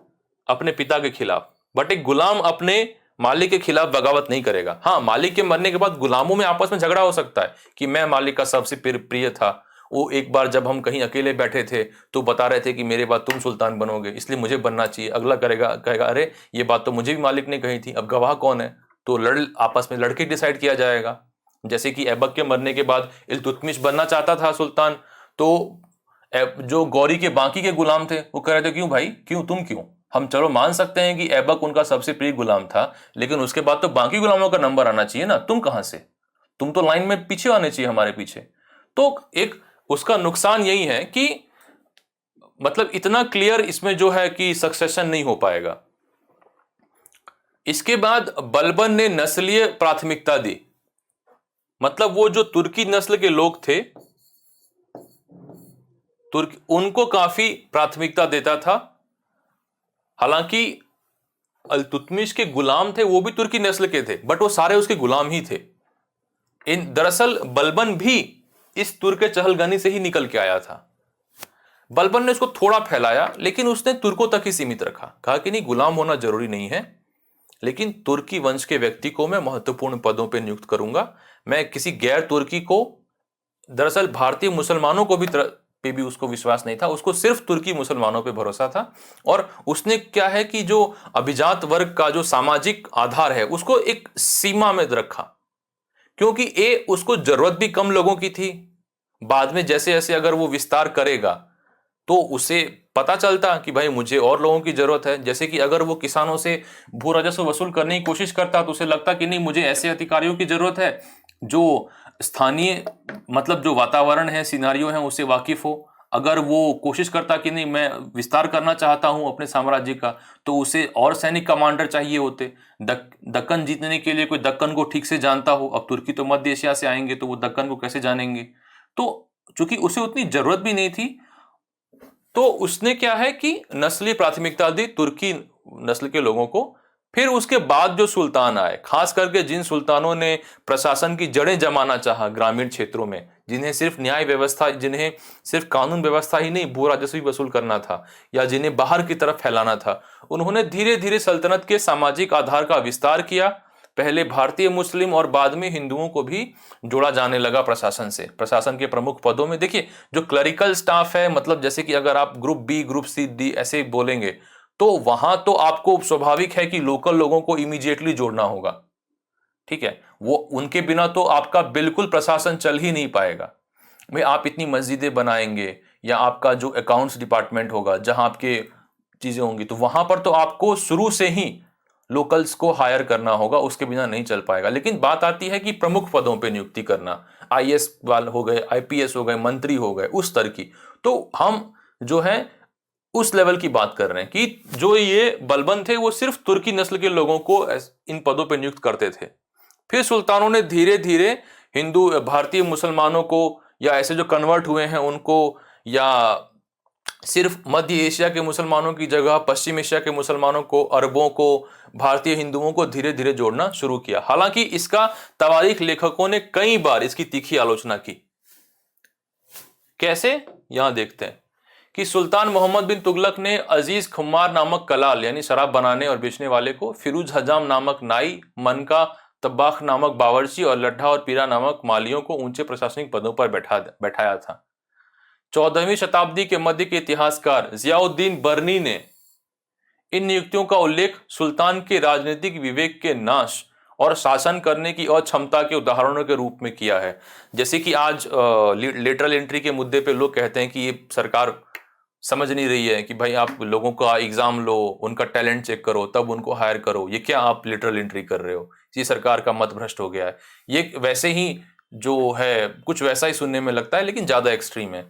अपने पिता के खिलाफ, बट एक गुलाम अपने मालिक के खिलाफ बगावत नहीं करेगा। हाँ, मालिक के मरने के बाद गुलामों में आपस में झगड़ा हो सकता है कि मैं मालिक का सबसे प्रिय था, वो एक बार जब हम कहीं अकेले बैठे थे तो बता रहे थे कि मेरे बाद तुम सुल्तान बनोगे इसलिए मुझे बनना चाहिए। अगला कहेगा अरे ये बात तो मुझे भी मालिक ने कही थी, अब गवाह कौन है? तो आपस में लड़के डिसाइड किया जाएगा। जैसे कि ऐबक के मरने के बाद इल्तुतमिश बनना चाहता था सुल्तान, तो जो गौरी के बाकी के गुलाम थे वो कह रहे थे क्यों भाई, क्यों तुम क्यों? हम चलो मान सकते हैं कि ऐबक उनका सबसे प्रिय गुलाम था, लेकिन उसके बाद तो बाकी गुलामों का नंबर आना चाहिए ना, तुम कहां से? तुम तो लाइन में पीछे आने चाहिए हमारे पीछे। तो एक उसका नुकसान यही है कि मतलब इतना क्लियर इसमें जो है कि सक्सेशन नहीं हो पाएगा। इसके बाद बलबन ने नस्लीय प्राथमिकता दी, मतलब वो जो तुर्की नस्ल के लोग थे, उनको काफी प्राथमिकता देता था। हालांकि अल्तुतमिश के गुलाम थे वो भी तुर्की नस्ल के थे, बट वो सारे उसके गुलाम ही थे। दरअसल बलबन भी इस तुर्क चहलगानी से ही निकल के आया था। बलबन ने उसको थोड़ा फैलाया, लेकिन उसने तुर्कों तक ही सीमित रखा। कहा कि नहीं, गुलाम होना जरूरी नहीं है, लेकिन तुर्की वंश के व्यक्ति को मैं महत्वपूर्ण पदों पर नियुक्त करूंगा। मैं किसी गैर तुर्की को, दरअसल भारतीय मुसलमानों को भी उसको विश्वास नहीं था, उसको सिर्फ तुर्की मुसलमानों पे भरोसा था। और उसने क्या है कि जो अभिजात वर्ग का जो सामाजिक आधार है उसको एक सीमा में रखा, क्योंकि उसको जरूरत भी कम लोगों की थी। बाद में जैसे जैसे अगर वो विस्तार करेगा तो उसे पता चलता कि भाई मुझे और लोगों की जरूरत है, जैसे कि अगर वो किसानों से भू राजस्व वसूल करने की कोशिश करता तो उसे लगता कि नहीं, मुझे ऐसे अधिकारियों की जरूरत है जो स्थानीय मतलब जो वातावरण है, सिनारियो है, उससे वाकिफ हो। अगर वो कोशिश करता कि नहीं मैं विस्तार करना चाहता हूं अपने साम्राज्य का, तो उसे और सैनिक कमांडर चाहिए होते। दक्कन जीतने के लिए कोई दक्कन को ठीक से जानता हो। अब तुर्की तो मध्य एशिया से आएंगे तो वो दक्कन को कैसे जानेंगे। तो चूंकि उसे उतनी जरूरत भी नहीं थी, तो उसने क्या है कि नस्ली प्राथमिकता दी तुर्की नस्ल के लोगों को। फिर उसके बाद जो सुल्तान आए, खास करके जिन सुल्तानों ने प्रशासन की जड़ें जमाना चाहा ग्रामीण क्षेत्रों में, जिन्हें सिर्फ न्याय व्यवस्था, जिन्हें सिर्फ कानून व्यवस्था ही नहीं भू राजस्व भी वसूल करना था, या जिन्हें बाहर की तरफ फैलाना था, उन्होंने धीरे धीरे सल्तनत के सामाजिक आधार का विस्तार किया। पहले भारतीय मुस्लिम और बाद में हिंदुओं को भी जोड़ा जाने लगा प्रशासन से। प्रशासन के प्रमुख पदों में देखिए जो क्लरिकल स्टाफ है, मतलब जैसे कि अगर आप group B, group C, D ऐसे बोलेंगे, तो वहां तो आपको स्वाभाविक है कि लोकल लोगों को इमीडिएटली जोड़ना होगा। ठीक है, वो उनके बिना तो आपका बिल्कुल प्रशासन चल ही नहीं पाएगा। भाई आप इतनी मस्जिदें बनाएंगे, या आपका जो अकाउंट्स डिपार्टमेंट होगा जहां आपके चीजें होंगी, तो वहां पर तो आपको शुरू से ही लोकल्स को हायर करना होगा, उसके बिना नहीं चल पाएगा। लेकिन बात आती है कि प्रमुख पदों पे नियुक्ति करना, आईएएस वाले हो गए, आईपीएस हो गए, मंत्री हो गए, उस तरह की। तो हम जो है उस लेवल की बात कर रहे हैं कि जो ये बलबन थे वो सिर्फ तुर्की नस्ल के लोगों को इन पदों पर नियुक्त करते थे। फिर सुल्तानों ने धीरे धीरे हिंदू भारतीय मुसलमानों को, या ऐसे जो कन्वर्ट हुए हैं उनको, या सिर्फ मध्य एशिया के मुसलमानों की जगह पश्चिम एशिया के मुसलमानों को, अरबों को, भारतीय हिंदुओं को धीरे धीरे जोड़ना शुरू किया। हालांकि इसका तवारीख लेखकों ने कई बार इसकी तीखी आलोचना की। कैसे, यहां देखते हैं कि सुल्तान मोहम्मद बिन तुगलक ने अजीज खुमार नामक कलाल यानी शराब बनाने और बेचने वाले को, फिरोज हजाम नामक नाई, मनका तब्बाख नामक बावर्ची और लड्ढा और पीरा नामक मालियों को ऊंचे प्रशासनिक पदों पर बैठाया था। 14वीं शताब्दी के मध्य के इतिहासकार जियाउद्दीन बर्नी ने इन नियुक्तियों का उल्लेख सुल्तान के राजनीतिक विवेक के नाश और शासन करने की अक्षमता के उदाहरणों के रूप में किया है। जैसे कि आज लेटरल एंट्री के मुद्दे पे लोग कहते हैं कि ये सरकार समझ नहीं रही है कि भाई आप लोगों का एग्जाम लो, उनका टैलेंट चेक करो, तब उनको हायर करो, ये क्या आप लेटरल एंट्री कर रहे हो, ये सरकार का मत भ्रष्ट हो गया है। ये वैसे ही जो है कुछ वैसा ही सुनने में लगता है, लेकिन ज्यादा एक्सट्रीम है।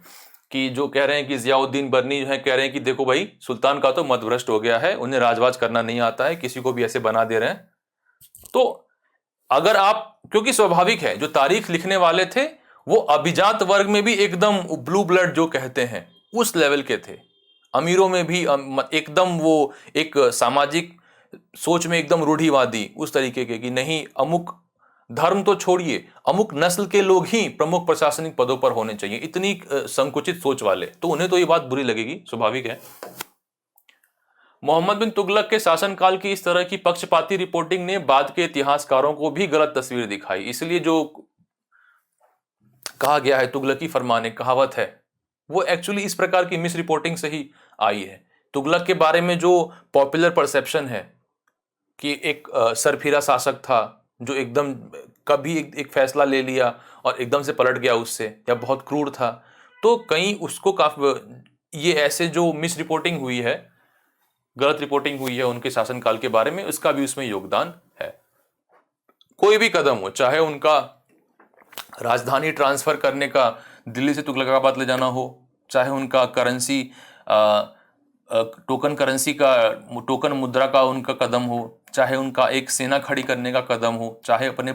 कि जो कह रहे हैं कि जियाउद्दीन बर्नी जो है कह रहे हैं कि देखो भाई सुल्तान का तो मत भ्रष्ट हो गया है, उन्हें राजवाज करना नहीं आता है, किसी को भी ऐसे बना दे रहे हैं। तो अगर आप, क्योंकि स्वाभाविक है जो तारीख लिखने वाले थे वो अभिजात वर्ग में भी एकदम ब्लू ब्लड जो कहते हैं उस लेवल के थे, अमीरों में भी एकदम वो एक सामाजिक सोच में एकदम रूढ़िवादी उस तरीके के कि नहीं, अमुक धर्म तो छोड़िए, अमुक नस्ल के लोग ही प्रमुख प्रशासनिक पदों पर होने चाहिए, इतनी संकुचित सोच वाले, तो उन्हें तो ये बात बुरी लगेगी, स्वाभाविक है। मोहम्मद बिन तुगलक के शासनकाल की इस तरह की पक्षपाती रिपोर्टिंग ने बाद के इतिहासकारों को भी गलत तस्वीर दिखाई। इसलिए जो कहा गया है तुगलकी फरमान, एक कहावत है, वो एक्चुअली इस प्रकार की मिस रिपोर्टिंग से ही आई है। तुगलक के बारे में जो पॉपुलर परसेप्शन है कि एक सरफिरा शासक था जो एकदम कभी एक फैसला ले लिया और एकदम से पलट गया उससे, या बहुत क्रूर था, तो कहीं उसको काफी ये ऐसे जो मिस रिपोर्टिंग हुई है, गलत रिपोर्टिंग हुई है उनके शासनकाल के बारे में, उसका भी उसमें योगदान है। कोई भी कदम हो, चाहे उनका राजधानी ट्रांसफर करने का, दिल्ली से तुगलकाबाद ले जाना हो, चाहे उनका करेंसी टोकन करेंसी का, टोकन मुद्रा का उनका कदम हो, चाहे उनका एक सेना खड़ी करने का कदम हो, चाहे अपने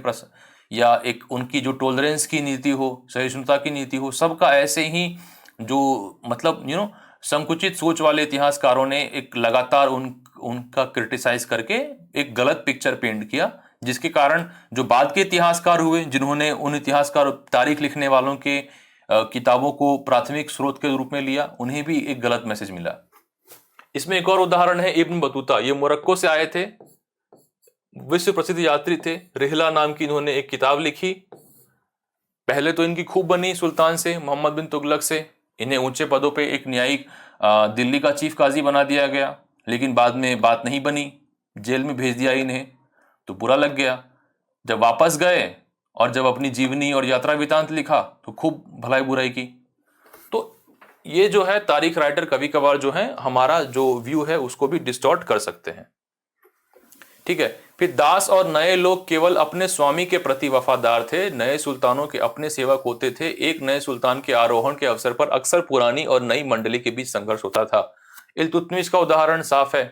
या एक उनकी जो टॉलरेंस की नीति हो, सहिष्णुता की नीति हो, सबका ऐसे ही जो मतलब संकुचित सोच वाले इतिहासकारों ने एक लगातार उनका क्रिटिसाइज करके एक गलत पिक्चर पेंट किया, जिसके कारण जो बाद के इतिहासकार हुए, जिन्होंने उन इतिहासकार तारीख लिखने वालों के किताबों को प्राथमिक स्रोत के रूप में लिया, उन्हें भी एक गलत मैसेज मिला। इसमें एक और उदाहरण है इब्न बतूता। ये मोरक्को से आए थे, विश्व प्रसिद्ध यात्री थे, रिहला नाम की इन्होंने एक किताब लिखी। पहले तो इनकी खूब बनी सुल्तान से, मोहम्मद बिन तुगलक से, इन्हें ऊंचे पदों पे एक न्यायिक दिल्ली का चीफ काजी बना दिया गया, लेकिन बाद में बात नहीं बनी, जेल में भेज दिया इन्हें, तो बुरा लग गया। जब वापस गए और जब अपनी जीवनी और यात्रा वृतांत लिखा तो खूब भलाई बुराई की। तो ये जो है तारीख राइटर कभी कभार जो है हमारा जो व्यू है उसको भी डिस्टॉर्ट कर सकते हैं। ठीक है। फिर दास और नए लोग केवल अपने स्वामी के प्रति वफादार थे, नए सुल्तानों के अपने सेवक होते थे। एक नए सुल्तान के आरोहण के अवसर पर अक्सर पुरानी और नई मंडली के बीच संघर्ष होता था। इल्तुतमिश का उदाहरण साफ है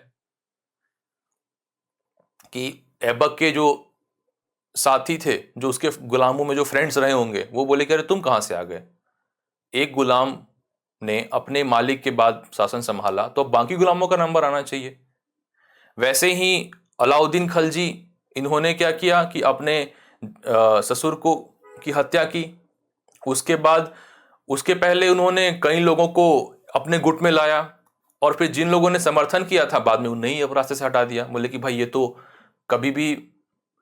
कि ऐबक के जो साथी थे, जो उसके गुलामों में जो फ्रेंड्स रहे होंगे, वो बोले कि अरे तुम कहां से आ गए। एक गुलाम ने अपने मालिक के बाद शासन संभाला तो अब बाकी गुलामों का नंबर आना चाहिए। वैसे ही अलाउद्दीन खलजी, इन्होंने क्या किया कि अपने ससुर को की हत्या की। उसके बाद उसके पहले उन्होंने कई लोगों को अपने गुट में लाया और फिर जिन लोगों ने समर्थन किया था बाद में उन्हें ही अब रास्ते से हटा दिया। बोले कि भाई ये तो कभी भी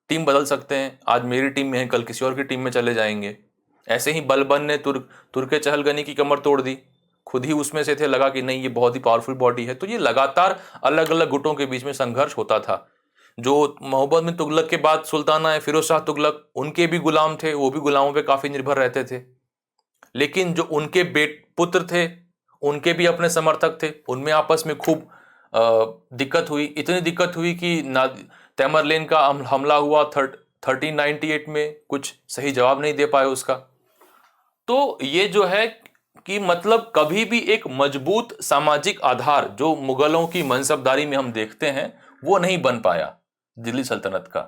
टीम बदल सकते हैं, आज मेरी टीम में है कल किसी और की टीम में चले जाएंगे। ऐसे ही बलबन ने तुर्के चहलगनी की कमर तोड़ दी, खुद ही उसमें से थे, लगा कि नहीं ये बहुत ही पावरफुल बॉडी है। तो ये लगातार अलग अलग गुटों के बीच में संघर्ष होता था। जो मोहम्मद बिन तुगलक के बाद सुल्तान आए फिरोज शाह तुगलक, उनके भी गुलाम थे, वो भी गुलामों पे काफी निर्भर रहते थे। लेकिन जो उनके पुत्र थे उनके भी अपने समर्थक थे, उनमें आपस में खूब दिक्कत हुई। इतनी दिक्कत हुई कि तैमरलेन का हमला हुआ 1398 में, कुछ सही जवाब नहीं दे पाए उसका। तो ये जो है कि मतलब कभी भी एक मजबूत सामाजिक आधार जो मुगलों की मनसबदारी में हम देखते हैं वो नहीं बन पाया दिल्ली सल्तनत का।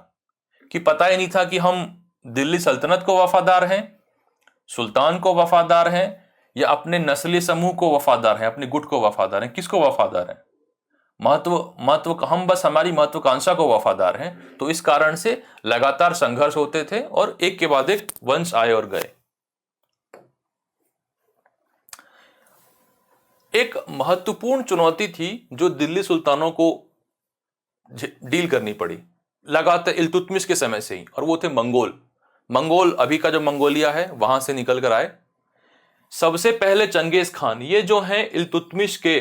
कि पता ही नहीं था कि हम दिल्ली सल्तनत को वफादार हैं, सुल्तान को वफादार हैं, या अपने नस्ली समूह को वफादार हैं, अपने गुट को वफादार हैं, किसको वफादार हैं। महत्व हम बस हमारी महत्वाकांक्षा को वफादार हैं। तो इस कारण से लगातार संघर्ष होते थे और एक के बाद एक वंश आए और गए। एक महत्वपूर्ण चुनौती थी जो दिल्ली सुल्तानों को डील करनी पड़ी लगातार इल्तुतमिश के समय से ही, और वो थे मंगोल अभी का जो मंगोलिया है वहां से निकल कर आए। सबसे पहले चंगेज खान, ये जो हैं इल्तुतमिश के,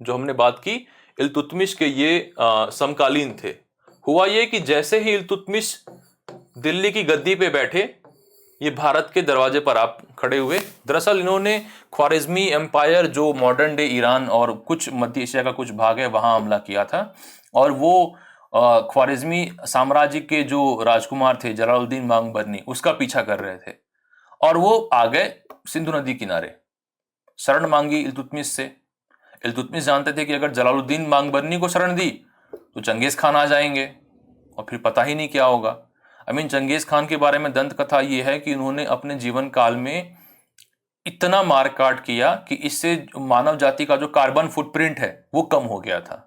जो हमने बात की इल्तुतमिश के, ये समकालीन थे। हुआ ये कि जैसे ही इल्तुतमिश दिल्ली की गद्दी पे बैठे, ये भारत के दरवाजे पर आप खड़े हुए। दरअसल इन्होंने ख्वारिज्मी एम्पायर, जो मॉडर्न डे ईरान और कुछ मध्य एशिया का कुछ भाग है, वहां हमला किया था। और वो ख्वारिज्मी साम्राज्य के जो राजकुमार थे जलालुद्दीन बांगबरनी, उसका पीछा कर रहे थे। और वो आ गए सिंधु नदी किनारे, शरण मांगी इल्तुतमिश से। इल्तुतमिश जानते थे कि अगर जलालुद्दीन बांगबरनी को शरण दी तो चंगेज खान आ जाएंगे और फिर पता ही नहीं क्या होगा। चंगेज खान के बारे में दंत कथा ये है कि उन्होंने अपने जीवन काल में इतना मारकाट किया कि इससे मानव जाति का जो कार्बन फुटप्रिंट है वो कम हो गया था।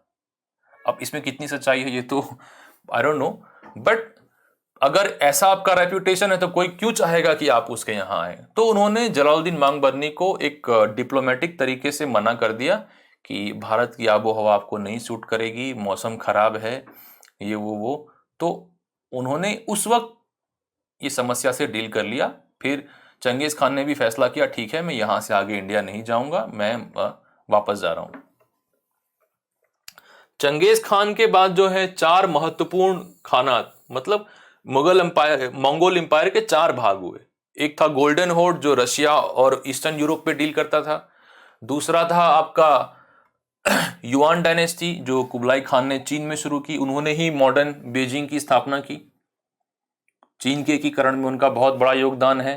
अब इसमें कितनी सच्चाई है ये तो आई डोंट नो, बट अगर ऐसा आपका रेप्यूटेशन है तो कोई क्यों चाहेगा कि आप उसके यहाँ आए। तो उन्होंने जलालुद्दीन बांगबरनी को एक डिप्लोमेटिक तरीके से मना कर दिया कि भारत की आबो हवा आपको नहीं सूट करेगी, मौसम खराब है, ये वो। तो उन्होंने उस वक्त ये समस्या से डील कर लिया। फिर चंगेज खान ने भी फैसला किया, ठीक है मैं यहां से आगे इंडिया नहीं जाऊंगा, मैं वापस जा रहा हूं। चंगेज खान के बाद जो है 4 महत्वपूर्ण खानात, मतलब मंगोल एम्पायर के 4 भाग हुए। एक था गोल्डन होर्ड जो रशिया और ईस्टर्न यूरोप पे डील करता था। दूसरा था आपका युआन डायनेस्टी जो कुबलाई खान ने चीन में शुरू की, उन्होंने ही मॉडर्न बीजिंग की स्थापना की। चीन के एकीकरण में उनका बहुत बड़ा योगदान है।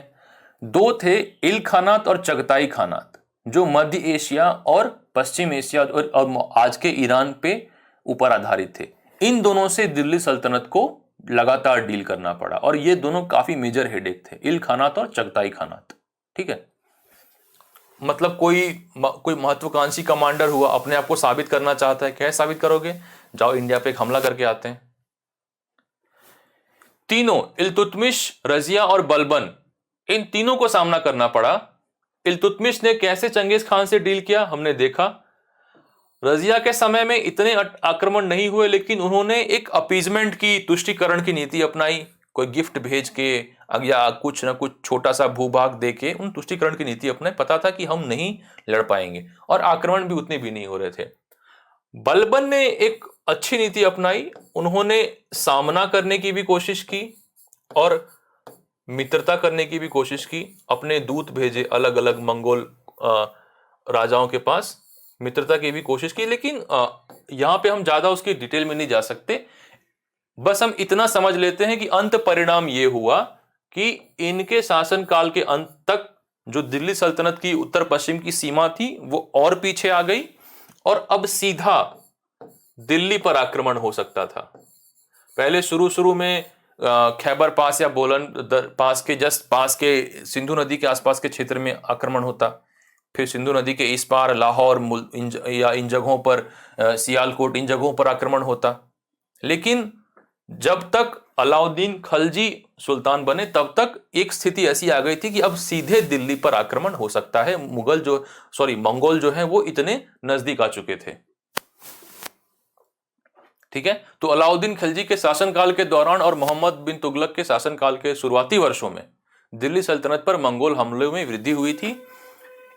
2 थे इल खानात और चगताई खानात जो मध्य एशिया और पश्चिम एशिया और आज के ईरान पे ऊपर आधारित थे। इन दोनों से दिल्ली सल्तनत को लगातार डील करना पड़ा और ये दोनों काफी मेजर हेडेक थे, इल खानात और चगताई खानात। ठीक है, मतलब कोई महत्वाकांक्षी कमांडर हुआ, अपने आप को साबित करना चाहता है, कैसे साबित करोगे, जाओ इंडिया पे एक हमला करके आते हैं। तीनों इल्तुतमिश, रजिया और बलबन, इन तीनों को सामना करना पड़ा। इल्तुतमिश ने कैसे चंगेज खान से डील किया हमने देखा। रजिया के समय में इतने आक्रमण नहीं हुए, लेकिन उन्होंने एक अपीजमेंट की, तुष्टिकरण की नीति अपनाई। कोई गिफ्ट भेज के या कुछ ना कुछ छोटा सा भूभाग दे के उन तुष्टिकरण की नीति अपनाई। पता था कि हम नहीं लड़ पाएंगे और आक्रमण भी उतने भी नहीं हो रहे थे। बलबन ने एक अच्छी नीति अपनाई, उन्होंने सामना करने की भी कोशिश की और मित्रता करने की भी कोशिश की। अपने दूत भेजे अलग अलग मंगोल राजाओं के पास मित्रता की भी कोशिश की, लेकिन यहाँ पे हम ज्यादा उसकी डिटेल में नहीं जा सकते। बस हम इतना समझ लेते हैं कि अंत परिणाम ये हुआ कि इनके शासन काल के अंत तक जो दिल्ली सल्तनत की उत्तर पश्चिम की सीमा थी वो और पीछे आ गई, और अब सीधा दिल्ली पर आक्रमण हो सकता था। पहले शुरू शुरू में खैबर पास या बोलन पास के जस्ट पास के सिंधु नदी के आसपास के क्षेत्र में आक्रमण होता, फिर सिंधु नदी के इस पार लाहौर या इन जगहों पर सियालकोट, इन जगहों पर आक्रमण होता। लेकिन जब तक अलाउद्दीन खलजी सुल्तान बने तब तक एक स्थिति ऐसी आ गई थी कि अब सीधे दिल्ली पर आक्रमण हो सकता है। मंगोल जो हैं वो इतने नजदीक आ चुके थे। ठीक है, तो अलाउद्दीन खिलजी के शासनकाल के दौरान और मोहम्मद बिन तुगलक के शासनकाल के शुरुआती वर्षों में दिल्ली सल्तनत पर मंगोल हमलों में वृद्धि हुई थी।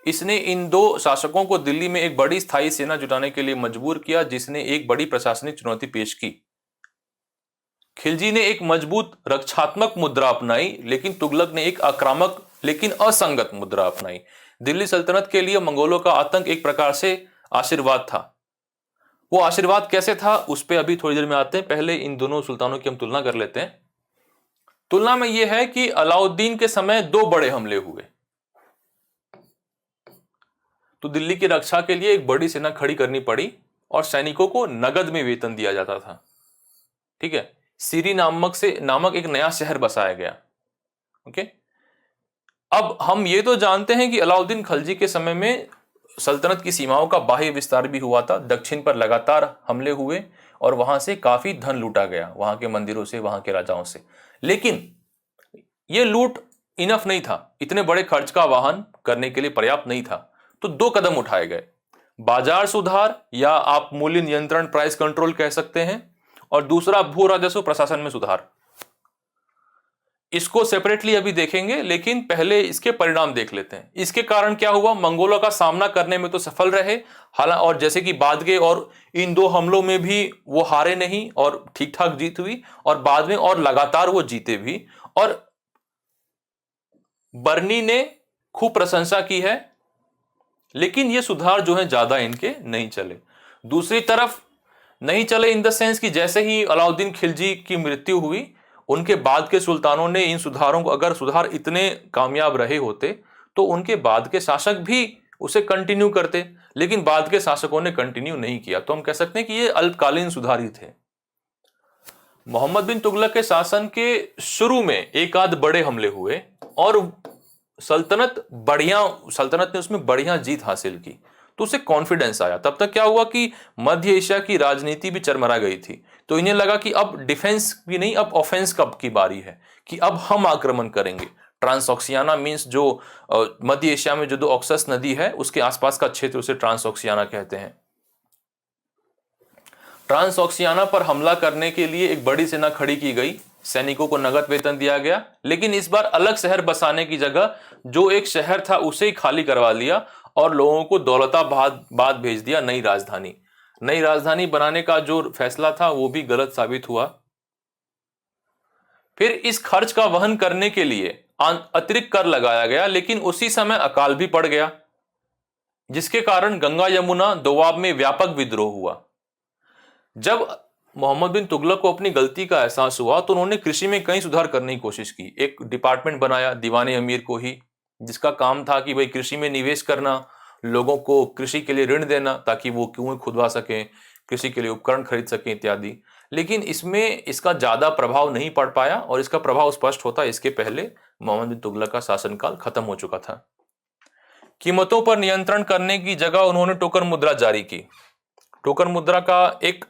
इसने इन दो शासकों को दिल्ली में एक बड़ी स्थायी सेना जुटाने के लिए मजबूर किया, जिसने एक बड़ी प्रशासनिक चुनौती पेश की। खिलजी ने एक मजबूत रक्षात्मक मुद्रा अपनाई, लेकिन तुगलक ने एक आक्रामक लेकिन असंगत मुद्रा अपनाई। दिल्ली सल्तनत के लिए मंगोलों का आतंक एक प्रकार से आशीर्वाद था। वो आशीर्वाद कैसे था उस पर अभी थोड़ी देर में आते हैं। पहले इन दोनों सुल्तानों की हम तुलना कर लेते हैं। तुलना में यह है कि अलाउद्दीन के समय दो बड़े हमले हुए, तो दिल्ली की रक्षा के लिए एक बड़ी सेना खड़ी करनी पड़ी और सैनिकों को नगद में वेतन दिया जाता था। ठीक है, सीरी नामक एक नया शहर बसाया गया। ओके, अब हम ये तो जानते हैं कि अलाउद्दीन खलजी के समय में सल्तनत की सीमाओं का बाह्य विस्तार भी हुआ था। दक्षिण पर लगातार हमले हुए और वहां से काफी धन लूटा गया, वहां के मंदिरों से, वहां के राजाओं से। लेकिन यह लूट इनफ नहीं था, इतने बड़े खर्च का वहन करने के लिए पर्याप्त नहीं था। तो दो कदम उठाए गए, बाजार सुधार या आप मूल्य नियंत्रण, प्राइस कंट्रोल कह सकते हैं, और दूसरा भू राजस्व प्रशासन में सुधार। इसको सेपरेटली अभी देखेंगे, लेकिन पहले इसके परिणाम देख लेते हैं। इसके कारण क्या हुआ, मंगोलों का सामना करने में तो सफल रहे, हालांकि और जैसे कि बादगे और इन दो हमलों में भी वो हारे नहीं और ठीक ठाक जीत हुई, और बाद में और लगातार वो जीते भी, और बर्नी ने खूब प्रशंसा की है। लेकिन ये सुधार जो है ज्यादा इनके नहीं चले। दूसरी तरफ नहीं चले इन द सेंस कि जैसे ही अलाउद्दीन खिलजी की मृत्यु हुई, उनके बाद के सुल्तानों ने इन सुधारों को, अगर सुधार इतने कामयाब रहे होते तो उनके बाद के शासक भी उसे कंटिन्यू करते, लेकिन बाद के शासकों ने कंटिन्यू नहीं किया। तो हम कह सकते हैं कि ये अल्पकालीन सुधार ही थे। मोहम्मद बिन तुगलक के शासन के शुरू में एक आध बड़े हमले हुए और सल्तनत ने उसमें बढ़िया जीत हासिल की, तो उसे कॉन्फिडेंस आया। तब तक क्या हुआ कि मध्य एशिया की राजनीति भी चरमरा गई थी, तो इन्हें लगा कि अब डिफेंस भी नहीं, अब ऑफेंस कब की बारी है, कि अब हम आक्रमण करेंगे। ट्रांसऑक्सियाना मींस जो मध्य एशिया में जो ऑक्सस नदी है उसके आसपास का क्षेत्र, उसे ट्रांसऑक्सियाना कहते हैं। ट्रांसऑक्सियाना पर हमला करने के लिए एक बड़ी सेना खड़ी की गई, सैनिकों को नगद वेतन दिया गया, लेकिन इस बार अलग शहर बसाने की जगह जो एक शहर था उसे ही खाली करवा लिया और लोगों को दौलताबाद भेज दिया, नई राजधानी बनाने का जो फैसला था वो भी गलत साबित हुआ। फिर इस खर्च का वहन करने के लिए अतिरिक्त कर लगाया गया, लेकिन उसी समय अकाल भी पड़ गया, जिसके कारण गंगा यमुना दोआब में व्यापक विद्रोह हुआ। जब मोहम्मद बिन तुगलक को अपनी गलती का एहसास हुआ तो उन्होंने कृषि में कई सुधार करने की कोशिश की। एक डिपार्टमेंट बनाया दीवाने अमीर को ही, जिसका काम था कि भाई कृषि में निवेश करना, लोगों को कृषि के लिए ऋण देना ताकि वो कुएं खुदवा सकें, कृषि के लिए उपकरण खरीद सकें इत्यादि। लेकिन इसमें इसका ज्यादा प्रभाव नहीं पड़ पाया, और इसका प्रभाव स्पष्ट होता इसके पहले मोहम्मद बिन तुगलक का शासनकाल खत्म हो चुका था। कीमतों पर नियंत्रण करने की जगह उन्होंने टोकन मुद्रा जारी की। टोकन मुद्रा का एक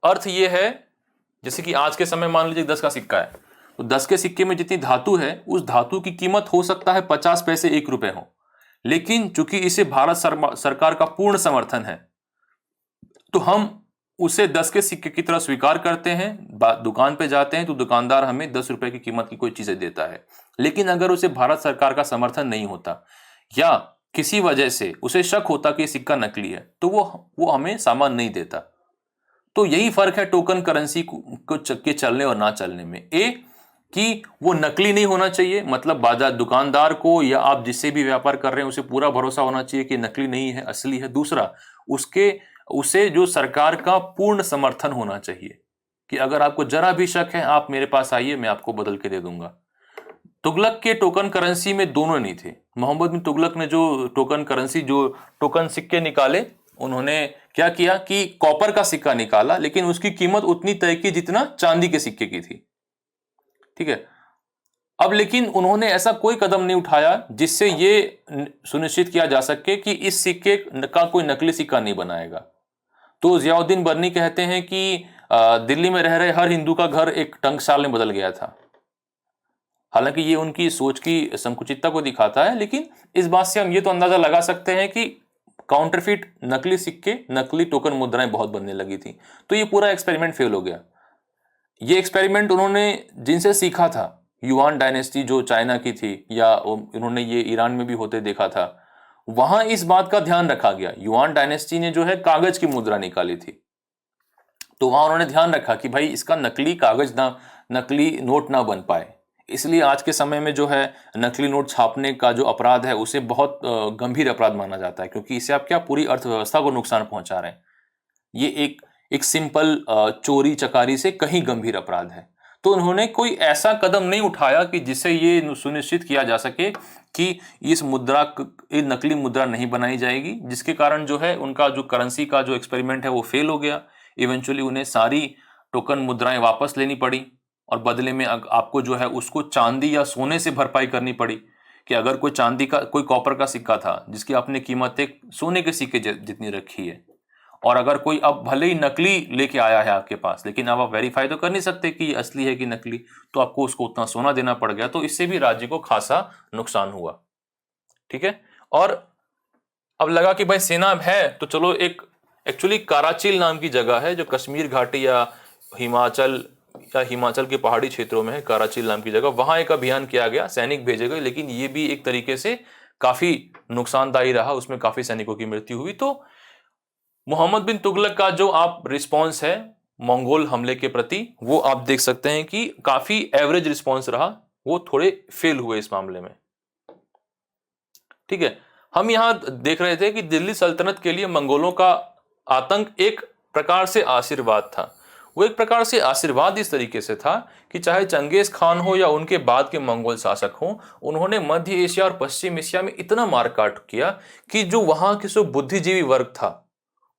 अर्थ यह है, जैसे कि आज के समय मान लीजिए 10 का सिक्का है, तो 10 के सिक्के में जितनी धातु है उस धातु की कीमत हो सकता है 50 पैसे 1 रुपए हो, लेकिन चूंकि इसे भारत सरकार का पूर्ण समर्थन है तो हम उसे 10 के सिक्के की तरह स्वीकार करते हैं। दुकान पे जाते हैं तो दुकानदार हमें 10 रुपए की कीमत की कोई चीजें देता है, लेकिन अगर उसे भारत सरकार का समर्थन नहीं होता या किसी वजह से उसे शक होता कि सिक्का नकली है तो वो हमें सामान नहीं देता। तो यही फर्क है टोकन करेंसी के चलने और ना चलने में। कि वो नकली नहीं होना चाहिए, मतलब बाजार दुकानदार को या आप जिससे भी व्यापार कर रहे हैं उसे पूरा भरोसा होना चाहिए कि नकली नहीं है, असली है। दूसरा, उसके उसे जो सरकार का पूर्ण समर्थन होना चाहिए कि अगर आपको जरा भी शक है आप मेरे पास आइए, मैं आपको बदल के दे दूंगा। तुगलक के टोकन करेंसी में दोनों नहीं थे। मोहम्मद बिन तुगलक ने जो टोकन करेंसी, जो टोकन सिक्के निकाले, उन्होंने क्या किया कि कॉपर का सिक्का निकाला, लेकिन उसकी कीमत उतनी तय की जितना चांदी के सिक्के की थी। ठीक है। अब लेकिन उन्होंने ऐसा कोई कदम नहीं उठाया जिससे ये सुनिश्चित किया जा सके कि इस सिक्के का कोई नकली सिक्का नहीं बनाएगा। तो जियाउद्दीन बर्नी कहते हैं कि दिल्ली में रह रहे हर हिंदू का घर एक टंकशाल में बदल गया था। हालांकि ये उनकी सोच की संकुचितता को दिखाता है, लेकिन इस बात से हम ये तो अंदाजा लगा सकते हैं कि काउंटरफिट नकली सिक्के, नकली टोकन मुद्राएं बहुत बनने लगी थी। तो ये पूरा एक्सपेरिमेंट फेल हो गया। ये एक्सपेरिमेंट उन्होंने जिनसे सीखा था, युआन डायनेस्टी जो चाइना की थी, या उन्होंने ये ईरान में भी होते देखा था, वहां इस बात का ध्यान रखा गया। युआन डायनेस्टी ने जो है कागज की मुद्रा निकाली थी, तो वहां उन्होंने ध्यान रखा कि भाई इसका नकली कागज ना, नकली नोट ना बन पाए। इसलिए आज के समय में जो है नकली नोट छापने का जो अपराध है उसे बहुत गंभीर अपराध माना जाता है, क्योंकि इससे आप क्या पूरी अर्थव्यवस्था को नुकसान पहुंचा रहे हैं। ये एक सिंपल चोरी चकारी से कहीं गंभीर अपराध है। तो उन्होंने कोई ऐसा कदम नहीं उठाया कि जिससे ये सुनिश्चित किया जा सके कि इस नकली मुद्रा नहीं बनाई जाएगी, जिसके कारण जो है उनका जो करेंसी का जो एक्सपेरिमेंट है वो फेल हो गया। इवेंचुअली उन्हें सारी टोकन मुद्राएं वापस लेनी पड़ी, और बदले में आपको जो है उसको चांदी या सोने से भरपाई करनी पड़ी। कि अगर कोई चांदी का, कोई कॉपर का सिक्का था जिसकी आपने कीमत एक सोने के सिक्के जितनी रखी है, और अगर कोई अब भले ही नकली लेके आया है आपके पास, लेकिन अब आप वेरीफाई तो कर नहीं सकते कि ये असली है कि नकली, तो आपको उसको उतना सोना देना पड़ गया। तो इससे भी राज्य को खासा नुकसान हुआ। ठीक है। और अब लगा कि भाई सेना है तो चलो, एक एक्चुअली काराचील नाम की जगह है जो कश्मीर घाटी या हिमाचल के पहाड़ी क्षेत्रों में है, काराचील नाम की जगह, वहां एक अभियान किया गया, सैनिक भेजे गए, लेकिन ये भी एक तरीके से काफी नुकसानदायी रहा, उसमें काफी सैनिकों की मृत्यु हुई। तो मोहम्मद बिन तुगलक का जो आप रिस्पॉन्स है मंगोल हमले के प्रति, वो आप देख सकते हैं कि काफी एवरेज रिस्पॉन्स रहा, वो थोड़े फेल हुए इस मामले में। ठीक है। हम यहां देख रहे थे कि दिल्ली सल्तनत के लिए मंगोलों का आतंक एक प्रकार से आशीर्वाद था। वो एक प्रकार से आशीर्वाद इस तरीके से था कि चाहे चंगेज खान हो या उनके बाद के मंगोल शासक हो, उन्होंने मध्य एशिया और पश्चिम एशिया में इतना मारकाट किया कि जो वहां के जो बुद्धिजीवी वर्ग था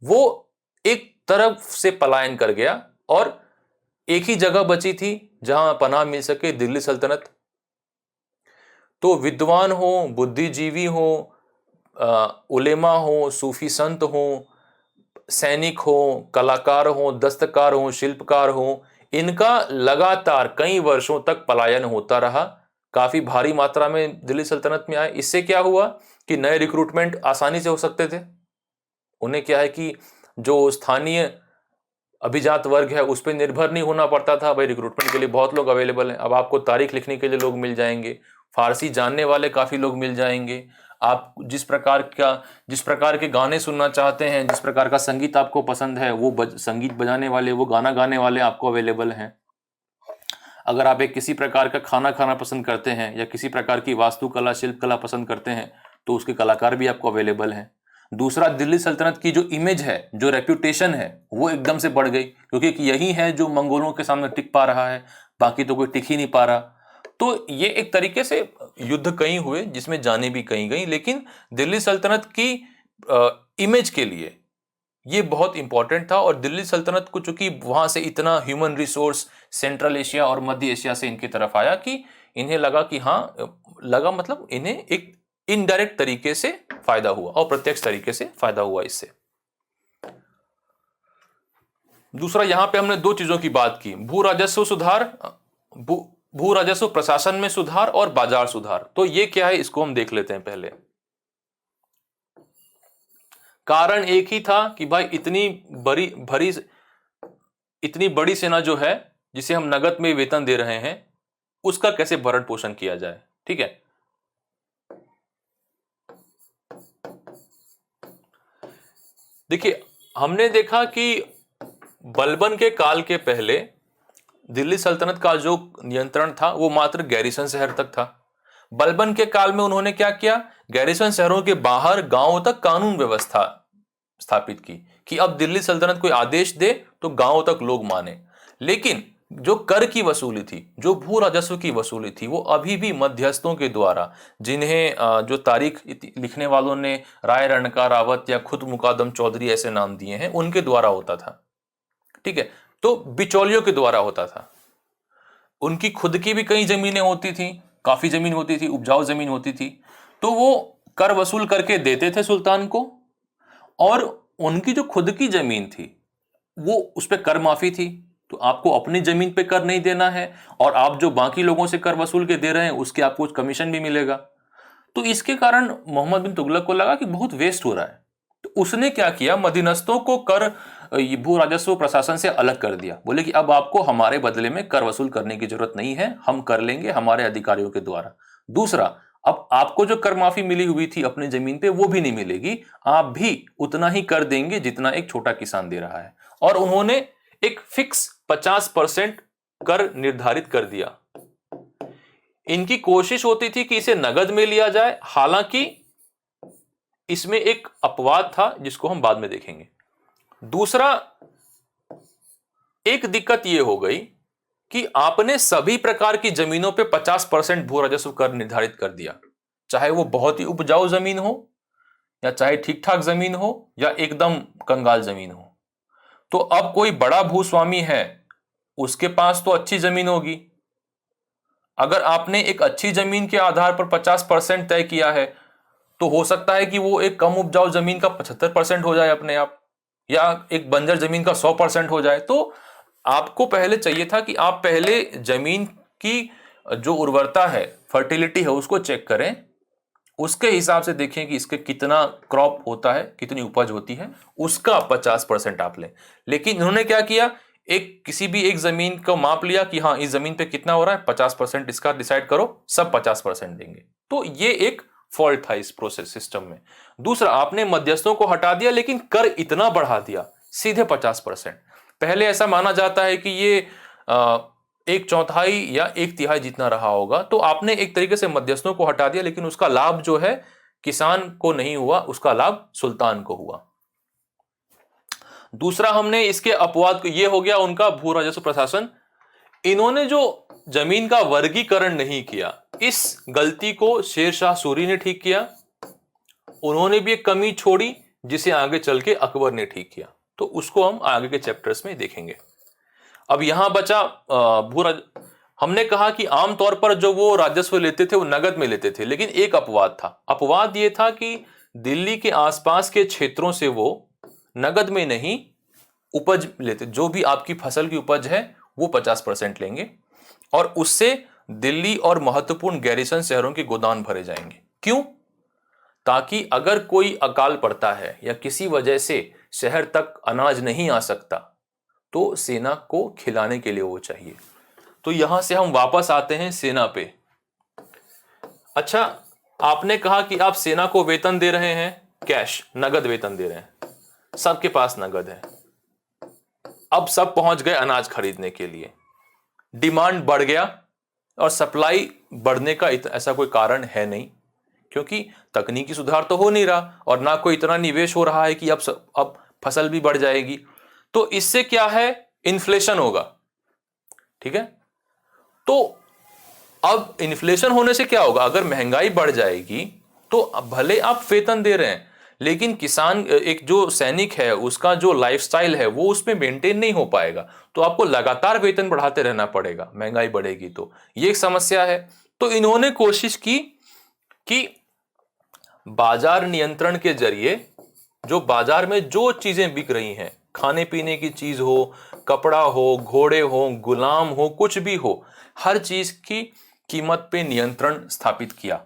वो एक तरफ से पलायन कर गया, और एक ही जगह बची थी जहां पनाह मिल सके, दिल्ली सल्तनत। तो विद्वान हो, बुद्धिजीवी हो, उलेमा हो, सूफी संत हो, सैनिक हो, कलाकार हो, दस्तकार हो, शिल्पकार हो, इनका लगातार कई वर्षों तक पलायन होता रहा। काफी भारी मात्रा में दिल्ली सल्तनत में आए। इससे क्या हुआ कि नए रिक्रूटमेंट आसानी से हो सकते थे। उन्हें क्या है कि जो स्थानीय अभिजात वर्ग है उस पर निर्भर नहीं होना पड़ता था। भाई रिक्रूटमेंट के लिए बहुत लोग अवेलेबल हैं, अब आपको तारीख लिखने के लिए लोग मिल जाएंगे, फारसी जानने वाले काफी लोग मिल जाएंगे। आप जिस प्रकार के गाने सुनना चाहते हैं, जिस प्रकार का संगीत आपको पसंद है, वो संगीत बजाने वाले, वो गाना गाने वाले आपको अवेलेबल हैं। अगर आप एक किसी प्रकार का खाना खाना पसंद करते हैं या किसी प्रकार की वास्तुकला शिल्पकला पसंद करते हैं, तो उसके कलाकार भी आपको अवेलेबल हैं। दूसरा, दिल्ली सल्तनत की जो इमेज है, जो रेप्यूटेशन है, वो एकदम से बढ़ गई, क्योंकि यही है जो मंगोलों के सामने टिक पा रहा है, बाकी तो कोई टिक ही नहीं पा रहा। तो ये एक तरीके से युद्ध कई हुए जिसमें जाने भी कहीं गई, लेकिन दिल्ली सल्तनत की इमेज के लिए ये बहुत इंपॉर्टेंट था। और दिल्ली सल्तनत को चूंकि वहां से इतना ह्यूमन रिसोर्स सेंट्रल एशिया और मध्य एशिया से इनकी तरफ आया कि इन्हें लगा कि मतलब इन्हें एक इनडायरेक्ट तरीके से फायदा हुआ, और प्रत्यक्ष तरीके से फायदा हुआ इससे। दूसरा, यहां पे हमने दो चीजों की बात की, भू राजस्व सुधार, भू राजस्व प्रशासन में सुधार और बाजार सुधार। तो ये क्या है, इसको हम देख लेते हैं पहले। कारण एक ही था कि भाई इतनी बड़ी सेना जो है, जिसे हम नगद में वेतन दे रहे हैं, उसका कैसे भरण पोषण किया जाए। ठीक है। देखिए, हमने देखा कि बलबन के काल के पहले दिल्ली सल्तनत का जो नियंत्रण था वो मात्र गैरिसन शहर तक था। बलबन के काल में उन्होंने क्या किया, गैरिसन शहरों के बाहर गांवों तक कानून व्यवस्था स्थापित की कि अब दिल्ली सल्तनत कोई आदेश दे तो गांवों तक लोग माने। लेकिन जो कर की वसूली थी, जो भू राजस्व की वसूली थी, वो अभी भी मध्यस्थों के द्वारा, जिन्हें जो तारीख लिखने वालों ने राय रणका रावत या खुद मुकादम चौधरी ऐसे नाम दिए हैं, उनके द्वारा होता था। ठीक है, तो बिचौलियों के द्वारा होता था। उनकी खुद की भी कई जमीनें होती थी, काफी जमीन होती थी, उपजाऊ जमीन होती थी, तो वो कर वसूल करके देते थे सुल्तान को, और उनकी जो खुद की जमीन थी वो उस पर कर माफी थी। तो आपको अपनी जमीन पे कर नहीं देना है, और आप जो बाकी लोगों से कर वसूल के दे रहे हैं उसके आपको कुछ कमीशन भी मिलेगा। तो इसके कारण मोहम्मद बिन तुगलक को लगा कि बहुत वेस्ट हो रहा है, तो उसने क्या किया, मदीनस्तों को कर भू राजस्व प्रशासन से अलग कर दिया। बोले कि अब आपको हमारे बदले में कर वसूल करने की जरूरत नहीं है, हम कर लेंगे हमारे अधिकारियों के द्वारा। दूसरा, अब आपको जो कर माफी मिली हुई थी अपनी जमीन पे वो भी नहीं मिलेगी, आप भी उतना ही कर देंगे जितना एक छोटा किसान दे रहा है। और उन्होंने एक फिक्स 50% कर निर्धारित कर दिया। इनकी कोशिश होती थी कि इसे नगद में लिया जाए, हालांकि इसमें एक अपवाद था जिसको हम बाद में देखेंगे। दूसरा, एक दिक्कत यह हो गई कि आपने सभी प्रकार की जमीनों पे 50% भू राजस्व कर निर्धारित कर दिया, चाहे वो बहुत ही उपजाऊ जमीन हो, या चाहे ठीक ठाक जमीन हो, या एकदम कंगाल जमीन हो। तो अब कोई बड़ा भूस्वामी है, उसके पास तो अच्छी जमीन होगी। अगर आपने एक अच्छी जमीन के आधार पर 50% तय किया है, तो हो सकता है कि वो एक कम उपजाऊ जमीन का 75% हो जाए अपने आप, या एक बंजर जमीन का 100% हो जाए। तो आपको पहले चाहिए था कि आप पहले जमीन की जो उर्वरता है, फर्टिलिटी है, उसको चेक करें, उसके हिसाब से देखें कि इसके कितना क्रॉप होता है, कितनी उपज होती है, उसका 50% आप लें। लेकिन इन्होंने क्या किया, एक किसी भी एक जमीन को माप लिया कि हाँ इस जमीन पे कितना हो रहा है, 50% इसका डिसाइड करो, सब 50% देंगे। तो ये एक फॉल्ट था इस प्रोसेस सिस्टम में। दूसरा, आपने मध्यस्थों को हटा दिया लेकिन कर इतना बढ़ा दिया, सीधे 50%। पहले ऐसा माना जाता है कि ये एक चौथाई या एक तिहाई जितना रहा होगा। तो आपने एक तरीके से मध्यस्थों को हटा दिया, लेकिन उसका लाभ जो है किसान को नहीं हुआ, उसका लाभ सुल्तान को हुआ। दूसरा, हमने इसके अपवाद को, ये हो गया उनका भू राजस्व प्रशासन। इन्होंने जो जमीन का वर्गीकरण नहीं किया, इस गलती को शेरशाह सूरी ने ठीक किया। उन्होंने भी एक कमी छोड़ी जिसे आगे चल के अकबर ने ठीक किया। तो उसको हम आगे के चैप्टर्स में देखेंगे। अब यहां बचा हमने कहा कि आमतौर पर जो वो राजस्व लेते थे वो नगद में लेते थे, लेकिन एक अपवाद था। अपवाद ये था कि दिल्ली के आसपास के क्षेत्रों से वो नगद में नहीं उपज लेते, जो भी आपकी फसल की उपज है वो 50% लेंगे, और उससे दिल्ली और महत्वपूर्ण गैरिसन शहरों के गोदाम भरे जाएंगे। क्यों? ताकि अगर कोई अकाल पड़ता है या किसी वजह से शहर तक अनाज नहीं आ सकता, तो सेना को खिलाने के लिए वो चाहिए। तो यहां से हम वापस आते हैं सेना पे। अच्छा, आपने कहा कि आप सेना को वेतन दे रहे हैं, कैश नगद वेतन दे रहे हैं, सबके पास नगद है। अब सब पहुंच गए अनाज खरीदने के लिए, डिमांड बढ़ गया, और सप्लाई बढ़ने का ऐसा कोई कारण है नहीं, क्योंकि तकनीकी सुधार तो हो नहीं रहा और ना कोई इतना निवेश हो रहा है कि अब फसल भी बढ़ जाएगी। तो इससे क्या है, इन्फ्लेशन होगा। ठीक है, तो अब इन्फ्लेशन होने से क्या होगा, अगर महंगाई बढ़ जाएगी तो भले आप वेतन दे रहे हैं, लेकिन किसान, एक जो सैनिक है, उसका जो लाइफस्टाइल है वो उसमें मेंटेन नहीं हो पाएगा। तो आपको लगातार वेतन बढ़ाते रहना पड़ेगा, महंगाई बढ़ेगी तो ये एक समस्या है। तो इन्होंने कोशिश की कि बाजार नियंत्रण के जरिए जो बाजार में जो चीजें बिक रही हैं, खाने पीने की चीज हो, कपड़ा हो, घोड़े हो, गुलाम हो, कुछ भी हो, हर चीज की कीमत पे नियंत्रण स्थापित किया।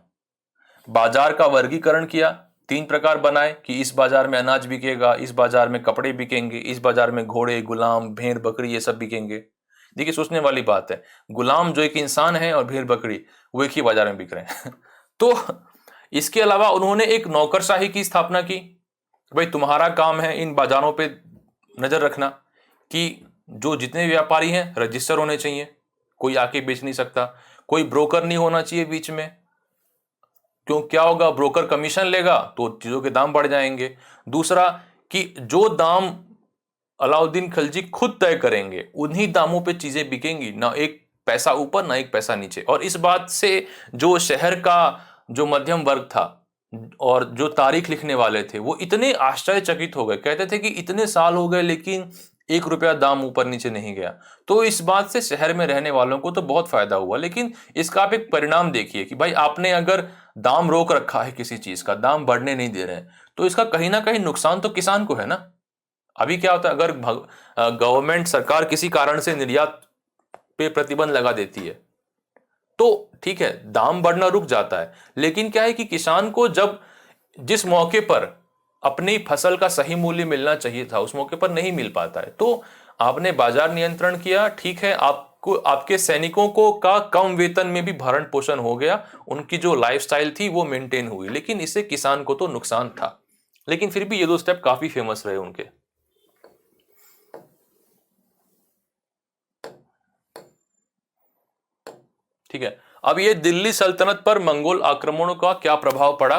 बाजार का वर्गीकरण किया, 3 प्रकार बनाए कि इस बाजार में अनाज बिकेगा, इस बाजार में कपड़े बिकेंगे, इस बाजार में घोड़े, गुलाम, भेड़, बकरी, ये सब बिकेंगे। देखिए, सोचने वाली बात है, गुलाम जो एक इंसान है और भेड़ बकरी वो एक ही बाजार में बिक रहे हैं। तो इसके अलावा उन्होंने एक नौकरशाही की स्थापना की। भाई तुम्हारा काम है इन बाजारों पे नजर रखना कि जो जितने व्यापारी हैं रजिस्टर होने चाहिए, कोई आके बेच नहीं सकता, कोई ब्रोकर नहीं होना चाहिए बीच में, क्यों क्या होगा, ब्रोकर कमीशन लेगा तो चीजों के दाम बढ़ जाएंगे। दूसरा कि जो दाम अलाउद्दीन खिलजी खुद तय करेंगे उन्हीं दामों पे चीजें बिकेंगी, ना एक पैसा ऊपर ना एक पैसा नीचे। और इस बात से जो शहर का जो मध्यम वर्ग था और जो तारीख लिखने वाले थे वो इतने आश्चर्यचकित हो गए, कहते थे कि इतने साल हो गए लेकिन 1 रुपया दाम ऊपर नीचे नहीं गया। तो इस बात से शहर में रहने वालों को तो बहुत फायदा हुआ, लेकिन इसका आप एक परिणाम देखिए कि भाई आपने अगर दाम रोक रखा है, किसी चीज का दाम बढ़ने नहीं दे रहे हैं, तो इसका कहीं ना कहीं नुकसान तो किसान को है ना। अभी क्या होता है, अगर गवर्नमेंट सरकार किसी कारण से निर्यात पे प्रतिबंध लगा देती है तो ठीक है, दाम बढ़ना रुक जाता है, लेकिन क्या है कि किसान को जब जिस मौके पर अपनी फसल का सही मूल्य मिलना चाहिए था उस मौके पर नहीं मिल पाता है। तो आपने बाजार नियंत्रण किया, ठीक है, आपको आपके सैनिकों को का कम वेतन में भी भरण पोषण हो गया, उनकी जो लाइफस्टाइल थी वो मेंटेन हुई, लेकिन इससे किसान को तो नुकसान था। लेकिन फिर भी ये 2 स्टेप काफी फेमस रहे उनके। ठीक है, अब ये दिल्ली सल्तनत पर मंगोल आक्रमणों का क्या प्रभाव पड़ा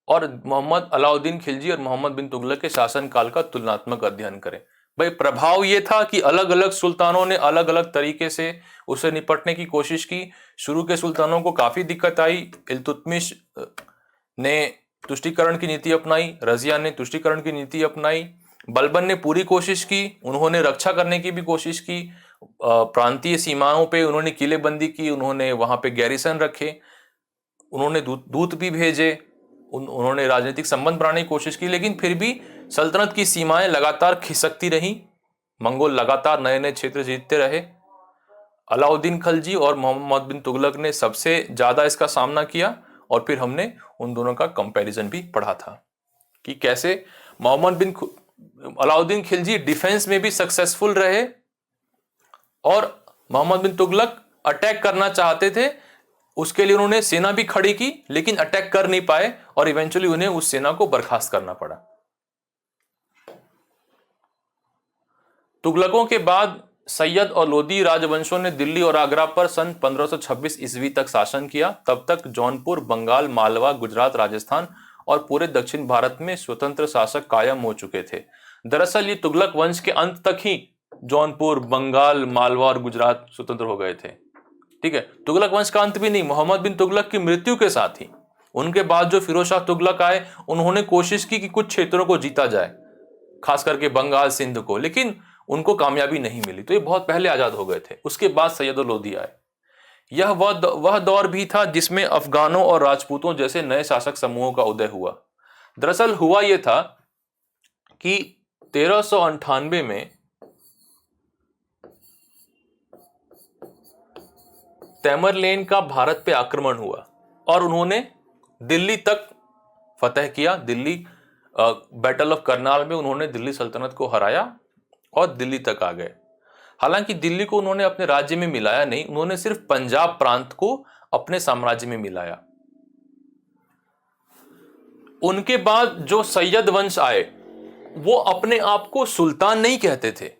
और मोहम्मद अलाउद्दीन खिलजी और मोहम्मद बिन तुगलक के शासनकाल का तुलनात्मक अध्ययन करें। भाई प्रभाव ये था कि अलग अलग सुल्तानों ने अलग अलग तरीके से उससे निपटने की कोशिश की। शुरू के सुल्तानों को काफी दिक्कत आई, इल्तुतमिश ने तुष्टीकरण की नीति अपनाई, रजिया ने तुष्टीकरण की नीति अपनाई, बलबन ने पूरी कोशिश की, उन्होंने रक्षा करने की भी कोशिश की, प्रांतीय सीमाओं पे उन्होंने किलेबंदी की, उन्होंने वहां पे गैरिसन रखे, उन्होंने दूत भी भेजे, उन्होंने राजनीतिक संबंध बनाने की कोशिश की, लेकिन फिर भी सल्तनत की सीमाएं लगातार खिसकती रही। मंगोल लगातार नए नए क्षेत्र जीतते रहे। अलाउद्दीन खिलजी और मोहम्मद बिन तुगलक ने सबसे ज्यादा इसका सामना किया, और फिर हमने उन दोनों का कंपैरिजन भी पढ़ा था कि कैसे अलाउद्दीन खिलजी डिफेंस में भी सक्सेसफुल रहे और मोहम्मद बिन तुगलक अटैक करना चाहते थे, उसके लिए उन्होंने सेना भी खड़ी की लेकिन अटैक कर नहीं पाए और इवेंचुअली उन्हें उस सेना को बर्खास्त करना पड़ा। तुगलकों के बाद सैयद और लोदी राजवंशों ने दिल्ली और आगरा पर सन 1526 ईस्वी तक शासन किया। तब तक जौनपुर, बंगाल, मालवा, गुजरात, राजस्थान और पूरे दक्षिण भारत में स्वतंत्र शासक कायम हो चुके थे। दरअसल ये तुगलक वंश के अंत तक ही जौनपुर, बंगाल, मालवा और गुजरात स्वतंत्र हो गए थे। ठीक है, तुगलक वंश का अंत भी नहीं, मोहम्मद बिन तुगलक की मृत्यु के साथ ही उनके बाद जो फिरोज शाह तुगलक आए उन्होंने कोशिश की कि कुछ क्षेत्रों को जीता जाए, खास करके बंगाल, सिंध को, लेकिन उनको कामयाबी नहीं मिली, तो ये बहुत पहले आजाद हो गए थे। उसके बाद सैयद और लोदी आए। यह वह दौर भी था जिसमें अफगानों और राजपूतों जैसे नए शासक समूहों का उदय हुआ। दरअसल हुआ यह था कि 1398 में तैमरलैन का भारत पे आक्रमण हुआ और उन्होंने दिल्ली तक फतह किया। दिल्ली बैटल ऑफ करनाल में उन्होंने दिल्ली सल्तनत को हराया और दिल्ली तक आ गए। हालांकि दिल्ली को उन्होंने अपने राज्य में मिलाया नहीं, उन्होंने सिर्फ पंजाब प्रांत को अपने साम्राज्य में मिलाया। उनके बाद जो सैयद वंश आए वो अपने आप को सुल्तान नहीं कहते थे।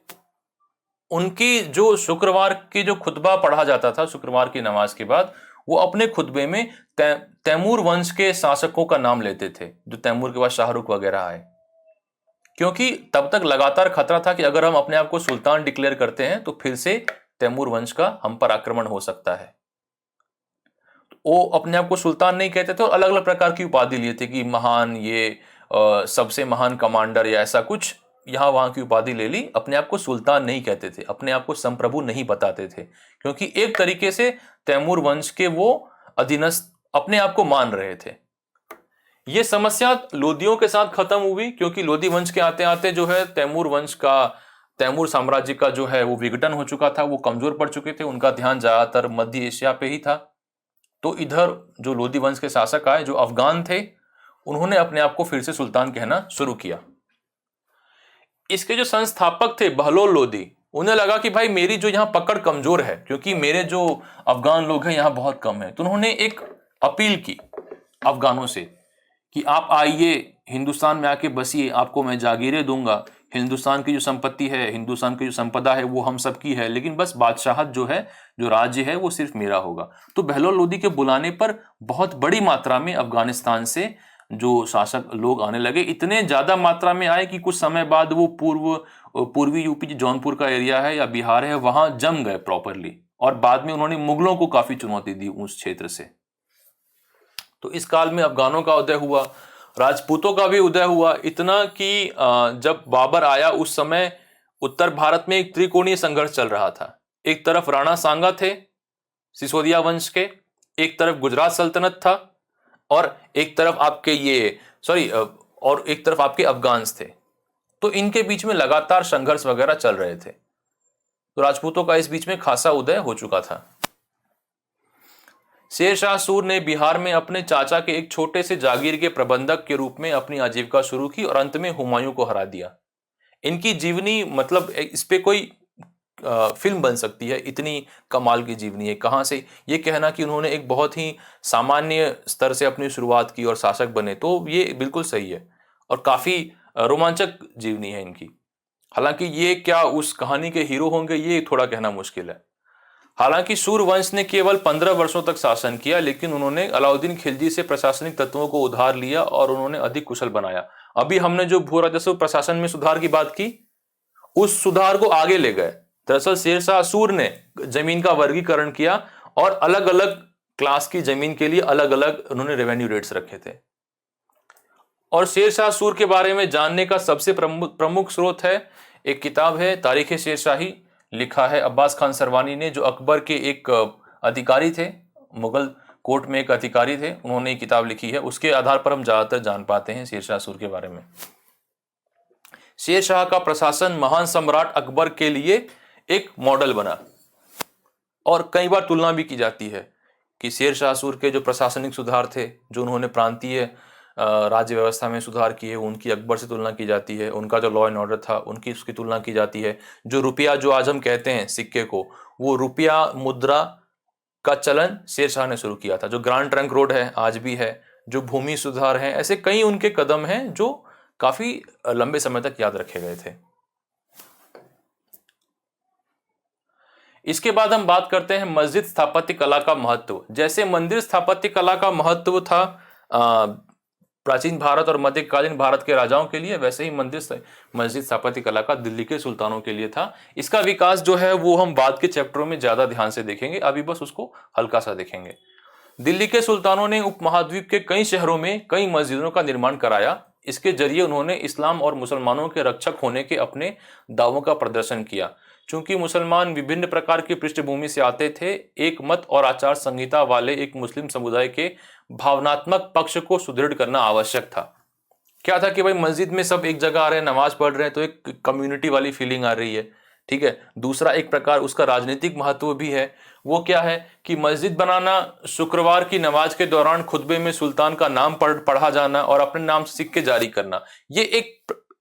उनकी जो शुक्रवार की जो खुतबा पढ़ा जाता था शुक्रवार की नमाज के बाद, वो अपने खुतबे में तैमूर वंश के शासकों का नाम लेते थे, जो तैमूर के बाद शाहरुख वगैरह आए, क्योंकि तब तक लगातार खतरा था कि अगर हम अपने आप को सुल्तान डिक्लेयर करते हैं तो फिर से तैमूर वंश का हम पर आक्रमण हो सकता है। वो अपने आप को सुल्तान नहीं कहते थे और अलग अलग प्रकार की उपाधि लिए थे कि महान, ये सबसे महान कमांडर या ऐसा कुछ यहां वहां की उपाधि ले ली। अपने आप को सुल्तान नहीं कहते थे, अपने आप को संप्रभु नहीं बताते थे, क्योंकि एक तरीके से तैमूर वंश के वो अधीनस्थ अपने आप को मान रहे थे। ये समस्या लोदियों के साथ खत्म हुई, क्योंकि लोदी वंश के आते आते जो है तैमूर साम्राज्य का जो है वो विघटन हो चुका था, वो कमजोर पड़ चुके थे, उनका ध्यान ज्यादातर मध्य एशिया पे ही था। तो इधर जो लोदी वंश के शासक आए जो अफगान थे, उन्होंने अपने आप को फिर से सुल्तान कहना शुरू किया। इसके जो संस्थापक थे बहलोल लोदी, उन्हें लगा कि भाई मेरी जो यहाँ पकड़ कमजोर है, क्योंकि मेरे जो अफगान लोग हैं यहाँ बहुत कम है, तो उन्होंने एक अपील की अफगानों से कि आप आइए हिंदुस्तान में आके बसिए, आपको मैं जागीरें दूंगा, हिंदुस्तान की जो संपत्ति है, हिंदुस्तान की जो संपदा है वो हम सब की है, लेकिन बस बादशाहत जो है, जो राज्य है वो सिर्फ मेरा होगा। तो बहलोल लोदी के बुलाने पर बहुत बड़ी मात्रा में अफगानिस्तान से जो शासक लोग आने लगे, इतने ज्यादा मात्रा में आए कि कुछ समय बाद वो पूर्वी यूपी जो जौनपुर का एरिया है या बिहार है वहां जम गए प्रॉपरली, और बाद में उन्होंने मुगलों को काफी चुनौती दी उस क्षेत्र से। तो इस काल में अफगानों का उदय हुआ, राजपूतों का भी उदय हुआ, इतना कि जब बाबर आया उस समय उत्तर भारत में एक त्रिकोणीय संघर्ष चल रहा था। एक तरफ राणा सांगा थे सिसोदिया वंश के, एक तरफ गुजरात सल्तनत था, और एक तरफ आपके और एक तरफ आपके अफगान्स थे। तो इनके बीच में लगातार संघर्ष वगैरह चल रहे थे। तो राजपूतों का इस बीच में खासा उदय हो चुका था। शेर शाह सूर ने बिहार में अपने चाचा के एक छोटे से जागीर के प्रबंधक के रूप में अपनी आजीविका शुरू की और अंत में हुमायूं को हरा दिया। इनकी जीवनी मतलब इस पे कोई फिल्म बन सकती है, इतनी कमाल की जीवनी है। कहाँ से ये कहना कि उन्होंने एक बहुत ही सामान्य स्तर से अपनी शुरुआत की और शासक बने, तो ये बिल्कुल सही है और काफी रोमांचक जीवनी है इनकी। हालांकि ये क्या उस कहानी के हीरो होंगे, ये थोड़ा कहना मुश्किल है। हालांकि सूर वंश ने केवल 15 वर्षों तक शासन किया, लेकिन उन्होंने अलाउद्दीन खिलजी से प्रशासनिक तत्वों को उधार लिया और उन्होंने अधिक कुशल बनाया। अभी हमने जो भू राजस्व प्रशासन में सुधार की बात की, उस सुधार को आगे ले गए। दरअसल शेरशाह सूर ने जमीन का वर्गीकरण किया और अलग अलग क्लास की जमीन के लिए अलग अलग उन्होंने रेवेन्यू रेट्स रखे थे। और शेरशाह सूर के बारे में जानने का सबसे प्रमुख स्रोत है, एक किताब है तारीख शेरशाही, लिखा है अब्बास खान सरवानी ने, जो अकबर के एक अधिकारी थे, मुगल कोर्ट में एक अधिकारी थे, उन्होंने एक किताब लिखी है। उसके आधार पर हम ज्यादातर जान पाते हैं शेरशाह सूर के बारे में। शेरशाह का प्रशासन महान सम्राट अकबर के लिए एक मॉडल बना और कई बार तुलना भी की जाती है कि शेरशाह सूर के जो प्रशासनिक सुधार थे, जो उन्होंने प्रांतीय राज्य व्यवस्था में सुधार किए, उनकी अकबर से तुलना की जाती है। उनका जो लॉ एंड ऑर्डर था उनकी उसकी तुलना की जाती है। जो रुपया, जो आज हम कहते हैं सिक्के को, वो रुपया मुद्रा का चलन शेरशाह ने शुरू किया था। जो ग्रांड ट्रंक रोड है आज भी है, जो भूमि सुधार है, ऐसे कई उनके कदम हैं जो काफी लंबे समय तक याद रखे गए थे। इसके बाद हम बात करते हैं मस्जिद स्थापत्य कला का महत्व। जैसे मंदिर स्थापत्य कला का महत्व था प्राचीन भारत और मध्यकालीन भारत के राजाओं के लिए, वैसे ही मस्जिद स्थापत्य कला का दिल्ली के सुल्तानों के लिए था। इसका विकास जो है वो हम बाद के चैप्टरों में ज्यादा ध्यान से देखेंगे, अभी बस उसको हल्का सा देखेंगे। दिल्ली के सुल्तानों ने उपमहाद्वीप के कई शहरों में कई मस्जिदों का निर्माण कराया। इसके जरिए उन्होंने इस्लाम और मुसलमानों के रक्षक होने के अपने दावों का प्रदर्शन किया। चूंकि मुसलमान विभिन्न प्रकार की पृष्ठभूमि से आते थे, एक मत और आचार संहिता वाले एक मुस्लिम समुदाय के भावनात्मक पक्ष को सुदृढ़ करना आवश्यक था। क्या था कि भाई मस्जिद में सब एक जगह आ रहे हैं, नमाज पढ़ रहे हैं, तो एक कम्युनिटी वाली फीलिंग आ रही है, ठीक है। दूसरा एक प्रकार उसका राजनीतिक महत्व भी है। वो क्या है कि मस्जिद बनाना, शुक्रवार की नमाज के दौरान खुतबे में सुल्तान का नाम पढ़ा जाना और अपने नाम से सिक्के जारी करना, ये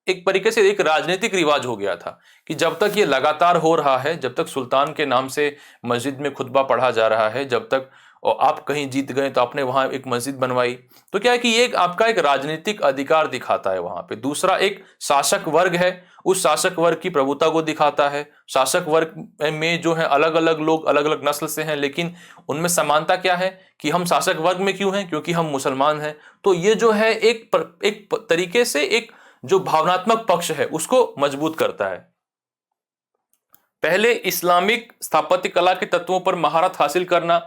एक तरीके से एक राजनीतिक रिवाज हो गया था कि जब तक ये लगातार हो रहा है, जब तक सुल्तान के नाम से मस्जिद में खुतबा पढ़ा जा रहा है, जब तक और आप कहीं जीत गए तो आपने वहां एक मस्जिद बनवाई, तो क्या है कि ये आपका एक राजनीतिक अधिकार दिखाता है वहां पे। दूसरा एक शासक वर्ग है, उस शासक वर्ग की प्रभुता को दिखाता है। शासक वर्ग में जो है अलग अलग लोग अलग अलग नस्ल से हैं, लेकिन उनमें समानता क्या है कि हम शासक वर्ग में क्यों हैं, क्योंकि हम मुसलमान हैं। तो ये जो है एक तरीके से एक जो भावनात्मक पक्ष है उसको मजबूत करता है। पहले इस्लामिक स्थापत्य कला के तत्वों पर महारत हासिल करना,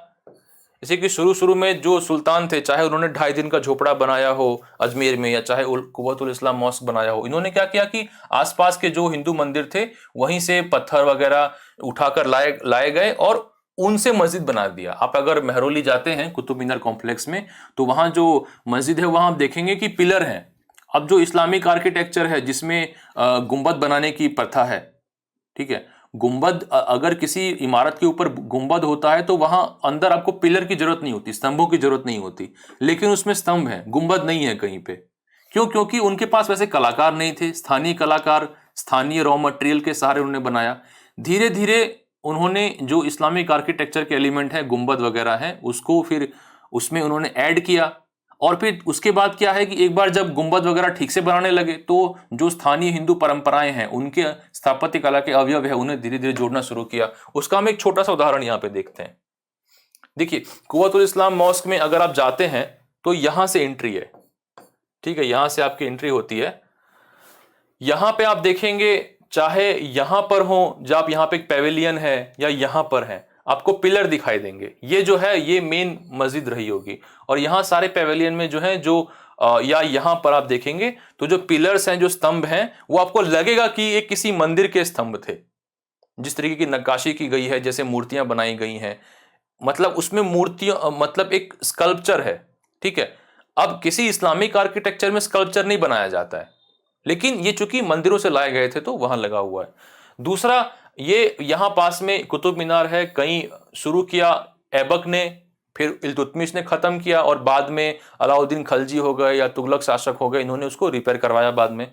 जैसे कि शुरू में जो सुल्तान थे, चाहे उन्होंने 2.5 दिन का झोपड़ा बनाया हो अजमेर में या चाहे कुव्वतुल इस्लाम मॉस्क बनाया हो, इन्होंने क्या किया कि आसपास के जो हिंदू मंदिर थे वहीं से पत्थर वगैरह उठाकर लाए गए और उनसे मस्जिद बना दिया। आप अगर मेहरौली जाते हैं कुतुब मीनार कॉम्प्लेक्स में, तो वहां जो मस्जिद है वहां आप देखेंगे कि पिलर हैं। अब जो इस्लामिक आर्किटेक्चर है जिसमें गुंबद बनाने की प्रथा है, ठीक है, गुंबद, अगर किसी इमारत के ऊपर गुंबद होता है तो वहां अंदर आपको पिलर की जरूरत नहीं होती, स्तंभों की जरूरत नहीं होती, लेकिन उसमें स्तंभ है, गुंबद नहीं है कहीं पे। क्यों? क्योंकि उनके पास वैसे कलाकार नहीं थे। स्थानीय कलाकार स्थानीय रॉ मटेरियल के सहारे उन्होंने बनाया। धीरे धीरे उन्होंने जो इस्लामिक आर्किटेक्चर के एलिमेंट है, गुंबद वगैरह है, उसको फिर उसमें उन्होंने ऐड किया और फिर उसके बाद क्या है कि एक बार जब गुंबद वगैरह ठीक से बनाने लगे तो जो स्थानीय हिंदू परंपराएं हैं, उनके स्थापत्य कला के अवयव है, उन्हें धीरे धीरे जोड़ना शुरू किया। उसका हम एक छोटा सा उदाहरण यहाँ पे देखते हैं। देखिए, कुव्वतुल इस्लाम मॉस्क में अगर आप जाते हैं तो यहां से एंट्री है, ठीक है, यहां से आपकी एंट्री होती है। यहां पे आप देखेंगे, चाहे यहां पर हो, जब आप यहां पे एक पेविलियन है या यहां पर है, आपको पिलर दिखाई देंगे। ये जो है ये मेन मस्जिद रही होगी। और यहां सारे पेविलियन में जो है जो या यहां पर आप देखेंगे तो जो पिलर्स हैं, जो स्तंभ हैं, वो आपको लगेगा कि ये किसी मंदिर के स्तंभ थे। जिस तरीके की नक्काशी की गई है, जैसे मूर्तियां बनाई गई हैं, मतलब उसमें मूर्तियां, मतलब एक स्कल्पचर है, ठीक है। अब किसी इस्लामिक आर्किटेक्चर में स्कल्पचर नहीं बनाया जाता है, लेकिन ये चूंकि मंदिरों से लाए गए थे तो वहां लगा हुआ है। दूसरा, ये यहां पास में कुतुब मीनार है, कहीं शुरू किया ऐबक ने, फिर इल्तुतमिश ने खत्म किया, और बाद में अलाउद्दीन खलजी हो गए या तुगलक शासक हो गए, इन्होंने उसको रिपेयर करवाया बाद में।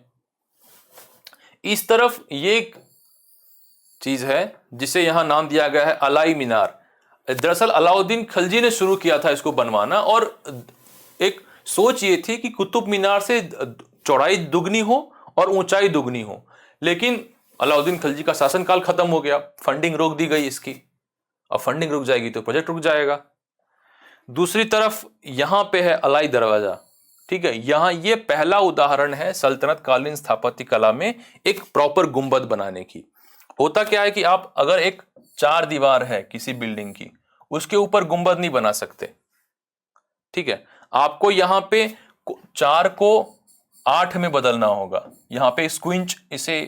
इस तरफ ये एक चीज है जिसे यहां नाम दिया गया है अलाई मीनार। दरअसल अलाउद्दीन खलजी ने शुरू किया था इसको बनवाना, और एक सोच ये थी कि कुतुब मीनार से चौड़ाई दुगनी हो और ऊंचाई दुगनी हो। लेकिन अलाउद्दीन खलजी का शासनकाल खत्म हो गया, फंडिंग रोक दी गई इसकी। अब फंडिंग रुक जाएगी तो प्रोजेक्ट रुक जाएगा। दूसरी तरफ यहां पे है अलाई दरवाजा, ठीक है। यहां ये पहला उदाहरण है सल्तनत कालीन स्थापत्य कला में एक प्रॉपर गुंबद बनाने की। होता क्या है कि आप अगर एक चार दीवार है किसी बिल्डिंग की, उसके ऊपर गुंबद नहीं बना सकते, ठीक है। आपको यहां पे 4 को 8 में बदलना होगा। यहां पे स्क्विंच, इसे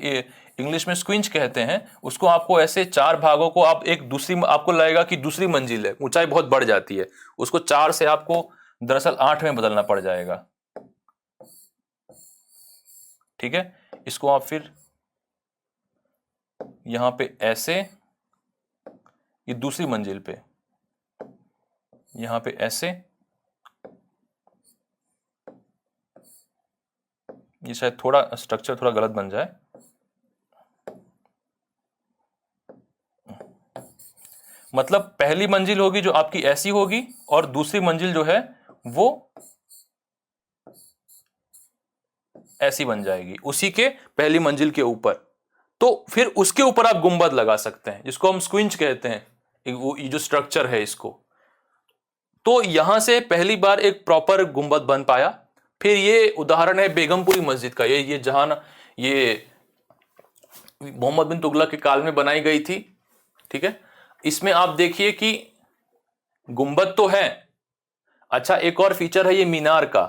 इंग्लिश में स्क्विंच कहते हैं, उसको आपको ऐसे 4 भागों को आप एक दूसरी, आपको लगेगा कि दूसरी मंजिल है, ऊंचाई बहुत बढ़ जाती है, उसको 4 से आपको दरअसल 8 में बदलना पड़ जाएगा, ठीक है। इसको आप फिर यहां पे ऐसे, ये दूसरी मंजिल पे यहां पे ऐसे, ये शायद थोड़ा स्ट्रक्चर थोड़ा गलत बन जाए, मतलब पहली मंजिल होगी जो आपकी ऐसी होगी, और दूसरी मंजिल जो है वो ऐसी बन जाएगी, उसी के पहली मंजिल के ऊपर। तो फिर उसके ऊपर आप गुंबद लगा सकते हैं, जिसको हम स्क्विंच कहते हैं, वो ये जो स्ट्रक्चर है इसको। तो यहां से पहली बार एक प्रॉपर गुंबद बन पाया। फिर ये उदाहरण है बेगमपुरी मस्जिद का, ये जहां ये मोहम्मद बिन तुगलक के काल में बनाई गई थी, ठीक है। इसमें आप देखिए कि गुंबद तो है, अच्छा एक और फीचर है ये मीनार का,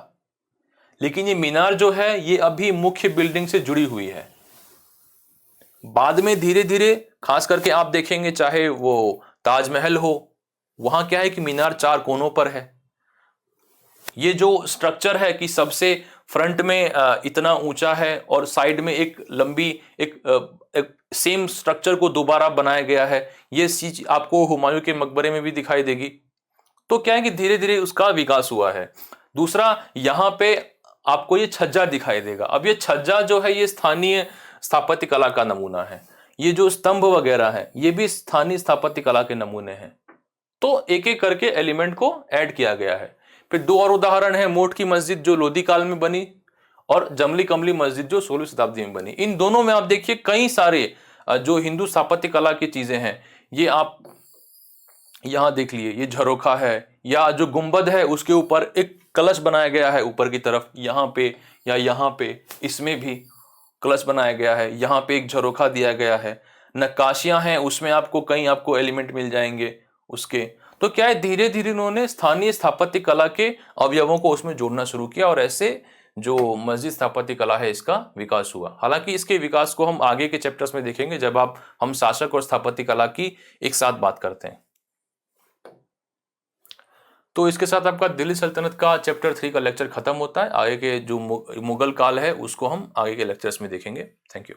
लेकिन ये मीनार जो है ये अभी मुख्य बिल्डिंग से जुड़ी हुई है। बाद में धीरे धीरे, खास करके आप देखेंगे चाहे वो ताजमहल हो, वहां क्या है कि मीनार 4 कोनों पर है। ये जो स्ट्रक्चर है कि सबसे फ्रंट में इतना ऊंचा है और साइड में एक लंबी एक सेम स्ट्रक्चर को दोबारा बनाया गया है, ये चीज आपको हुमायूं के मकबरे में भी दिखाई देगी। तो क्या है कि धीरे धीरे उसका विकास हुआ है। दूसरा, यहां पे आपको ये छज्जा दिखाई देगा। अब ये छज्जा जो है ये स्थानीय स्थापत्य कला का नमूना है। ये जो स्तंभ वगैरह है ये भी स्थानीय स्थापत्य कला के नमूने हैं। तो एक एक करके एलिमेंट को ऐड किया गया है। फिर 2 और उदाहरण है, मोट की मस्जिद जो लोधी काल में बनी, और जमली कमली मस्जिद जो 16वीं शताब्दी में बनी। इन दोनों में आप देखिए कई सारे जो हिंदू स्थापत्य कला की चीजें हैं, ये आप यहां देख लिए, ये झरोखा है, या जो गुंबद है उसके ऊपर एक कलश बनाया गया है ऊपर की तरफ, यहां पे या यहां पे, इसमें भी कलश बनाया गया है, यहां पे एक झरोखा दिया गया है। नक्काशियां हैं, उसमें आपको कहीं आपको एलिमेंट मिल जाएंगे उसके। तो क्या है, धीरे धीरे उन्होंने स्थानीय स्थापत्य कला के अवयवों को उसमें जोड़ना शुरू किया, और ऐसे जो मस्जिद स्थापत्य कला है इसका विकास हुआ। हालांकि इसके विकास को हम आगे के चैप्टर्स में देखेंगे, जब हम शासक और स्थापत्य कला की एक साथ बात करते हैं। तो इसके साथ आपका दिल्ली सल्तनत का चैप्टर 3 का लेक्चर खत्म होता है। आगे के जो मुगल काल है उसको हम आगे के लेक्चर्स में देखेंगे। Thank you.